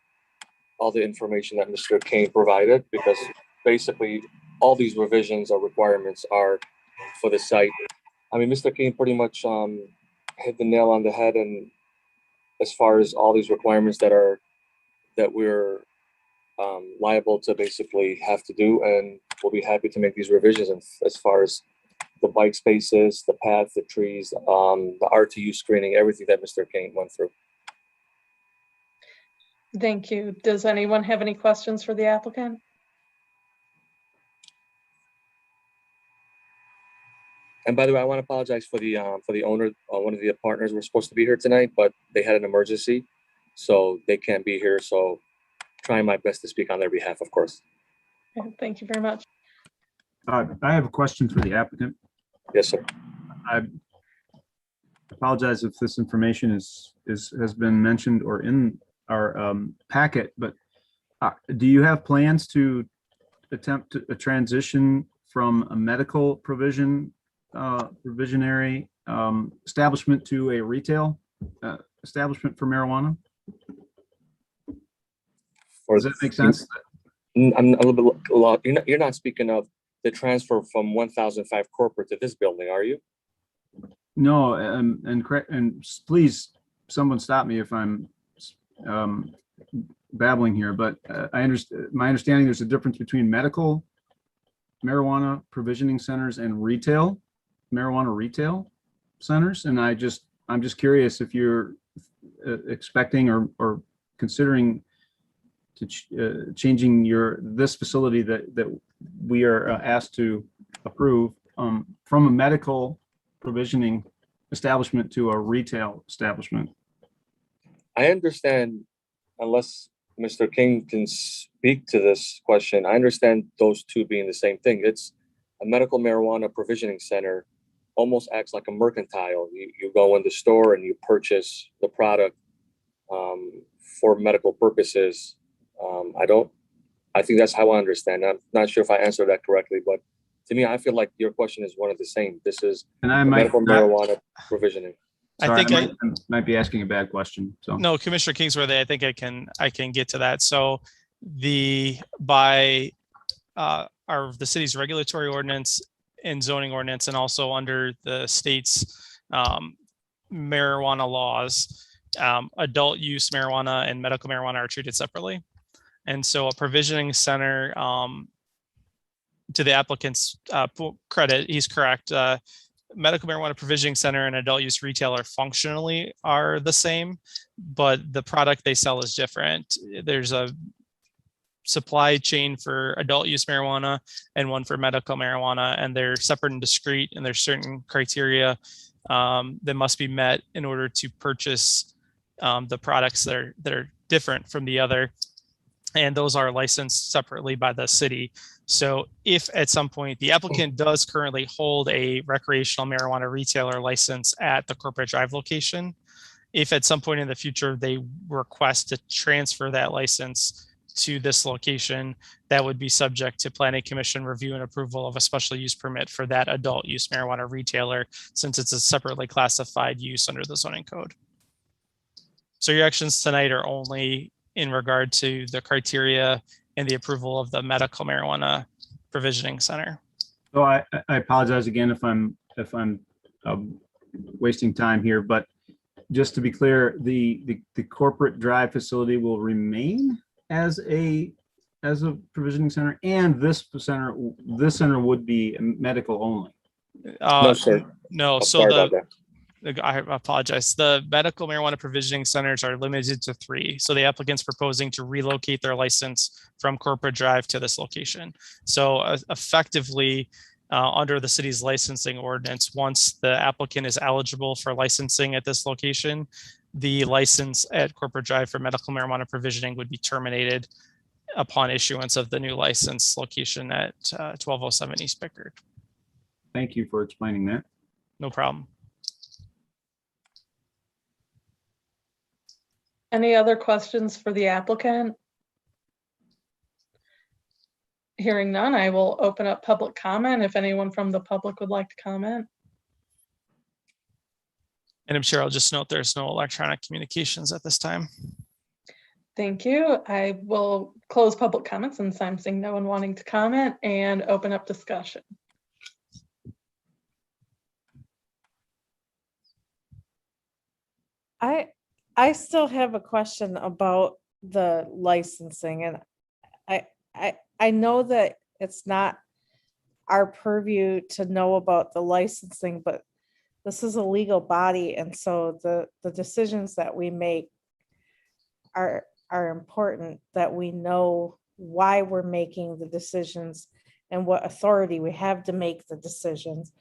all the information that Mr. Kane provided, because basically all these revisions or requirements are for the site. I mean, Mr. Kane pretty much hit the nail on the head, and as far as all these requirements that we're liable to basically have to do, and we'll be happy to make these revisions as far as the bike spaces, the path, the trees, the RTU screening, everything that Mr. Kane went through. Thank you. Does anyone have any questions for the applicant? And by the way, I want to apologize for the owner. One of the partners were supposed to be here tonight, but they had an emergency, so they can't be here. So trying my best to speak on their behalf, of course. Thank you very much. I have a question for the applicant. Yes, sir. I apologize if this information has been mentioned or in our packet, but do you have plans to attempt a transition from a medical provisionary establishment to a retail establishment for marijuana? Does that make sense? I'm a little bit lost. You're not speaking of the transfer from 1005 corporate to this building, are you? No, and correct, and please, someone stop me if I'm babbling here, but I understand. My understanding, there's a difference between medical marijuana provisioning centers and retail marijuana retail centers, and I'm just curious if you're expecting or considering to changing this facility that we are asked to approve from a medical provisioning establishment to a retail establishment. I understand, unless Mr. King can speak to this question, I understand those two being the same thing. It's a medical marijuana provisioning center, almost acts like a mercantile. You go in the store and you purchase the product for medical purposes. I think that's how I understand. I'm not sure if I answered that correctly, but to me, I feel like your question is one of the same. This is medical marijuana provisioning. Sorry, I might be asking a bad question. So no, Commissioner Kingsworthy, I think I can get to that. So by the city's regulatory ordinance and zoning ordinance, and also under the state's marijuana laws, adult use marijuana and medical marijuana are treated separately. And so a provisioning center, to the applicant's credit, he's correct. Medical marijuana provisioning center and adult use retailer functionally are the same, but the product they sell is different. There's a supply chain for adult use marijuana and one for medical marijuana, and they're separate and discrete, and there's certain criteria that must be met in order to purchase the products that are different from the other. And those are licensed separately by the city. So if at some point the applicant does currently hold a recreational marijuana retailer license at the Corporate Drive location, if at some point in the future they request to transfer that license to this location, that would be subject to Planning Commission review and approval of a special use permit for that adult use marijuana retailer, since it's a separately classified use under the zoning code. So your actions tonight are only in regard to the criteria and the approval of the medical marijuana provisioning center. So I apologize again if I'm wasting time here, but just to be clear, the Corporate Drive facility will remain as a provisioning center, and this center would be medical only. No, sir. No, I'm so sorry about that. I apologize. The medical marijuana provisioning centers are limited to 3. So the applicant's proposing to relocate their license from Corporate Drive to this location. So effectively, under the city's licensing ordinance, once the applicant is eligible for licensing at this location, the license at Corporate Drive for medical marijuana provisioning would be terminated upon issuance of the new license location at 1207 East Pickard. Thank you for explaining that. No problem. Any other questions for the applicant? Hearing none, I will open up public comment if anyone from the public would like to comment. And I'm sure I'll just note there's no electronic communications at this time. Thank you. I will close public comments since I'm seeing no one wanting to comment, and open up discussion. I still have a question about the licensing, and I know that it's not our purview to know about the licensing, but this is a legal body, and so the decisions that we make are important, that we know why we're making the decisions and what authority we have to make the decisions.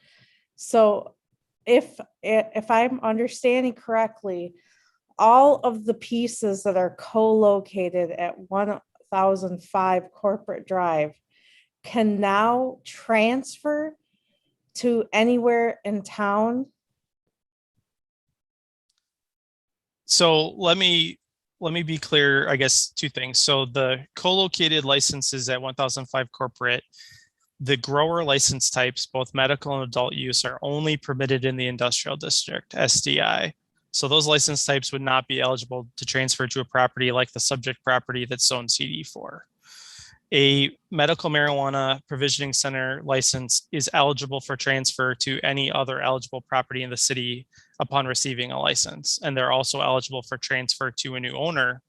So if I'm understanding correctly, all of the pieces that are co-located at 1005 Corporate Drive can now transfer to anywhere in town? So let me be clear, I guess, 2 things. So the co-located licenses at 1005 Corporate, the grower license types, both medical and adult use, are only permitted in the industrial district, SDI. So those license types would not be eligible to transfer to a property like the subject property that's zoned CD4. A medical marijuana provisioning center license is eligible for transfer to any other eligible property in the city upon receiving a license. And they're also eligible for transfer to a new owner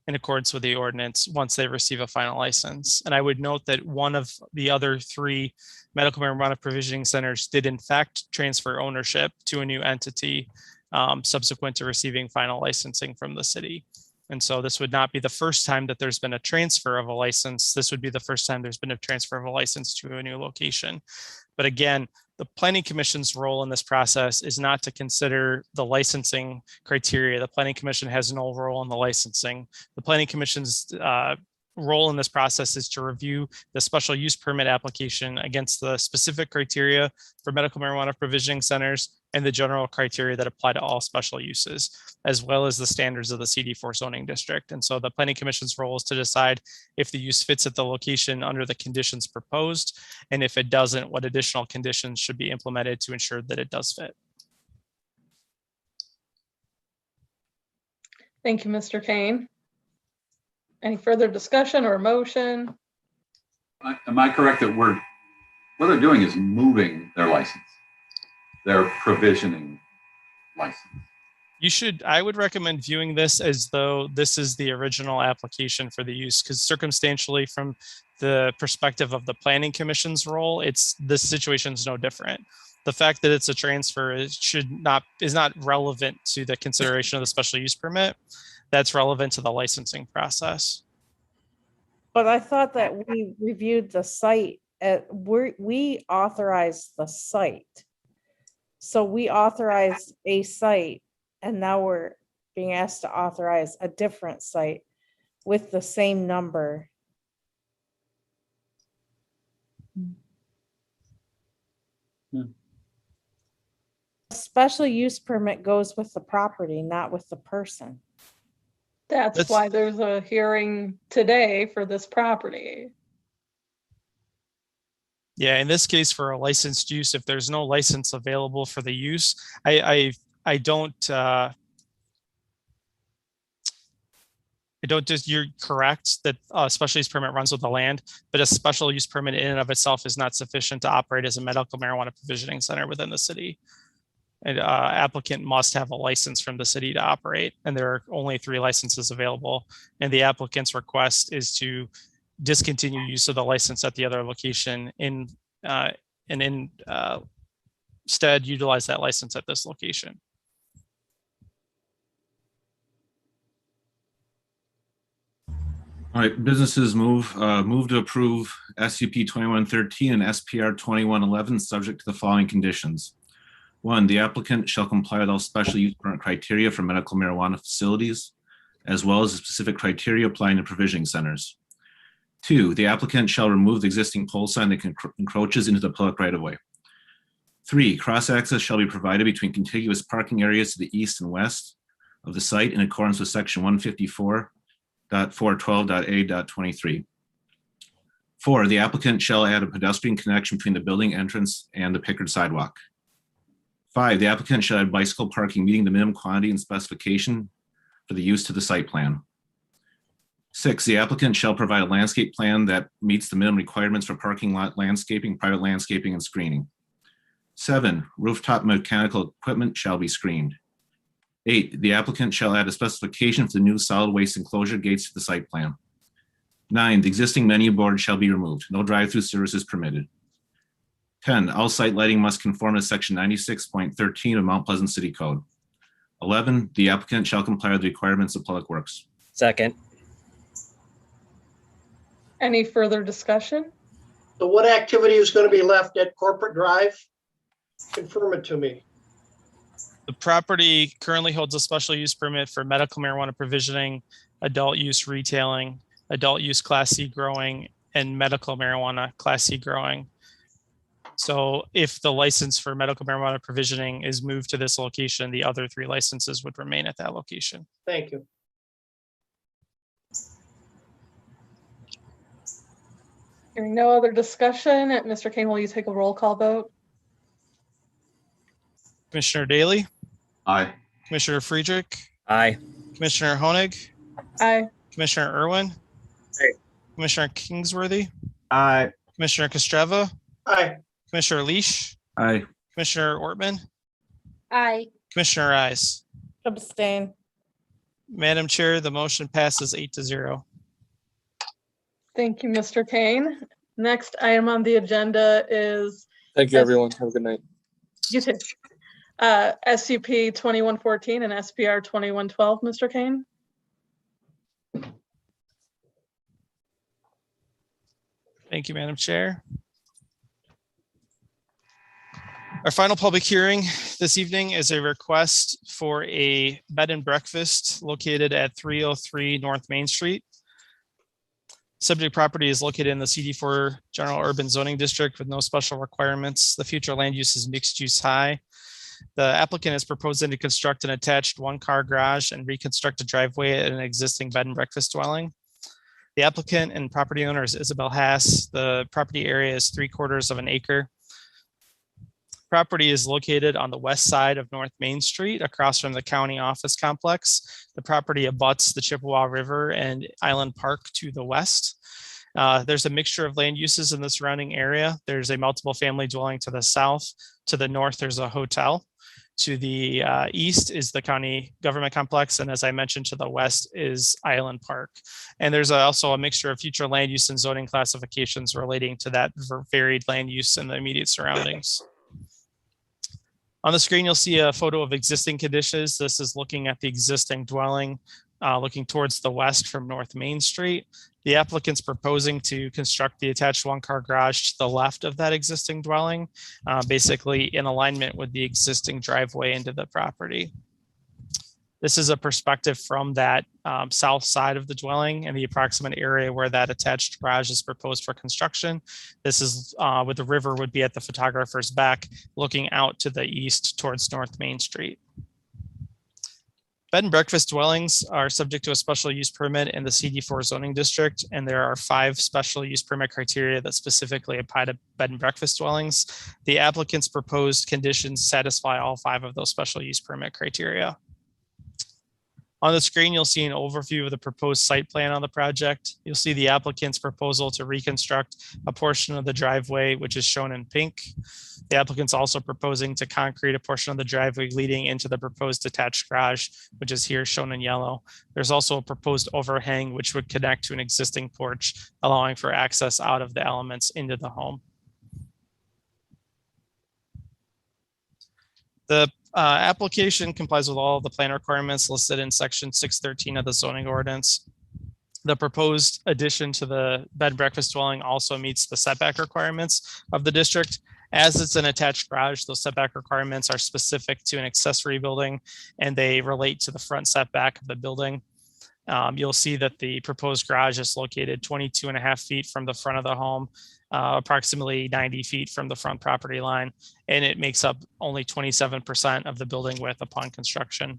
in accordance with the ordinance once they receive a final license. And I would note that one of the other 3 medical marijuana provisioning centers did in fact transfer ownership to a new entity subsequent to receiving final licensing from the city. And so this would not be the first time that there's been a transfer of a license. This would be the first time there's been a transfer of a license to a new location. But again, the Planning Commission's role in this process is not to consider the licensing criteria. The Planning Commission has no role in the licensing. The Planning Commission's role in this process is to review the special use permit application against the specific criteria for medical marijuana provisioning centers and the general criteria that apply to all special uses, as well as the standards of the CD4 zoning district. And so the Planning Commission's role is to decide if the use fits at the location under the conditions proposed, and if it doesn't, what additional conditions should be implemented to ensure that it does fit. Thank you, Mr. Kane. Any further discussion or motion? Am I correct that what they're doing is moving their license? Their provisioning license. I would recommend viewing this as though this is the original application for the use, because circumstantially, from the perspective of the Planning Commission's role, this situation is no different. The fact that it's a transfer is not relevant to the consideration of the special use permit. That's relevant to the licensing process. But I thought that we reviewed the site we authorized the site. So we authorized a site and now we're being asked to authorize a different site with the same number. Special use permit goes with the property, not with the person. That's why there's a hearing today for this property. Yeah, in this case, for a licensed use, if there's no license available for the use, I don't just, you're correct that a special use permit runs with the land, but a special use permit in and of itself is not sufficient to operate as a medical marijuana provisioning center within the city. An applicant must have a license from the city to operate, and there are only 3 licenses available. And the applicant's request is to discontinue use of the license at the other location instead utilize that license at this location. All right, businesses move to approve SUP 2113 and SPR 2111, subject to the following conditions. 1, the applicant shall comply with all special use permit criteria for medical marijuana facilities, as well as the specific criteria applying to provisioning centers. 2, the applicant shall remove the existing pole sign that encroaches into the public right-of-way. 3, cross-access shall be provided between contiguous parking areas to the east and west of the site in accordance with section 154.412.a.23. 4, the applicant shall add a pedestrian connection between the building entrance and the Pickard sidewalk. 5, the applicant shall add bicycle parking meeting the minimum quantity and specification for the use to the site plan. 6, the applicant shall provide a landscape plan that meets the minimum requirements for parking lot landscaping, private landscaping, and screening. 7, rooftop mechanical equipment shall be screened. 8, the applicant shall add a specification for the new solid waste enclosure gates to the site plan. 9, the existing menu board shall be removed. No drive-through services permitted. 10, all site lighting must conform to section 96.13 of Mount Pleasant City Code. 11, the applicant shall comply with the requirements of Public Works. Second. Any further discussion? So what activity is going to be left at Corporate Drive? Confirm it to me. The property currently holds a special use permit for medical marijuana provisioning, adult use retailing, adult use Class C growing, and medical marijuana Class C growing. So if the license for medical marijuana provisioning is moved to this location, the other 3 licenses would remain at that location. Thank you. Hearing no other discussion, Mr. Kane, will you take a roll call vote? Commissioner Daly, Aye. Commissioner Friedrich, Aye. Commissioner Honig, Aye. Commissioner Irwin, Aye. Commissioner Kingsworthy, Aye. Commissioner Kostreva, Aye. Commissioner Leash, Aye. Commissioner Ortman, Aye. Commissioner Eyes. Abstain. Madam Chair, the motion passes 8-0. Thank you, Mr. Kane. Next item on the agenda is Thank you, everyone. Have a good night. you too. SUP 2114 and SPR 2112, Mr. Kane. Thank you, Madam Chair. Our final public hearing this evening is a request for a bed and breakfast located at 303 North Main Street. Subject property is located in the CD4 General Urban Zoning District with no special requirements. The future land use is mixed use high. The applicant is proposing to construct an attached 1-car garage and reconstruct a driveway at an existing bed and breakfast dwelling. The applicant and property owner is Isabel Haas. The property area is 3/4 of an acre. Property is located on the west side of North Main Street across from the county office complex. The property abuts the Chippewa River and Island Park to the west. There's a mixture of land uses in the surrounding area. There's a multiple family dwelling to the south. To the north, there's a hotel. To the east is the county government complex. And as I mentioned, to the west is Island Park. And there's also a mixture of future land use and zoning classifications relating to that varied land use in the immediate surroundings. On the screen, you'll see a photo of existing conditions. This is looking at the existing dwelling looking towards the west from North Main Street. The applicant's proposing to construct the attached one-car garage to the left of that existing dwelling, basically in alignment with the existing driveway into the property. This is a perspective from that south side of the dwelling and the approximate area where that attached garage is proposed for construction. This is with the river would be at the photographer's back, looking out to the east towards North Main Street. Bed and breakfast dwellings are subject to a special use permit in the CD4 zoning district, and there are 5 special use permit criteria that specifically apply to bed and breakfast dwellings. The applicant's proposed conditions satisfy all 5 of those special use permit criteria. On the screen, you'll see an overview of the proposed site plan on the project. You'll see the applicant's proposal to reconstruct a portion of the driveway, which is shown in pink. The applicant's also proposing to concrete a portion of the driveway leading into the proposed attached garage, which is here shown in yellow. There's also a proposed overhang, which would connect to an existing porch, allowing for access out of the elements into the home. The application complies with all of the plan requirements listed in section 613 of the zoning ordinance. The proposed addition to the bed and breakfast dwelling also meets the setback requirements of the district. As it's an attached garage, those setback requirements are specific to an accessory building and they relate to the front setback of the building. You'll see that the proposed garage is located 22.5 feet from the front of the home, approximately 90 feet from the front property line, and it makes up only 27% of the building width upon construction.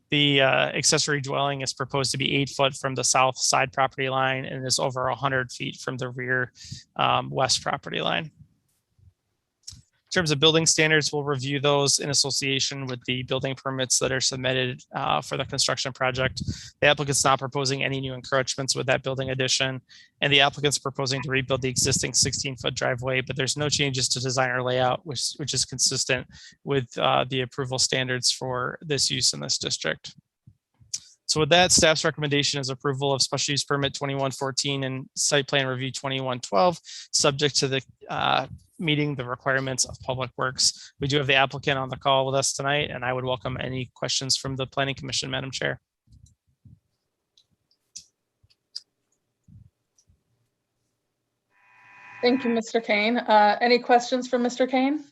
The accessory dwelling is proposed to be 8 foot from the south side property line and is over 100 feet from the rear west property line. In terms of building standards, we'll review those in association with the building permits that are submitted for the construction project. The applicant's not proposing any new encroachments with that building addition, and the applicant's proposing to rebuild the existing 16-foot driveway, but there's no changes to design or layout, which is consistent with the approval standards for this use in this district. So with that, staff's recommendation is approval of special use permit 2114 and site plan review 2112, subject to the meeting the requirements of Public Works. We do have the applicant on the call with us tonight, and I would welcome any questions from the Planning Commission, Madam Chair. Thank you, Mr. Kane. Any questions for Mr. Kane?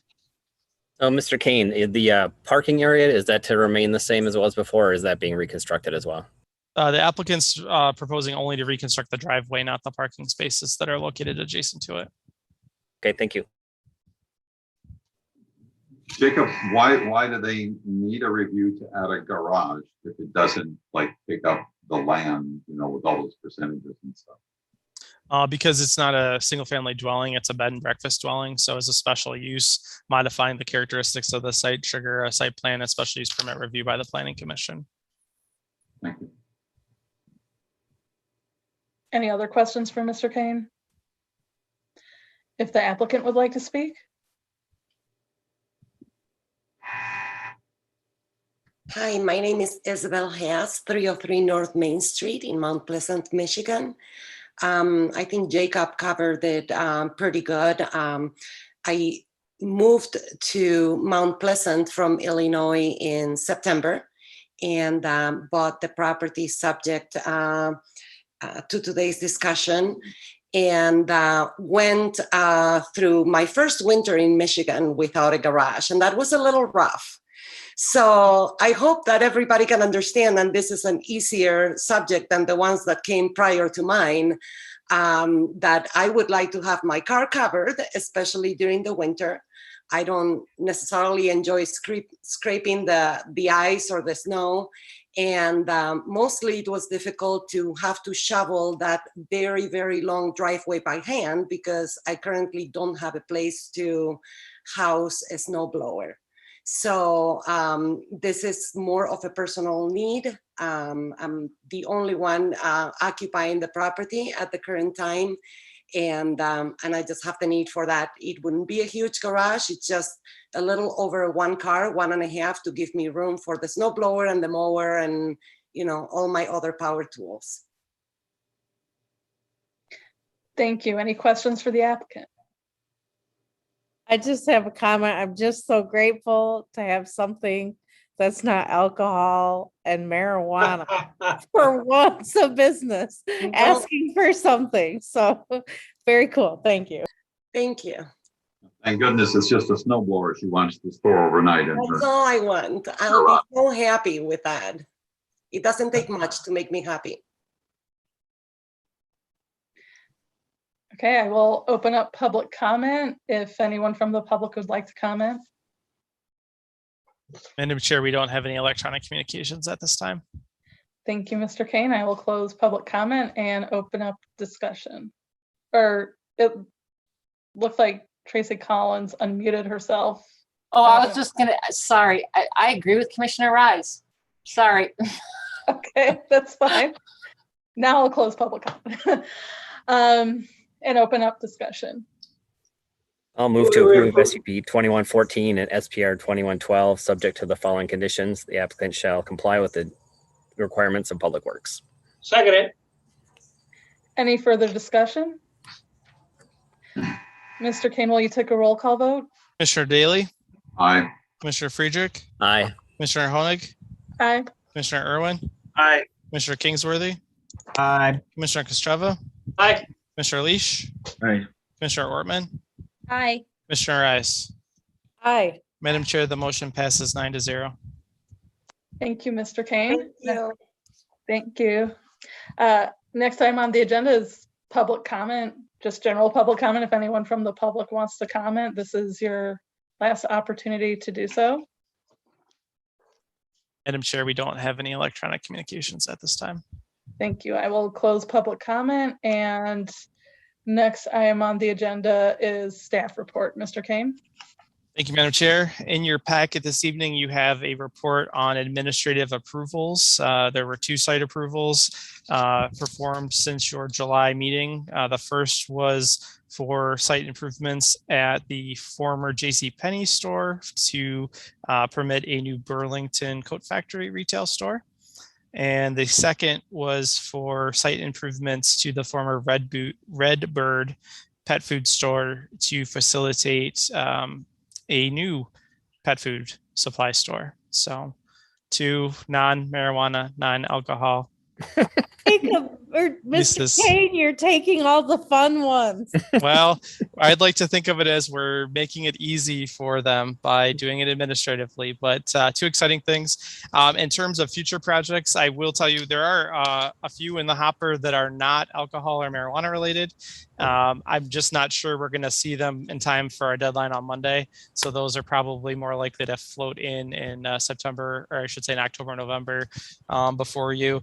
Oh, Mr. Kane, the parking area, is that to remain the same as it was before, or is that being reconstructed as well? The applicant's proposing only to reconstruct the driveway, not the parking spaces that are located adjacent to it. Okay, thank you. Jacob, why do they need a review to add a garage if it doesn't like pick up the land, you know, with all those percentages and stuff? Because it's not a single family dwelling, it's a bed and breakfast dwelling. So as a special use, modifying the characteristics of the site trigger a site plan and special use permit review by the Planning Commission. Thank you. Any other questions for Mr. Kane? If the applicant would like to speak? Hi, my name is Isabel Hess, 303 North Main Street in Mount Pleasant, Michigan. I think Jacob covered it pretty good. I moved to Mount Pleasant from Illinois in September and bought the property subject to today's discussion, and went through my first winter in Michigan without a garage, and that was a little rough. So I hope that everybody can understand, and this is an easier subject than the ones that came prior to mine, that I would like to have my car covered, especially during the winter. I don't necessarily enjoy scraping the ice or the snow. And mostly it was difficult to have to shovel that very, very long driveway by hand because I currently don't have a place to house a snow blower. So this is more of a personal need. I'm the only one occupying the property at the current time. And I just have the need for that. It wouldn't be a huge garage. It's just a little over 1 car, 1.5, to give me room for the snowblower and the mower and, you know, all my other power tools. Thank you. Any questions for the applicant? I just have a comment. I'm just so grateful to have something That's not alcohol and marijuana for once a business asking for something. So very cool. Thank you. Thank you. Thank goodness it's just a snow blower she wants to store overnight in That's her. all I want. I'll be so happy with that. It doesn't take much to make me happy. Okay, I will open up public comment if anyone from the public would like to comment. Madam Chair, we don't have any electronic communications at this time. Thank you, Mr. Kane. I will close public comment and open up discussion. Or it looks like Tracy Collins unmuted herself. Oh, I was just gonna, sorry, I agree with Commissioner Rise. Sorry. Okay, that's fine. Now I'll close public comment and open up discussion. I'll move to approve SUP 2114 and SPR 2112, subject to the following conditions. The applicant shall comply with the requirements of Public Works. Second it. Any further discussion? Mr. Kane, will you take a roll call vote? Commissioner Daly, Aye. Commissioner Friedrich, Aye. Commissioner Honig, Aye. Commissioner Irwin, Aye. Commissioner Kingsworthy, Aye. Commissioner Kostreva, Aye. Commissioner Leash, Aye. Commissioner Ortman, Aye. Commissioner Rice. Aye. Madam Chair, the motion passes 9-0. Thank you, Mr. Kane. Thank you. Thank you. Next item on the agenda is public comment, just general public comment. If anyone from the public wants to comment, this is your last opportunity to do so. Madam Chair, we don't have any electronic communications at this time. Thank you. I will close public comment, and next item on the agenda is staff report. Mr. Kane. Thank you, Madam Chair. In your packet this evening, you have a report on administrative approvals. There were 2 site approvals performed since your July meeting. The first was for site improvements at the former JCPenney store to permit a new Burlington Coat Factory retail store. And the second was for site improvements to the former Red Bird pet food store to facilitate a new pet food supply store. So 2 non-marijuana, non-alcohol. Mr. Kane, you're taking all the fun ones. Well, I'd like to think of it as we're making it easy for them by doing it administratively, but 2 exciting things. In terms of future projects, I will tell you there are a few in the hopper that are not alcohol or marijuana related. I'm just not sure we're going to see them in time for our deadline on Monday. So those are probably more likely to float in September, or I should say in October, November before you.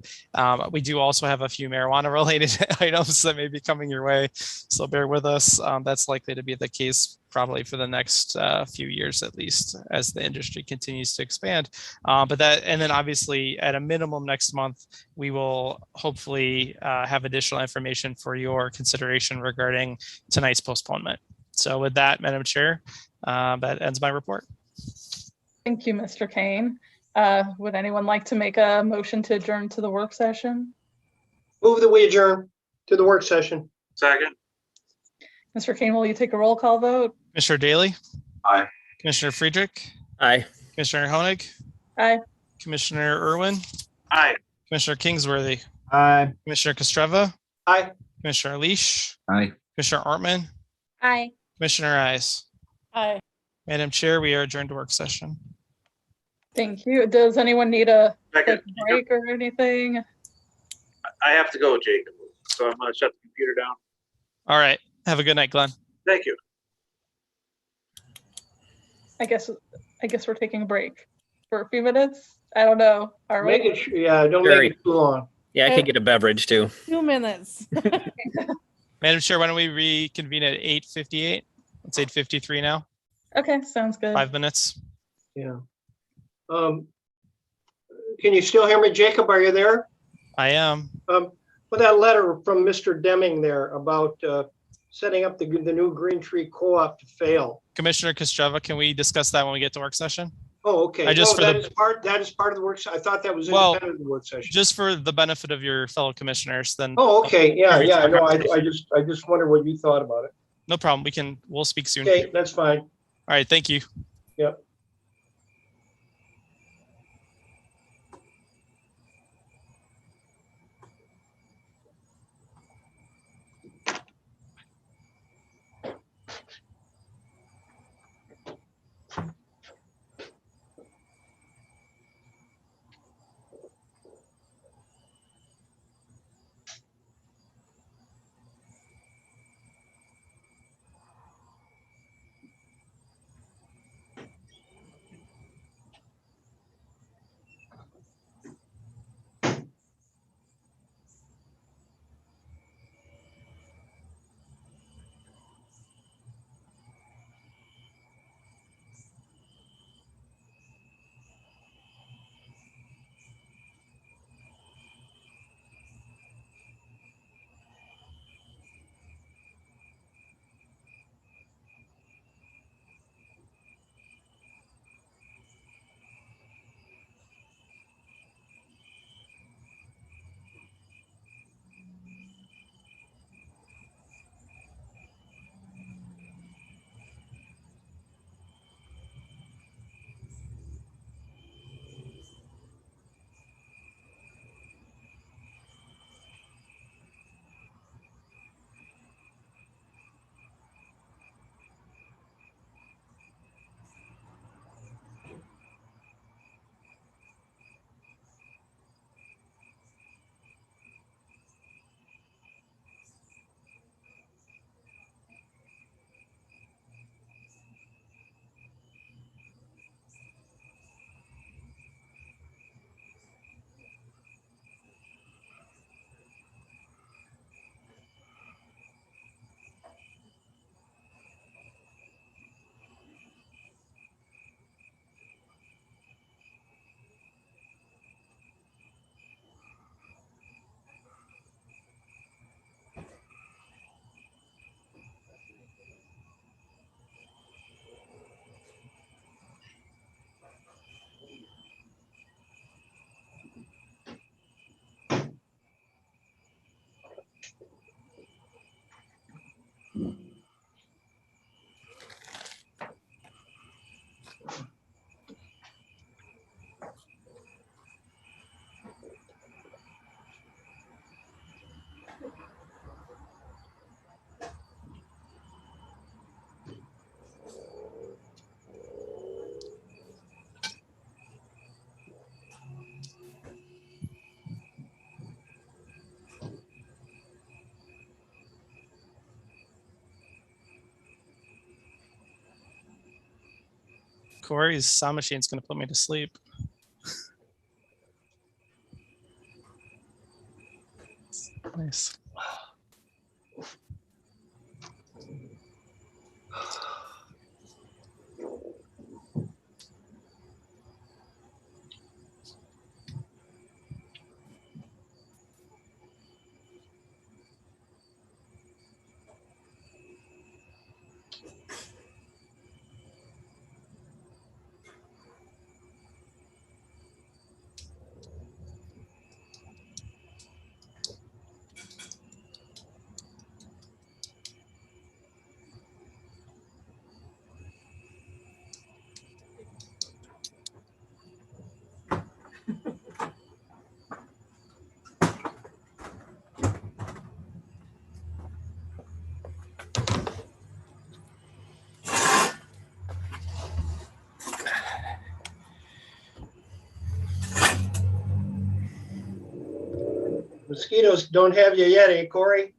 We do also have a few marijuana related items that may be coming your way. So bear with us. That's likely to be the case probably for the next few years, at least, as the industry continues to expand. But that, and then obviously at a minimum next month, we will hopefully have additional information for your consideration regarding tonight's postponement. So with that, Madam Chair, that ends my report. Thank you, Mr. Kane. Would anyone like to make a motion to adjourn to the work session? Move that we adjourn to the work session. Second. Mr. Kane, will you take a roll call vote? Commissioner Daly? Aye. Commissioner Friedrich? Aye. Commissioner Honig? Aye. Commissioner Irwin? Aye. Commissioner Kingsworthy? Aye. Commissioner Kostreva? Aye. Commissioner Leash? Aye. Commissioner Ortman? Aye. Commissioner Rice? Aye. Madam Chair, we are adjourned to work session. Thank you. Does anyone need a Second. quick break or anything? I have to go, Jacob. So I'm going to shut the computer down. All right. Have a good night, Glenn. Thank you. I guess we're taking a break for a few minutes. I don't know. Are Make we? it, yeah, don't Sure. make it too long. Yeah, I could get a beverage too. 2 minutes. Madam Chair, why don't we reconvene at 8:58? It's 8:53 now. Okay, sounds good. 5 minutes. Yeah. Can you still hear me, Jacob? Are you there? I am. With that letter from Mr. Deming there about setting up the new Green Tree Co-op to fail. Commissioner Kostreva, can we discuss that when we get to work session? Oh, okay. I just Oh, for that the- is part of the work. I thought that was Well, independent of the work session. Just for the benefit of your fellow commissioners, then. Oh, okay. Yeah, Every yeah. time. No, I just wondered what you thought about it. No problem. We'll speak soon. Okay, that's fine. All right. Thank you. Yep. Corey's sound machine's going to put me to sleep. Nice. Mosquitoes don't have you yet, eh, Corey?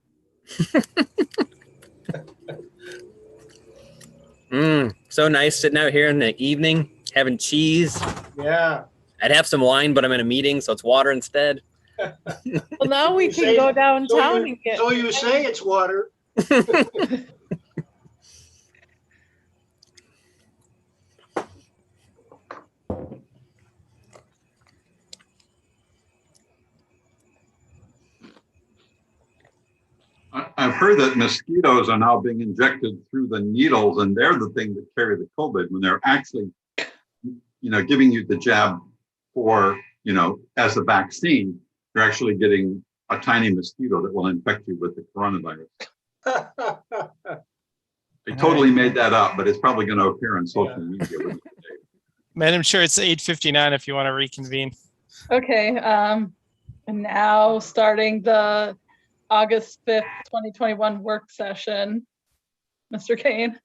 So nice sitting out here in the evening, having cheese. Yeah. I'd have some wine, but I'm in a meeting, so it's water instead. Well, now we You can say- go downtown so and get. So you say it's water. I've heard that mosquitoes are now being injected through the needles, and they're the thing that carry the COVID when they're actually, giving you the jab for, as a vaccine. You're actually getting a tiny mosquito that will infect you with the coronavirus. I totally made that up, but it's probably going to appear on social media. Madam Chair, it's 8:59 if you want to reconvene. Okay, and now starting the August 5th, 2021 work session. Mr. Kane.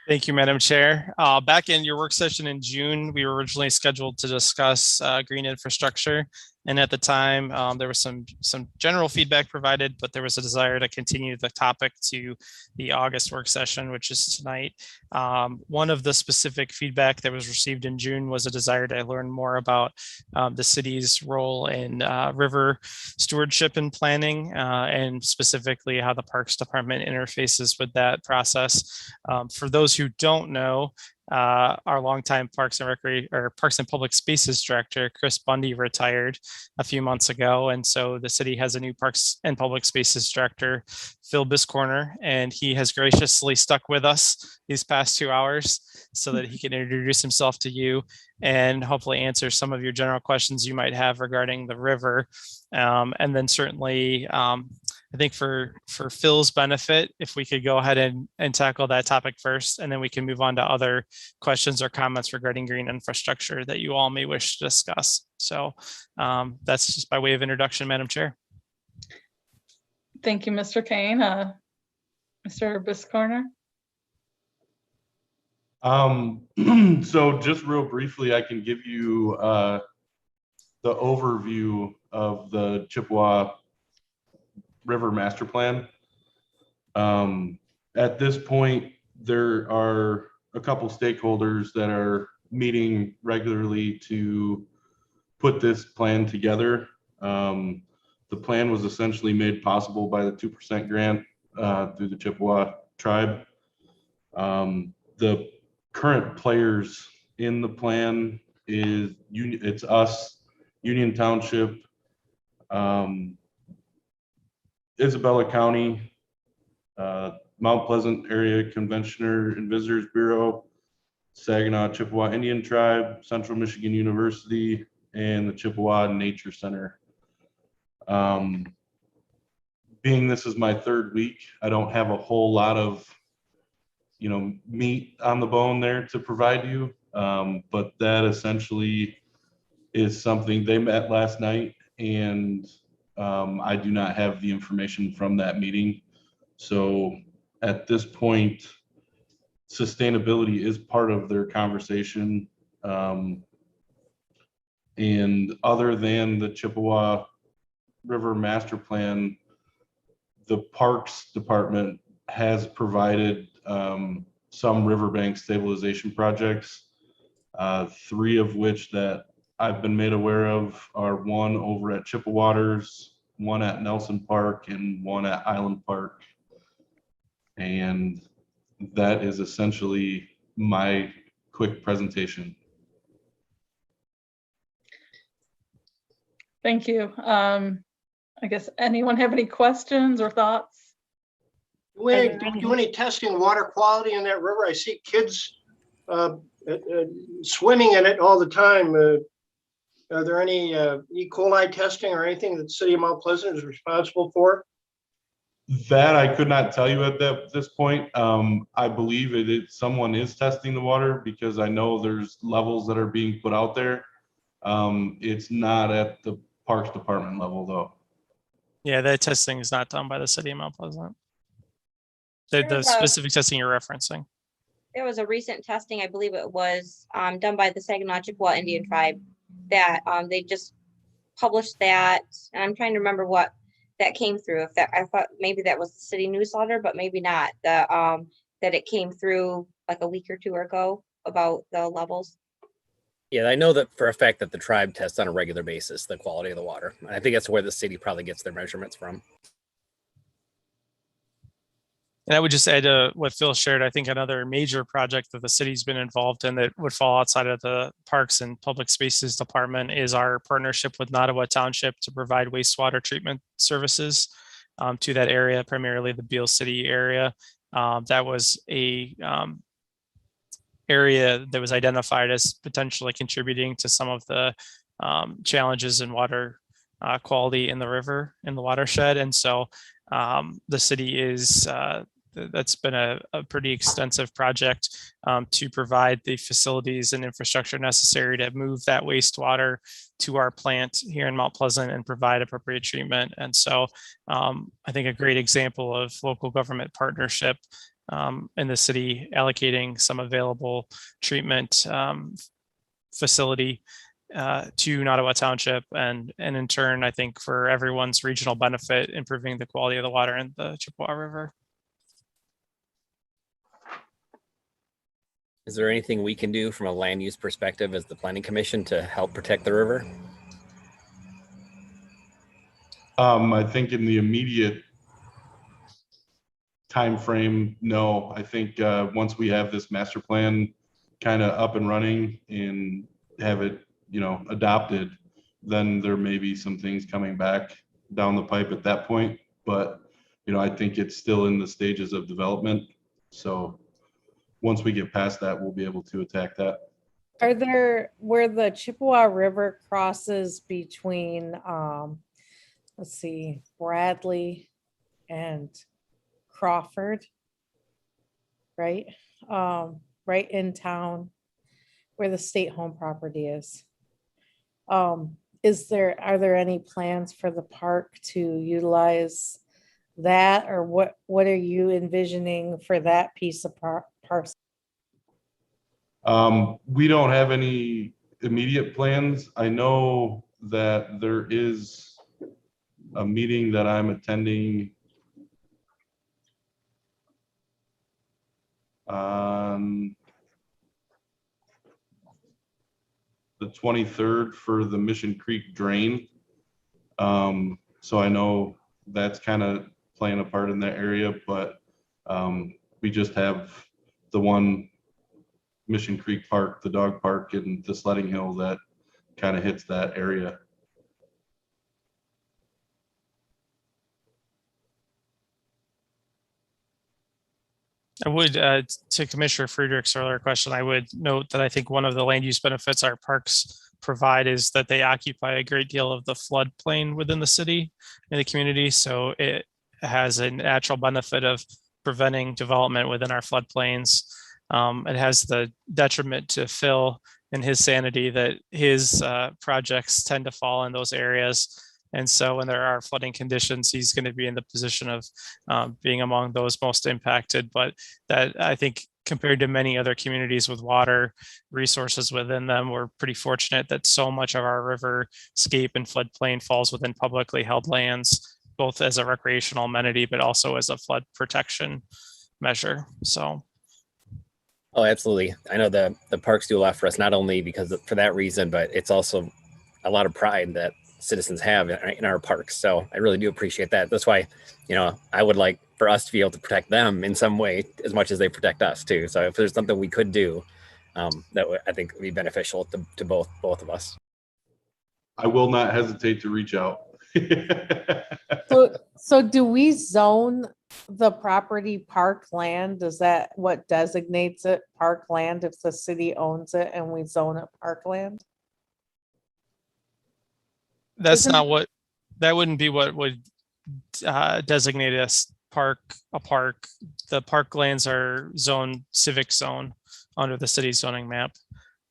Thank you, Madam Chair. Back in your work session in June, we were originally scheduled to discuss green infrastructure. And at the time, there was some general feedback provided, but there was a desire to continue the topic to the August work session, which is tonight. One of the specific feedback that was received in June was a desire to learn more about the city's role in river stewardship and planning, and specifically how the Parks Department interfaces with that process. For those who don't know, our longtime Parks and Public Spaces Director, Chris Bundy, retired a few months ago. And so the city has a new Parks and Public Spaces Director, Phil Biscorner, and he has graciously stuck with us these past 2 hours so that he can introduce himself to you and hopefully answer some of your general questions you might have regarding the river. And then certainly, I think for Phil's benefit, if we could go ahead and tackle that topic first, and then we can move on to other questions or comments regarding green infrastructure that you all may wish to discuss. So that's just by way of introduction, Madam Chair. Thank you, Mr. Kane. Mr. Biscorner. So just real briefly, I can give you the overview of the Chippewa River Master Plan. At this point, there are a couple stakeholders that are meeting regularly to put this plan together. The plan was essentially made possible by the 2% grant through the Chippewa tribe. The current players in the plan it's us, Union Township, Isabella County, Mount Pleasant Area Conventioner and Visitors Bureau, Saginaw Chippewa Indian Tribe, Central Michigan University, and the Chippewa Nature Center. Being this is my third week, I don't have a whole lot of meat on the bone there to provide you, but that essentially is something. They met last night, and I do not have the information from that meeting. So at this point, sustainability is part of their conversation. And other than the Chippewa River Master Plan, the Parks Department has provided some riverbank stabilization projects. Three of which that I've been made aware of are one over at Chippewater's, one at Nelson Park, and one at Island Park. And that is essentially my quick presentation. Thank you. I guess anyone have any questions or thoughts? Do we do any testing of water quality in that river? I see kids swimming in it all the time. Are there any E. coli testing or anything that the city of Mount Pleasant is responsible for? That I could not tell you at this point. I believe someone is testing the water because I know there's levels that are being put out there. It's not at the Parks Department level though. Yeah, that testing is not done by the city of Mount Pleasant. The specific testing you're referencing. There was a recent testing, I believe it was done by the Saginaw Chippewa Indian Tribe, that they just published that, and I'm trying to remember what that came through. If that, I thought maybe that was the city newsletter, but maybe not. That it came through like a week or two ago about the levels. Yeah, I know that for a fact that the tribe tests on a regular basis the quality of the water. I think that's where the city probably gets their measurements from. And I would just add to what Phil shared. I think another major project that the city's been involved in that would fall outside of the Parks and Public Spaces Department is our partnership with Nottawa Township to provide wastewater treatment services to that area, primarily the Beale City area. That was a area that was identified as potentially contributing to some of the challenges in water quality in the river, in the watershed. And so the city is, that's been a pretty extensive project to provide the facilities and infrastructure necessary to move that wastewater to our plant here in Mount Pleasant and provide appropriate treatment. And so I think a great example of local government partnership in the city allocating some available treatment facility to Nottawa Township, and in turn, I think for everyone's regional benefit, improving the quality of the water in the Chippewa River. Is there anything we can do from a land use perspective as the Planning Commission to help protect the river? I think in the immediate time frame, no. I think once we have this master plan kind of up and running and have it, adopted, then there may be some things coming back down the pipe at that point. But, I think it's still in the stages of development. So once we get past that, we'll be able to attack that. Are there, where the Chippewa River crosses between, let's see, Bradley and Crawford, right? Right in town where the state home property is. Are there any plans for the park to utilize that, or what are you envisioning for that piece of parcel? We don't have any immediate plans. I know that there is a meeting that I'm attending on the 23rd for the Mission Creek drain. So I know that's kind of playing a part in that area, but we just have the one Mission Creek Park, the dog park, and the sledding hill that kind of hits that area. I would, to Commissioner Friedrich's earlier question, I would note that I think one of the land use benefits our parks provide is that they occupy a great deal of the floodplain within the city and the community. So it has a natural benefit of preventing development within our floodplains. It has the detriment to Phil and his sanity that his projects tend to fall in those areas. And so when there are flooding conditions, he's going to be in the position of being among those most impacted. But that, I think, compared to many other communities with water resources within them, we're pretty fortunate that so much of our riverscape and floodplain falls within publicly held lands, both as a recreational amenity, but also as a flood protection measure. So Oh, absolutely. I know the parks do a lot for us, not only because for that reason, but it's also a lot of pride that citizens have in our parks. So I really do appreciate that. That's why, I would like for us to be able to protect them in some way as much as they protect us too. So if there's something we could do, I think would be beneficial to both of us. I will not hesitate to reach out. So do we zone the property parkland? Is that what designates it parkland if the city owns it and we zone it parkland? That's not what, that wouldn't be what would designate a park. The parklands are zone civic zone under the city's zoning map.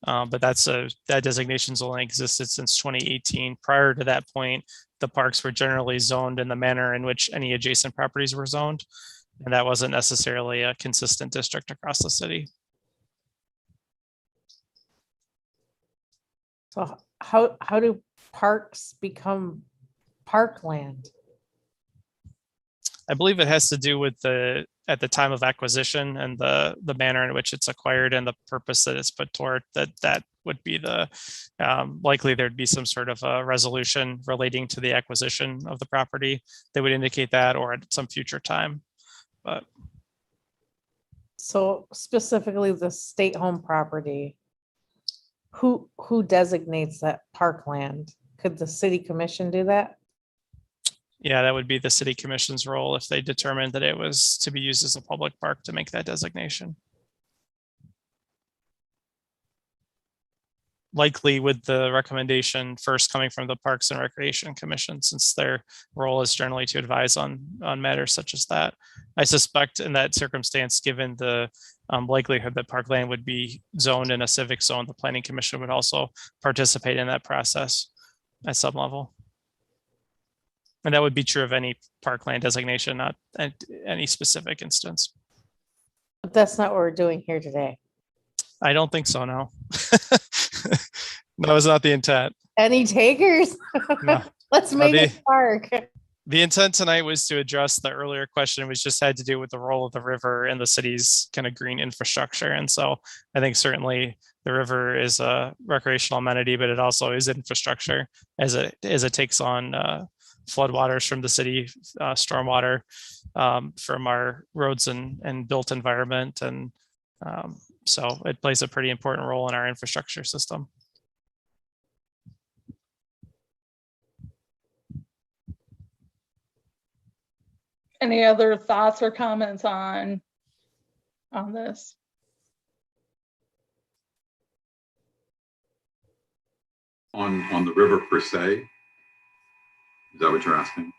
But that designation's only existed since 2018. Prior to that point, the parks were generally zoned in the manner in which any adjacent properties were zoned. And that wasn't necessarily a consistent district across the city. So how do parks become parkland? I believe it has to do with at the time of acquisition and the manner in which it's acquired and the purpose that it's put toward, that would be the likely there'd be some sort of a resolution relating to the acquisition of the property that would indicate that, or at some future time. But So specifically the state home property, who designates that parkland? Could the city commission do that? yeah, that would be the city commission's role if they determined that it was to be used as a public park to make that designation. Likely with the recommendation first coming from the Parks and Recreation Commission, since their role is generally to advise on matters such as that. I suspect in that circumstance, given the likelihood that parkland would be zoned in a civic zone, the Planning Commission would also participate in that process at some level. And that would be true of any parkland designation, not at any specific instance. But that's not what we're doing here today. I don't think so, no. That was not the intent. Any takers? No. Let's make it park. The intent tonight was to address the earlier question, which just had to do with the role of the river in the city's kind of green infrastructure. And so I think certainly the river is a recreational amenity, but it also is infrastructure as it takes on floodwaters from the city, stormwater from our roads and built environment. And so it plays a pretty important role in our infrastructure system. Any other thoughts or comments on this? On the river per se? Is that what you're asking?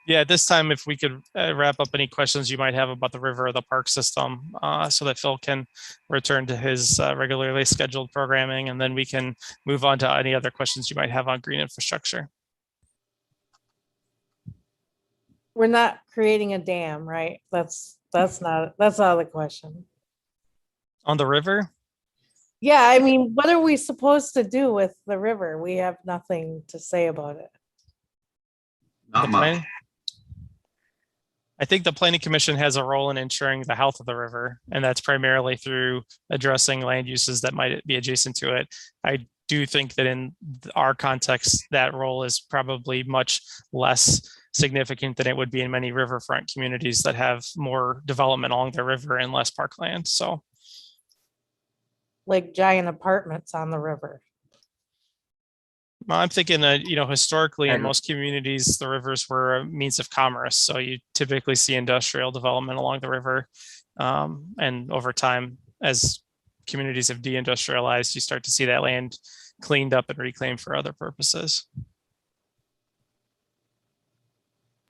Yeah, at this time, if we could wrap up any questions you might have about the river or the park system so that Phil can return to his regularly scheduled programming, and then we can move on to any other questions you might have on green infrastructure. We're not creating a dam, right? That's not the question. On the river? Yeah, I mean, what are we supposed to do with the river? We have nothing to say about it. Not much. I think the Planning Commission has a role in ensuring the health of the river, and that's primarily through addressing land uses that might be adjacent to it. I do think that in our context, that role is probably much less significant than it would be in many riverfront communities that have more development along the river and less parkland. So, like giant apartments on the river. I'm thinking that, historically in most communities, the rivers were a means of commerce. So you typically see industrial development along the river. And over time, as communities have deindustrialized, you start to see that land cleaned up and reclaimed for other purposes.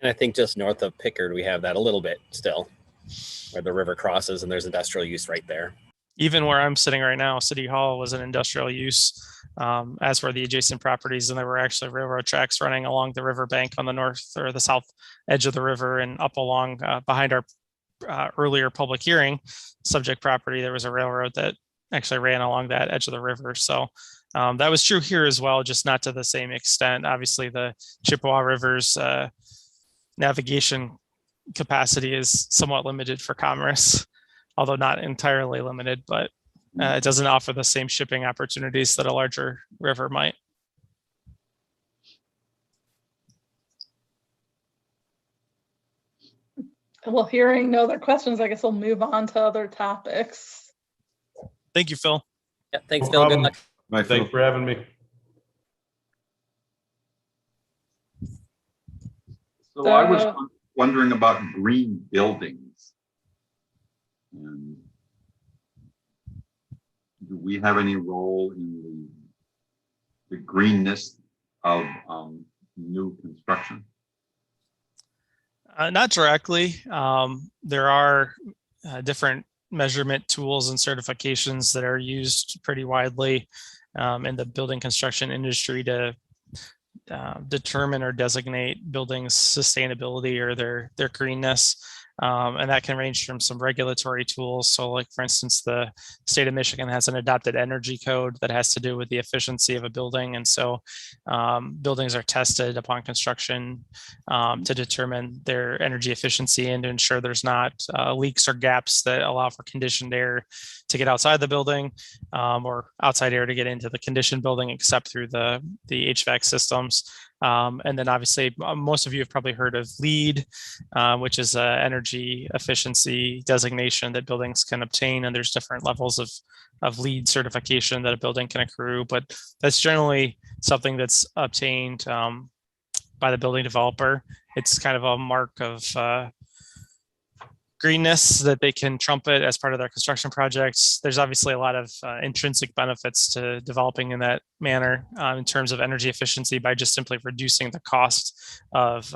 And I think just north of Pickard, we have that a little bit still, where the river crosses and there's industrial use right there. Even where I'm sitting right now, City Hall was an industrial use, as were the adjacent properties. And there were actually railroad tracks running along the riverbank on the north or the south edge of the river, and up along behind our earlier public hearing subject property. There was a railroad that actually ran along that edge of the river. So that was true here as well, just not to the same extent. Obviously, the Chippewa River's navigation capacity is somewhat limited for commerce. although not entirely limited, but it doesn't offer the same shipping opportunities that a larger river might. Well, hearing no other questions, I guess we'll move on to other topics. Thank you, Phil. Yeah, thanks, No Phil. Good problem. luck. Bye, Phil. Thanks for having me. So I was So- wondering about green buildings. And do we have any role in the greenness of new construction? Not directly. There are different measurement tools and certifications that are used pretty widely in the building construction industry to determine or designate buildings' sustainability or their greenness. And that can range from some regulatory tools. So like, for instance, the state of Michigan has an adopted energy code that has to do with the efficiency of a building. And so buildings are tested upon construction to determine their energy efficiency and to ensure there's not leaks or gaps that allow for conditioned air to get outside the building or outside air to get into the conditioned building, except through the HVAC systems. And then obviously most of you have probably heard of LEED, which is an energy efficiency designation that buildings can obtain. And there's different levels of LEED certification that a building can accrue, but that's generally something that's obtained by the building developer. It's kind of a mark of greenness that they can trumpet as part of their construction projects. There's obviously a lot of intrinsic benefits to developing in that manner in terms of energy efficiency by just simply reducing the cost of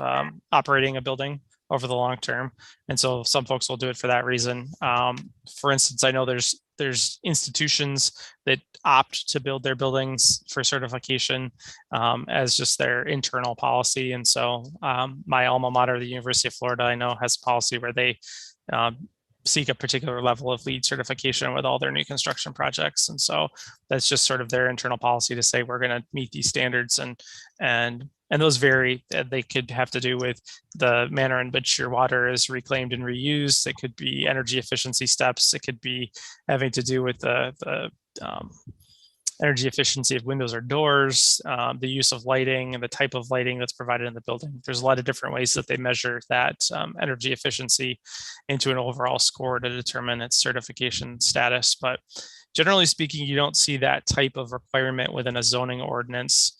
operating a building over the long term. And so some folks will do it for that reason. For instance, I know there's institutions that opt to build their buildings for certification as just their internal policy. And so my alma mater, the University of Florida, I know has a policy where they seek a particular level of LEED certification with all their new construction projects. And so that's just sort of their internal policy to say, we're going to meet these standards, and those vary. They could have to do with the manner in which your water is reclaimed and reused. It could be energy efficiency steps. It could be having to do with the energy efficiency of windows or doors, the use of lighting and the type of lighting that's provided in the building. There's a lot of different ways that they measure that energy efficiency into an overall score to determine its certification status. But generally speaking, you don't see that type of requirement within a zoning ordinance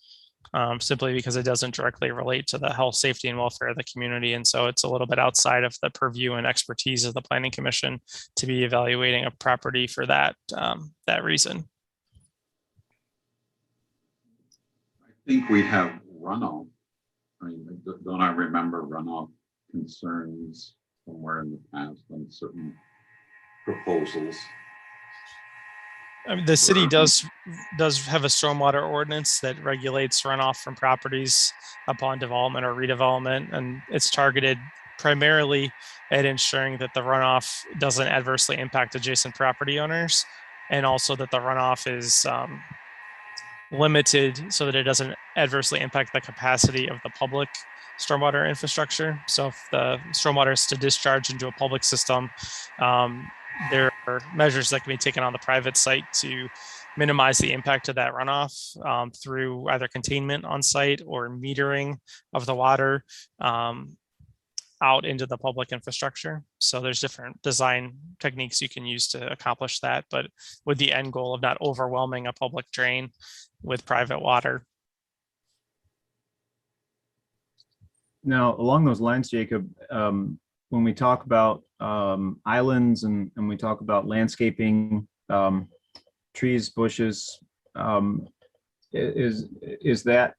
simply because it doesn't directly relate to the health, safety, and welfare of the community. And so it's a little bit outside of the purview and expertise of the Planning Commission to be evaluating a property for that reason. I think we have runoff. I mean, don't I remember runoff concerns somewhere in the past on certain proposals? I mean, the city does have a stormwater ordinance that regulates runoff from properties upon development or redevelopment, and it's targeted primarily at ensuring that the runoff doesn't adversely impact adjacent property owners, and also that the runoff is limited so that it doesn't adversely impact the capacity of the public stormwater infrastructure. So if the stormwater is to discharge into a public system, there are measures that can be taken on the private site to minimize the impact of that runoff through either containment on site or metering of the water out into the public infrastructure. So there's different design techniques you can use to accomplish that, but with the end goal of not overwhelming a public drain with private water. Now, along those lines, Jacob, when we talk about islands and we talk about landscaping, trees, bushes, is that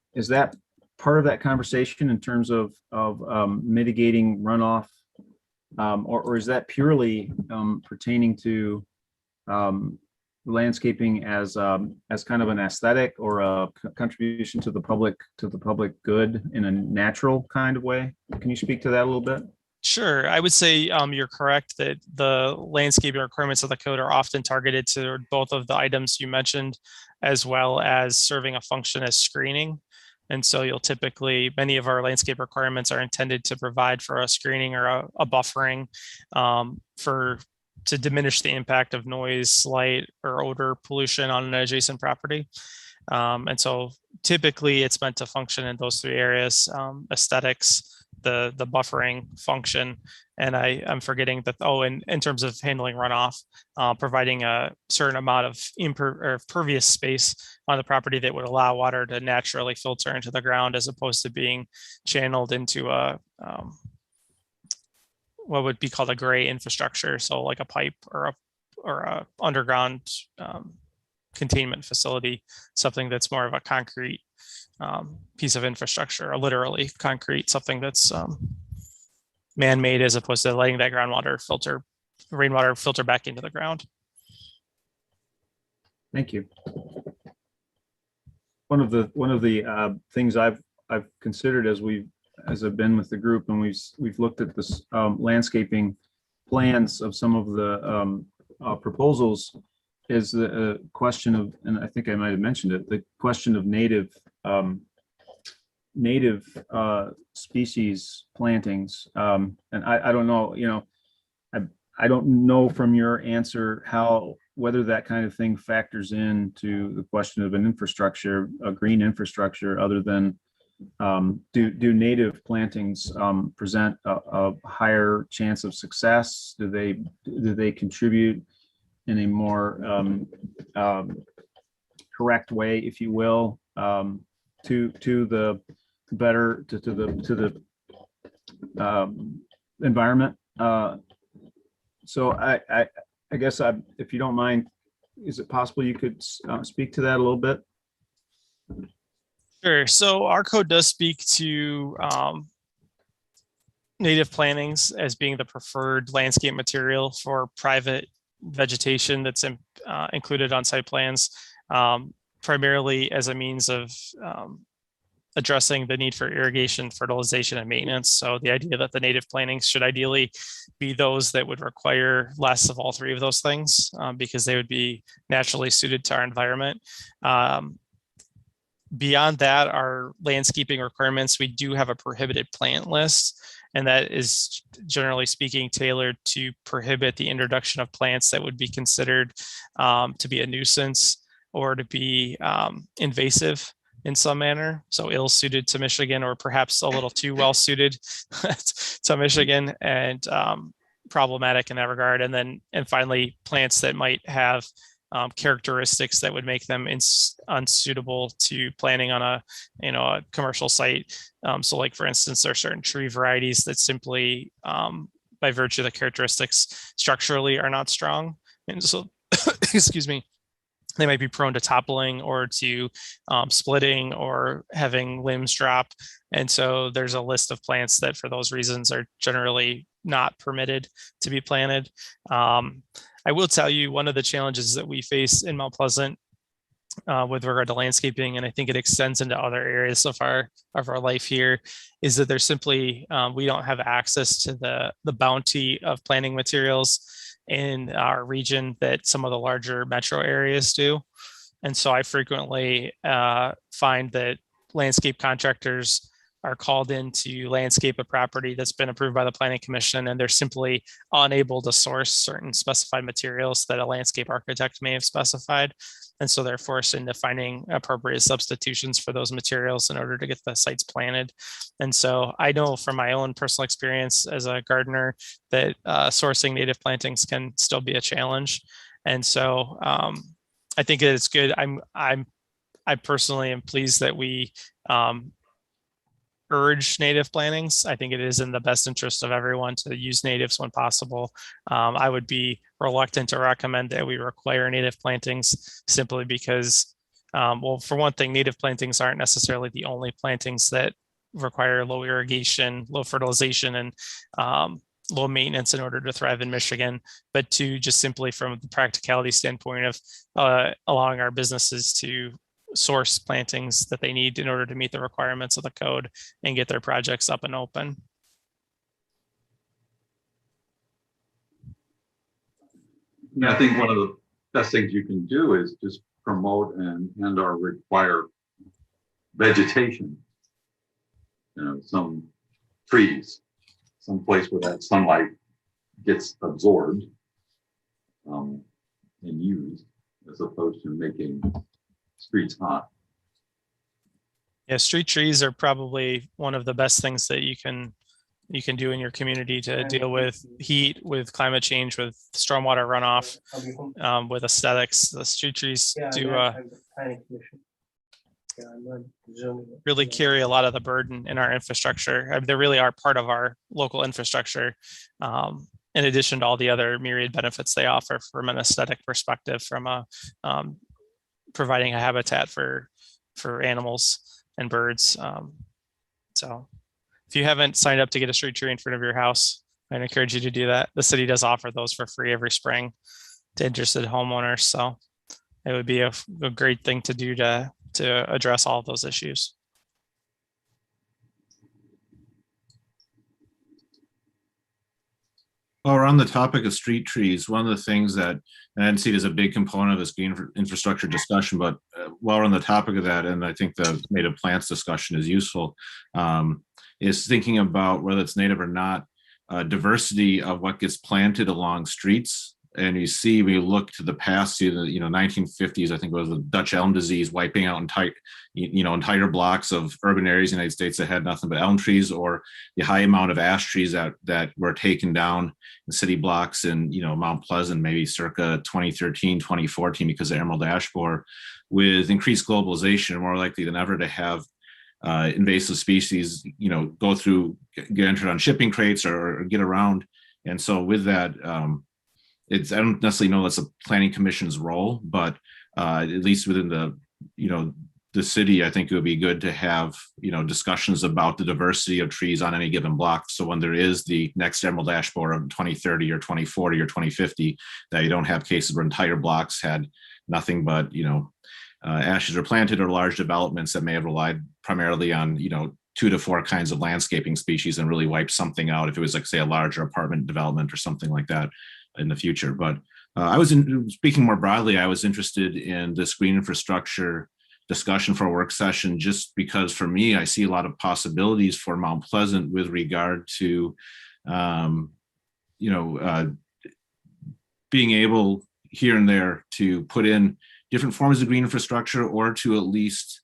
part of that conversation in terms of mitigating runoff, or is that purely pertaining to landscaping as kind of an aesthetic or a contribution to the public good in a natural kind of way? Can you speak to that a little bit? Sure. I would say you're correct that the landscaping requirements of the code are often targeted to both of the items you mentioned, as well as serving a function as screening. And so you'll typically, many of our landscape requirements are intended to provide for a screening or a buffering for to diminish the impact of noise, light, or odor pollution on an adjacent property. And so typically it's meant to function in those three areas: aesthetics, the buffering function, and I'm forgetting that, in terms of handling runoff, providing a certain amount of pervious space on the property that would allow water to naturally filter into the ground, as opposed to being channeled into a what would be called a gray infrastructure, so like a pipe or a underground containment facility, something that's more of a concrete piece of infrastructure, or literally concrete, something that's man-made, as opposed to letting that rainwater filter back into the ground. Thank you. One of the things I've considered as I've been with the group, and we've looked at this landscaping plans of some of the proposals, is the question of, and I think I might have mentioned it, the question of native species plantings. And I don't know, I don't know from your answer whether that kind of thing factors into the question of an infrastructure, a green infrastructure, other than do native plantings present a higher chance of success? Do they contribute in a more correct way, if you will, to the environment? So I guess if you don't mind, is it possible you could speak to that a little bit? Sure. So our code does speak to native plantings as being the preferred landscape material for private vegetation that's included on site plans, primarily as a means of addressing the need for irrigation, fertilization, and maintenance. So the idea that the native plantings should ideally be those that would require less of all three of those things, because they would be naturally suited to our environment. Beyond that, our landscaping requirements, we do have a prohibited plant list, and that is, generally speaking, tailored to prohibit the introduction of plants that would be considered to be a nuisance or to be invasive in some manner. So ill-suited to Michigan, or perhaps a little too well-suited to Michigan, and problematic in that regard. And finally, plants that might have characteristics that would make them unsuitable to planting on a commercial site. So like, for instance, there are certain tree varieties that simply, by virtue of the characteristics, structurally are not strong. And so, excuse me, they might be prone to toppling or to splitting or having limbs drop. And so there's a list of plants that for those reasons are generally not permitted to be planted. I will tell you, one of the challenges that we face in Mount Pleasant with regard to landscaping, and I think it extends into other areas of our life here, is that there's simply, we don't have access to the bounty of planting materials in our region that some of the larger metro areas do. And so I frequently find that landscape contractors are called in to landscape a property that's been approved by the Planning Commission, and they're simply unable to source certain specified materials that a landscape architect may have specified. And so they're forced into finding appropriate substitutions for those materials in order to get the sites planted. And so I know from my own personal experience as a gardener that sourcing native plantings can still be a challenge. And so I think it's good. I personally am pleased that we urge native plantings. I think it is in the best interest of everyone to use natives when possible. I would be reluctant to recommend that we require native plantings, simply because, well, for one thing, native plantings aren't necessarily the only plantings that require low irrigation, low fertilization, and low maintenance in order to thrive in Michigan, but to just simply from the practicality standpoint of allowing our businesses to source plantings that they need in order to meet the requirements of the code and get their projects up and open. Yeah, I think one of the best things you can do is just promote and or require vegetation. You know, some trees, some place where that sunlight gets absorbed, and used, as opposed to making streets hot. Yeah, street trees are probably one of the best things that you can do in your community to deal with heat, with climate change, with stormwater runoff, with aesthetics. The street trees do really carry a lot of the burden in our infrastructure. I mean, they really are part of our local infrastructure, in addition to all the other myriad benefits they offer from an aesthetic perspective, from a providing a habitat for animals and birds. So if you haven't signed up to get a street tree in front of your house, I'd encourage you to do that. The city does offer those for free every spring to interested homeowners. So it would be a great thing to do to address all of those issues. Well, we're on the topic of street trees. One of the things that, and I didn't see it as a big component of this green infrastructure discussion, but while we're on the topic of that, and I think the native plants discussion is useful, is thinking about whether it's native or not, diversity of what gets planted along streets. And you see, when you look to the past, to the 1950s, I think it was the Dutch elm disease wiping out entire blocks of urban areas in the United States that had nothing but elm trees, or the high amount of ash trees that were taken down in city blocks in Mount Pleasant, maybe circa 2013, 2014, because of emerald ash borer. With increased globalization, we're more likely than ever to have invasive species, get entered on shipping crates or get around. And so with that, I don't necessarily know that's a planning commission's role, but at least within the city, I think it would be good to have, discussions about the diversity of trees on any given block. So when there is the next emerald ash borer of 2030 or 2040 or 2050, that you don't have cases where entire blocks had nothing but, ashes are planted, or large developments that may have relied primarily on, 2 to 4 kinds of landscaping species and really wipe something out if it was like, say, a larger apartment development or something like that in the future. But speaking more broadly, I was interested in this green infrastructure discussion for a work session, just because for me, I see a lot of possibilities for Mount Pleasant with regard to, being able here and there to put in different forms of green infrastructure, or to at least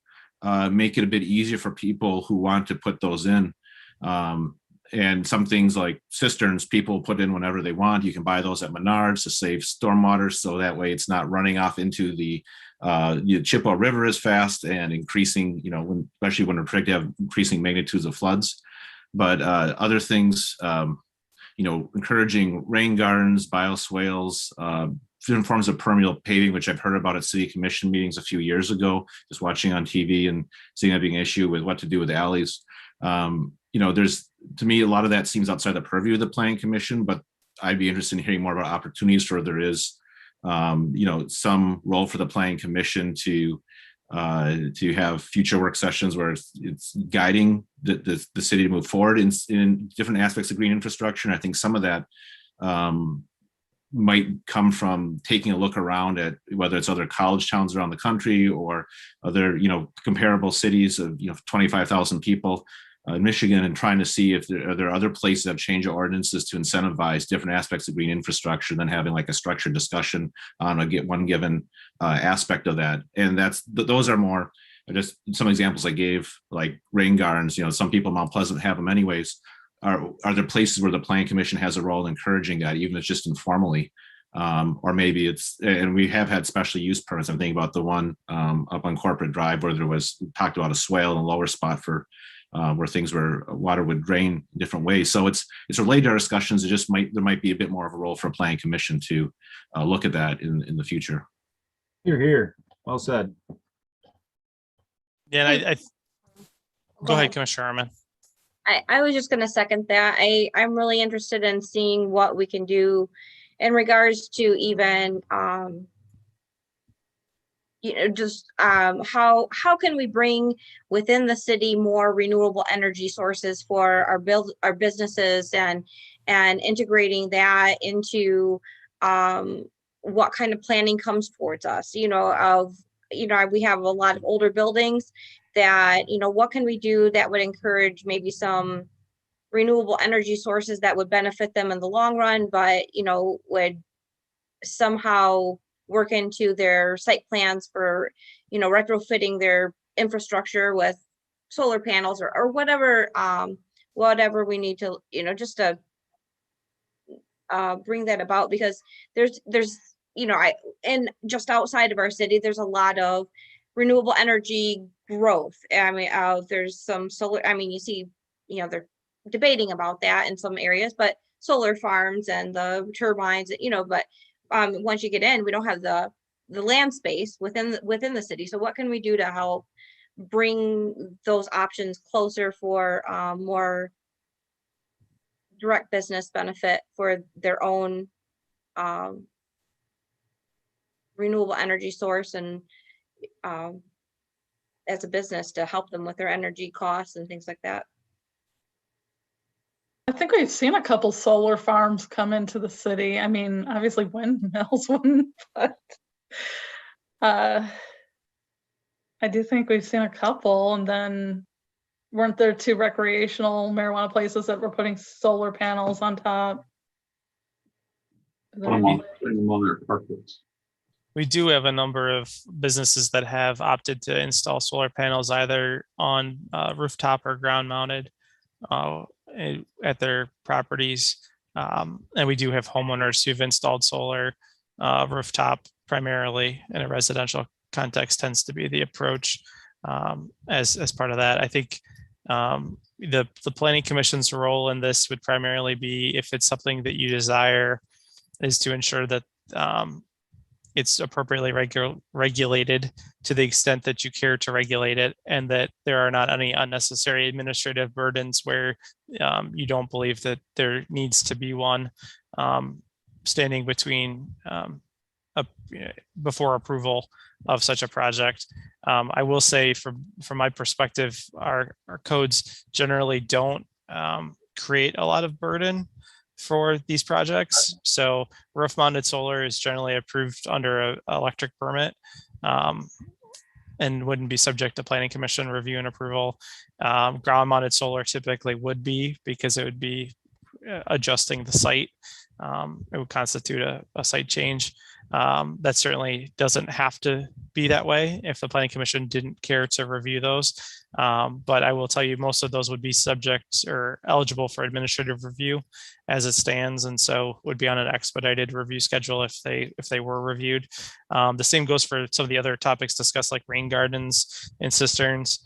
make it a bit easier for people who want to put those in. And some things like cisterns, people put in whenever they want. You can buy those at Menards to save stormwater, so that way it's not running off into the Chippewa River as fast and increasing, especially when we're predicted to have increasing magnitudes of floods. But other things, encouraging rain gardens, bioswales, different forms of permeable paving, which I've heard about at city commission meetings a few years ago, just watching on TV and seeing that being an issue with what to do with alleys. There's, to me, a lot of that seems outside the purview of the planning commission, but I'd be interested in hearing more about opportunities where there is, some role for the planning commission to have future work sessions where it's guiding the city to move forward in different aspects of green infrastructure. And I think some of that might come from taking a look around at whether it's other college towns around the country or other, comparable cities of, 25,000 people in Michigan, and trying to see if there are other places that have changed ordinances to incentivize different aspects of green infrastructure than having like a structured discussion on one given aspect of that. And those are more just some examples I gave, like rain gardens. Some people in Mount Pleasant have them anyways. Are there places where the planning commission has a role in encouraging that, even if it's just informally? Or maybe and we have had special use permits. I'm thinking about the one up on Corporate Drive where there was talked about a swale in a lower spot for where water would drain in different ways. So it's related to our discussions. There might be a bit more of a role for a planning commission to look at that in the future. Here. Well said. Yeah, and go ahead, Commissioner Arman. I was just going to second that. I'm really interested in seeing what we can do in regards to even, how can we bring within the city more renewable energy sources for our businesses, and integrating that into what kind of planning comes towards us. We have a lot of older buildings that, what can we do that would encourage maybe some renewable energy sources that would benefit them in the long run, but, would somehow work into their site plans for, retrofitting their infrastructure with solar panels or whatever, whatever we need to, just to bring that about, because there's, and just outside of our city, there's a lot of renewable energy growth. I mean, there's some solar, you see, they're debating about that in some areas, but solar farms and the turbines, but once you get in, we don't have the land space within the city. So what can we do to help bring those options closer for more direct business benefit for their own renewable energy source, and as a business to help them with their energy costs and things like that? I think we've seen a couple solar farms come into the city. I mean, obviously windmills wouldn't, but I do think we've seen a couple. And then weren't there 2 recreational marijuana places that were putting solar panels on top? We do have a number of businesses that have opted to install solar panels either on rooftop or ground mounted at their properties. And we do have homeowners who've installed solar rooftop primarily in a residential context tends to be the approach as part of that. I think the planning commission's role in this would primarily be, if it's something that you desire, is to ensure that it's appropriately regulated to the extent that you care to regulate it, and that there are not any unnecessary administrative burdens where you don't believe that there needs to be one standing between before approval of such a project. I will say from my perspective, our codes generally don't create a lot of burden for these projects. So roof mounted solar is generally approved under an electric permit and wouldn't be subject to planning commission review and approval. Ground mounted solar typically would be, because it would be adjusting the site. It would constitute a site change. That certainly doesn't have to be that way if the planning commission didn't care to review those. But I will tell you, most of those would be subject or eligible for administrative review as it stands, and so would be on an expedited review schedule if they were reviewed. The same goes for some of the other topics discussed, like rain gardens and cisterns.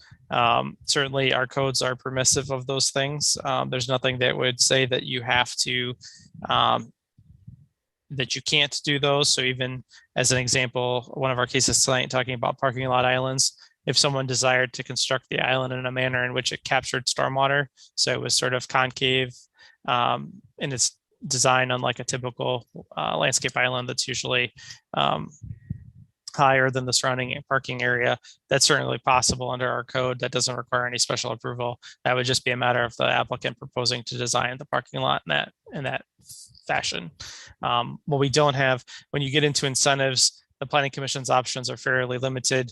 Certainly our codes are permissive of those things. There's nothing that would say that you have to that you can't do those. So even as an example, one of our cases tonight talking about parking lot islands, if someone desired to construct the island in a manner in which it captured stormwater, so it was sort of concave in its design, unlike a typical landscape island that's usually higher than the surrounding parking area, that's certainly possible under our code. That doesn't require any special approval. That would just be a matter of the applicant proposing to design the parking lot in that fashion. What we don't have, when you get into incentives, the planning commission's options are fairly limited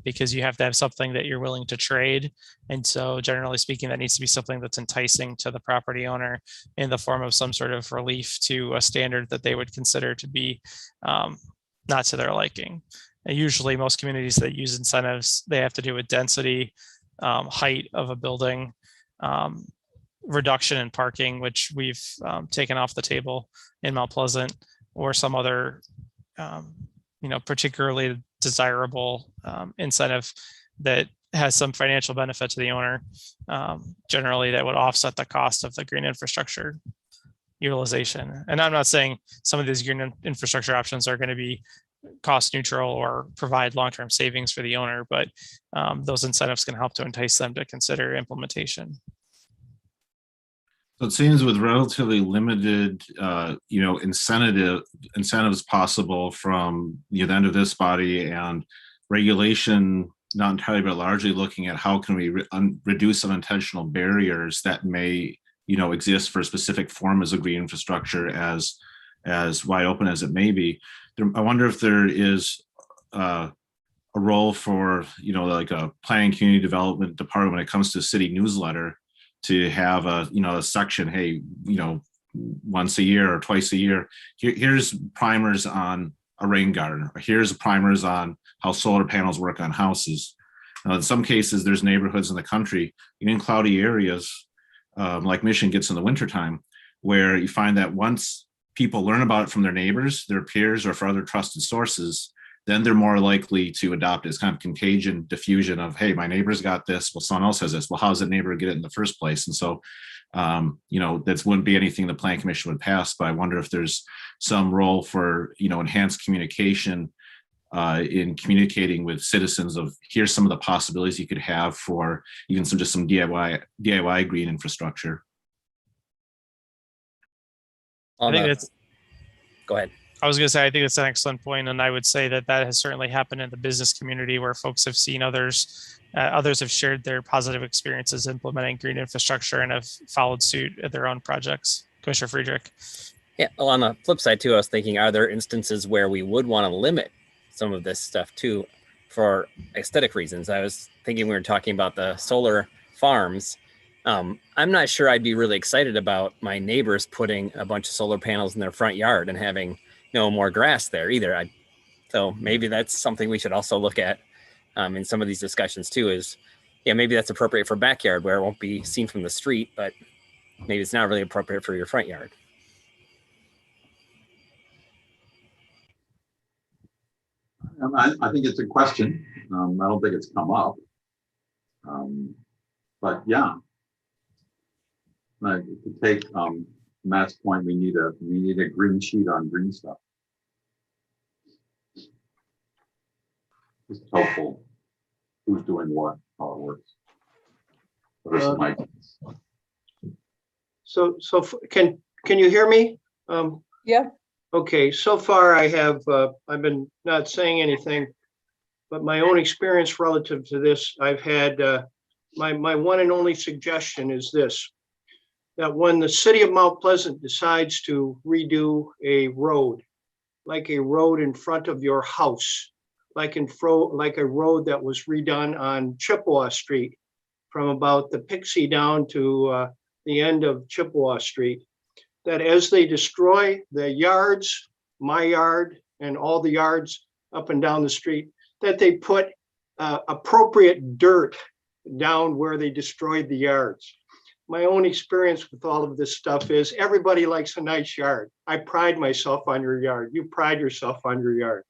because you have to have something that you're willing to trade. And so generally speaking, that needs to be something that's enticing to the property owner in the form of some sort of relief to a standard that they would consider to be not to their liking. And usually most communities that use incentives, they have to do with density, height of a building, reduction in parking, which we've taken off the table in Mount Pleasant, or some other particularly desirable incentive that has some financial benefit to the owner, generally that would offset the cost of the green infrastructure utilization. And I'm not saying some of these green infrastructure options are going to be cost neutral or provide long-term savings for the owner, but those incentives can help to entice them to consider implementation. So it seems with relatively limited, incentives possible from the end of this body, and regulation not entirely but largely looking at how can we reduce unintentional barriers that may exist for specific forms of green infrastructure, as wide open as it may be. I wonder if there is a role for like a planning community development department when it comes to city newsletter, to have a section, hey, once a year or twice a year. Here's primers on a rain garden, or here's primers on how solar panels work on houses. Now, in some cases, there's neighborhoods in the country, even in cloudy areas, like Michigan gets in the wintertime, where you find that once people learn about it from their neighbors, their peers, or for other trusted sources, then they're more likely to adopt it. It's kind of contagion diffusion of, hey, my neighbor's got this, well, someone else has this. Well, how does that neighbor get it in the first place? And so, that wouldn't be anything the Plan Commission would pass, but I wonder if there's some role for, enhanced communication in communicating with citizens of, here's some of the possibilities you could have for even some DIY green infrastructure. I think that's. Go ahead. I was going to say, I think it's an excellent point, and I would say that has certainly happened in the business community where folks have seen others have shared their positive experiences implementing green infrastructure and have followed suit at their own projects. Commissioner Friedrich. Yeah, well, on the flip side too, I was thinking, are there instances where we would want to limit some of this stuff too for aesthetic reasons? I was thinking we were talking about the solar farms. I'm not sure I'd be really excited about my neighbors putting a bunch of solar panels in their front yard and having more grass there either. So maybe that's something we should also look at in some of these discussions too, is maybe that's appropriate for backyard where it won't be seen from the street, but maybe it's not really appropriate for your front yard. I think it's a question. I don't think it's come up. But yeah, to take Matt's point, we need a green sheet on green stuff. It's helpful. Who's doing what, how it works. So can you hear me? Yeah. Okay, so far I've been not saying anything, but my own experience relative to this, I've had, my one and only suggestion is this, that when the city of Mount Pleasant decides to redo a road, like a road in front of your house, like a road that was redone on Chippewa Street from about the Pixie down to the end of Chippewa Street, that as they destroy the yards, my yard and all the yards up and down the street, that they put appropriate dirt down where they destroyed the yards. My own experience with all of this stuff is everybody likes a nice yard. I pride myself on your yard. You pride yourself on your yard.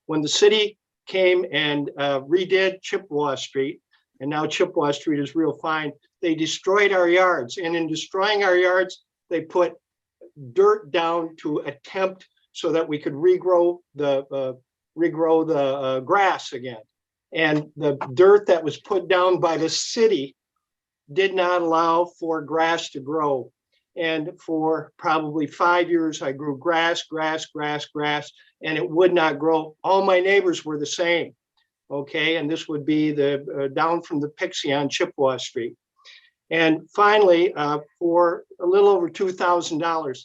When the city came and redid Chippewa Street, and now Chippewa Street is real fine, they destroyed our yards. And in destroying our yards, they put dirt down to attempt so that we could regrow the grass again. And the dirt that was put down by the city did not allow for grass to grow. And for probably 5 years, I grew grass, and it would not grow. All my neighbors were the same. Okay, and this would be the down from the Pixie on Chippewa Street. And finally, for a little over $2,000,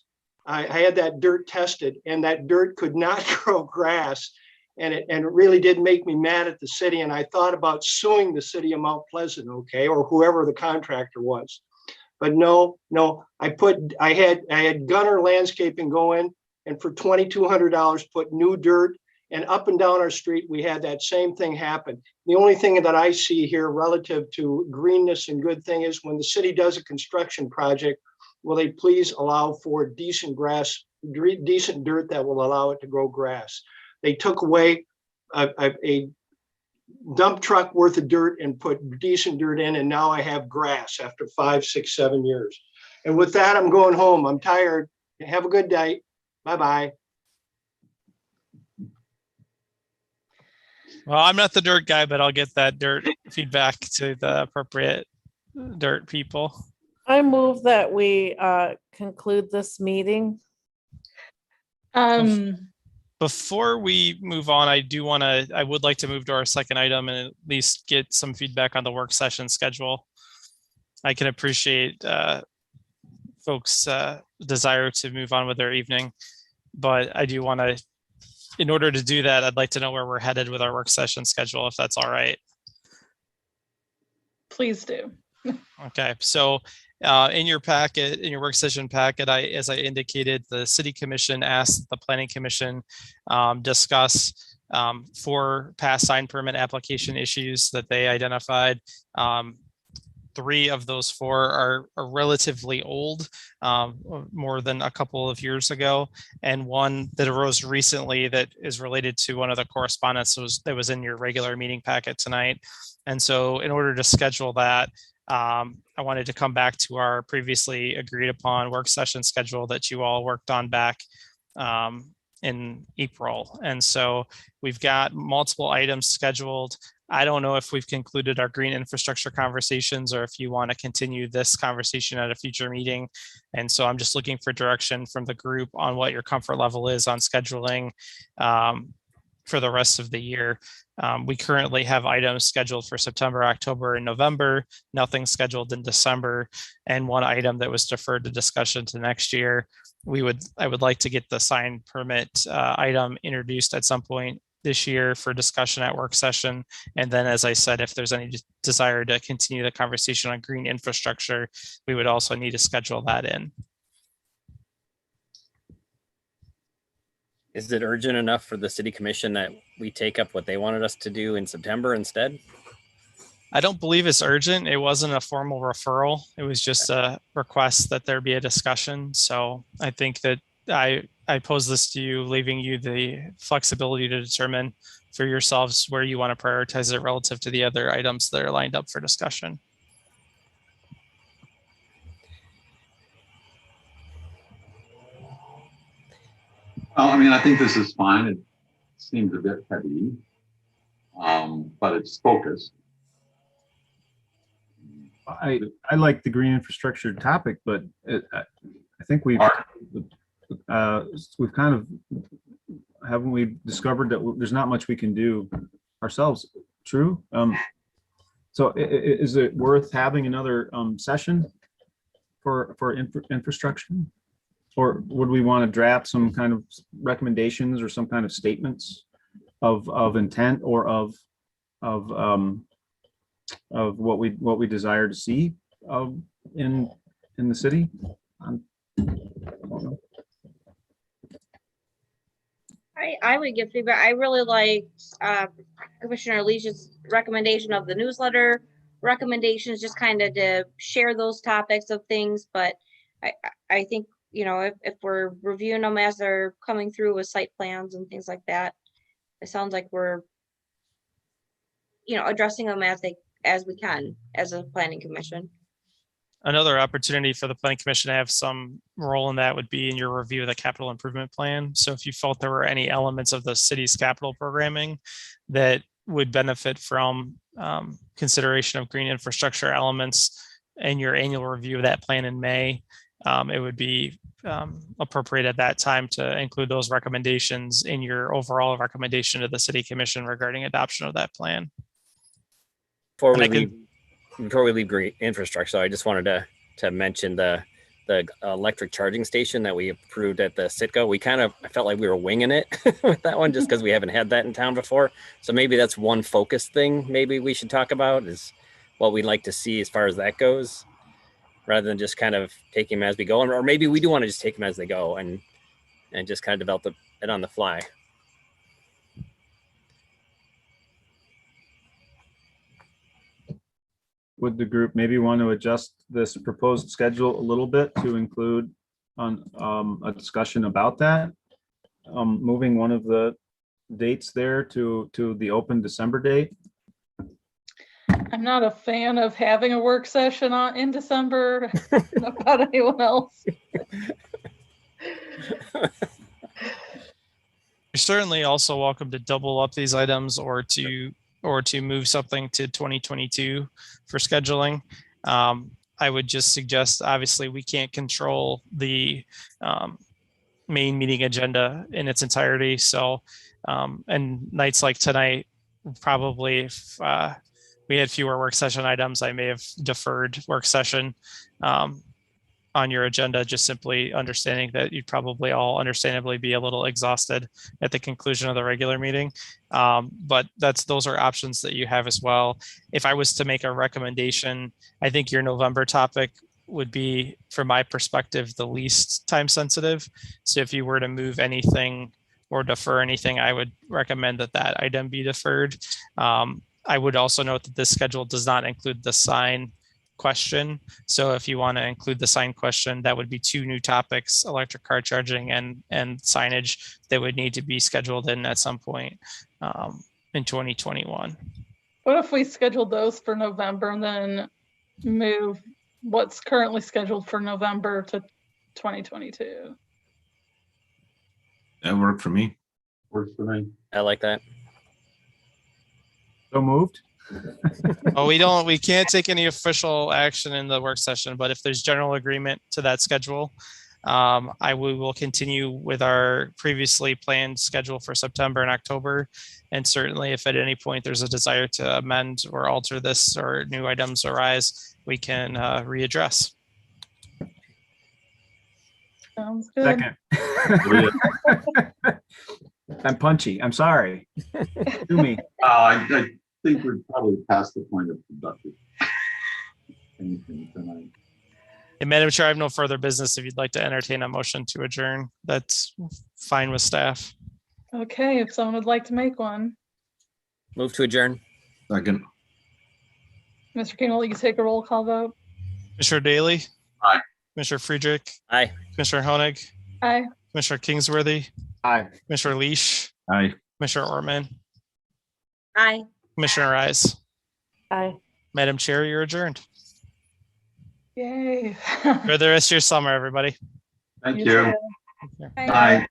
I had that dirt tested, and that dirt could not grow grass. And it really did make me mad at the city. And I thought about suing the city of Mount Pleasant, okay, or whoever the contractor was. But no, I had Gunner Landscaping go in, and for $2,200 put new dirt, and up and down our street, we had that same thing happen. The only thing that I see here relative to greenness and good thing is when the city does a construction project, will they please allow for decent grass, decent dirt that will allow it to grow grass. They took away a dump truck worth of dirt and put decent dirt in, and now I have grass after 5, 6, 7 years. And with that, I'm going home. I'm tired. Have a good day. Bye-bye. Well, I'm not the dirt guy, but I'll get that dirt feedback to the appropriate dirt people. I move that we conclude this meeting. Before we move on, I would like to move to our second item and at least get some feedback on the work session schedule. I can appreciate folks' desire to move on with their evening, but I do want to, in order to do that, I'd like to know where we're headed with our work session schedule, if that's all right. Please do. Okay, so In your packet, in your work session packet, as I indicated, the city commission asked the planning commission discuss 4 past sign permit application issues that they identified. 3 of those 4 are relatively old, more than a couple of years ago, and 1 that arose recently that is related to one of the correspondence that was in your regular meeting packet tonight. And so in order to schedule that, I wanted to come back to our previously agreed upon work session schedule that you all worked on back in April. And so we've got multiple items scheduled. I don't know if we've concluded our green infrastructure conversations or if you want to continue this conversation at a future meeting. And so I'm just looking for direction from the group on what your comfort level is on scheduling for the rest of the year. We currently have items scheduled for September, October, and November, nothing scheduled in December, and 1 item that was deferred to discussion to next year. I would like to get the sign permit item introduced at some point this year for discussion at work session. And then, as I said, if there's any desire to continue the conversation on green infrastructure, we would also need to schedule that in. Is it urgent enough for the city commission that we take up what they wanted us to do in September instead? I don't believe it's urgent. It wasn't a formal referral. It was just a request that there be a discussion. So I think that I pose this to you, leaving you the flexibility to determine for yourselves where you want to prioritize it relative to the other items that are lined up for discussion. Well, I mean, I think this is fine. It seems a bit heavy, but it's focused. I like the green infrastructure topic, but I think we've kind of, haven't we discovered that there's not much we can do ourselves? True. So is it worth having another session for infrastructure? Or would we want to draft some kind of recommendations or some kind of statements of intent or of what we desire to see in the city? I would give feedback. I really liked Commissioner Leach's recommendation of the newsletter recommendations, just kind of to share those topics of things. But I think, you know, if we're reviewing them as they're coming through with site plans and things like that, it sounds like we're, you know, addressing them as we can as a planning commission. Another opportunity for the planning commission to have some role in that would be in your review of the capital improvement plan. So if you felt there were any elements of the city's capital programming that would benefit from consideration of green infrastructure elements in your annual review of that plan in May, it would be appropriate at that time to include those recommendations in your overall recommendation to the city commission regarding adoption of that plan. Before we leave green infrastructure, I just wanted to mention the electric charging station that we approved at the Citgo. I felt like we were winging it with that one just because we haven't had that in town before. So maybe that's one focus thing maybe we should talk about is what we'd like to see as far as that goes, rather than just kind of taking them as we go. Or maybe we do want to just take them as they go and just kind of develop it on the fly. Would the group maybe want to adjust this proposed schedule a little bit to include on a discussion about that? Moving one of the dates there to the open December date? I'm not a fan of having a work session in December. I don't know about anyone else. You're certainly also welcome to double up these items or to move something to 2022 for scheduling. I would just suggest, obviously, we can't control the main meeting agenda in its entirety. So, and nights like tonight, probably if we had fewer work session items, I may have deferred work session on your agenda, just simply understanding that you'd probably all understandably be a little exhausted at the conclusion of the regular meeting. But those are options that you have as well. If I was to make a recommendation, I think your November topic would be, from my perspective, the least time sensitive. So if you were to move anything or defer anything, I would recommend that that item be deferred. I would also note that this schedule does not include the sign question. So if you want to include the sign question, that would be 2 new topics, electric car charging and signage, that would need to be scheduled in at some point in 2021. What if we scheduled those for November and then move what's currently scheduled for November to 2022? That worked for me. Works for me. I like that. So moved. Oh, we can't take any official action in the work session, but if there's general agreement to that schedule, we will continue with our previously planned schedule for September and October. And certainly if at any point there's a desire to amend or alter this or new items arise, we can readdress. Sounds good. Second. I'm punchy. I'm sorry. Do me. I think we're probably past the point of productive anything tonight. And Madam Chair, I have no further business. If you'd like to entertain a motion to adjourn, that's fine with staff. Okay, if someone would like to make one. Move to adjourn. Second. Mr. King, will you take a roll call vote? Commissioner Daly? Aye. Commissioner Friedrich? Aye. Commissioner Honig? Aye. Commissioner Kingsworthy? Aye. Commissioner Leash? Aye. Commissioner Ortman? Aye. Commissioner Rise? Aye. Madam Chair, you're adjourned. Yay. For the rest of your summer, everybody. Thank You you. too. Bye.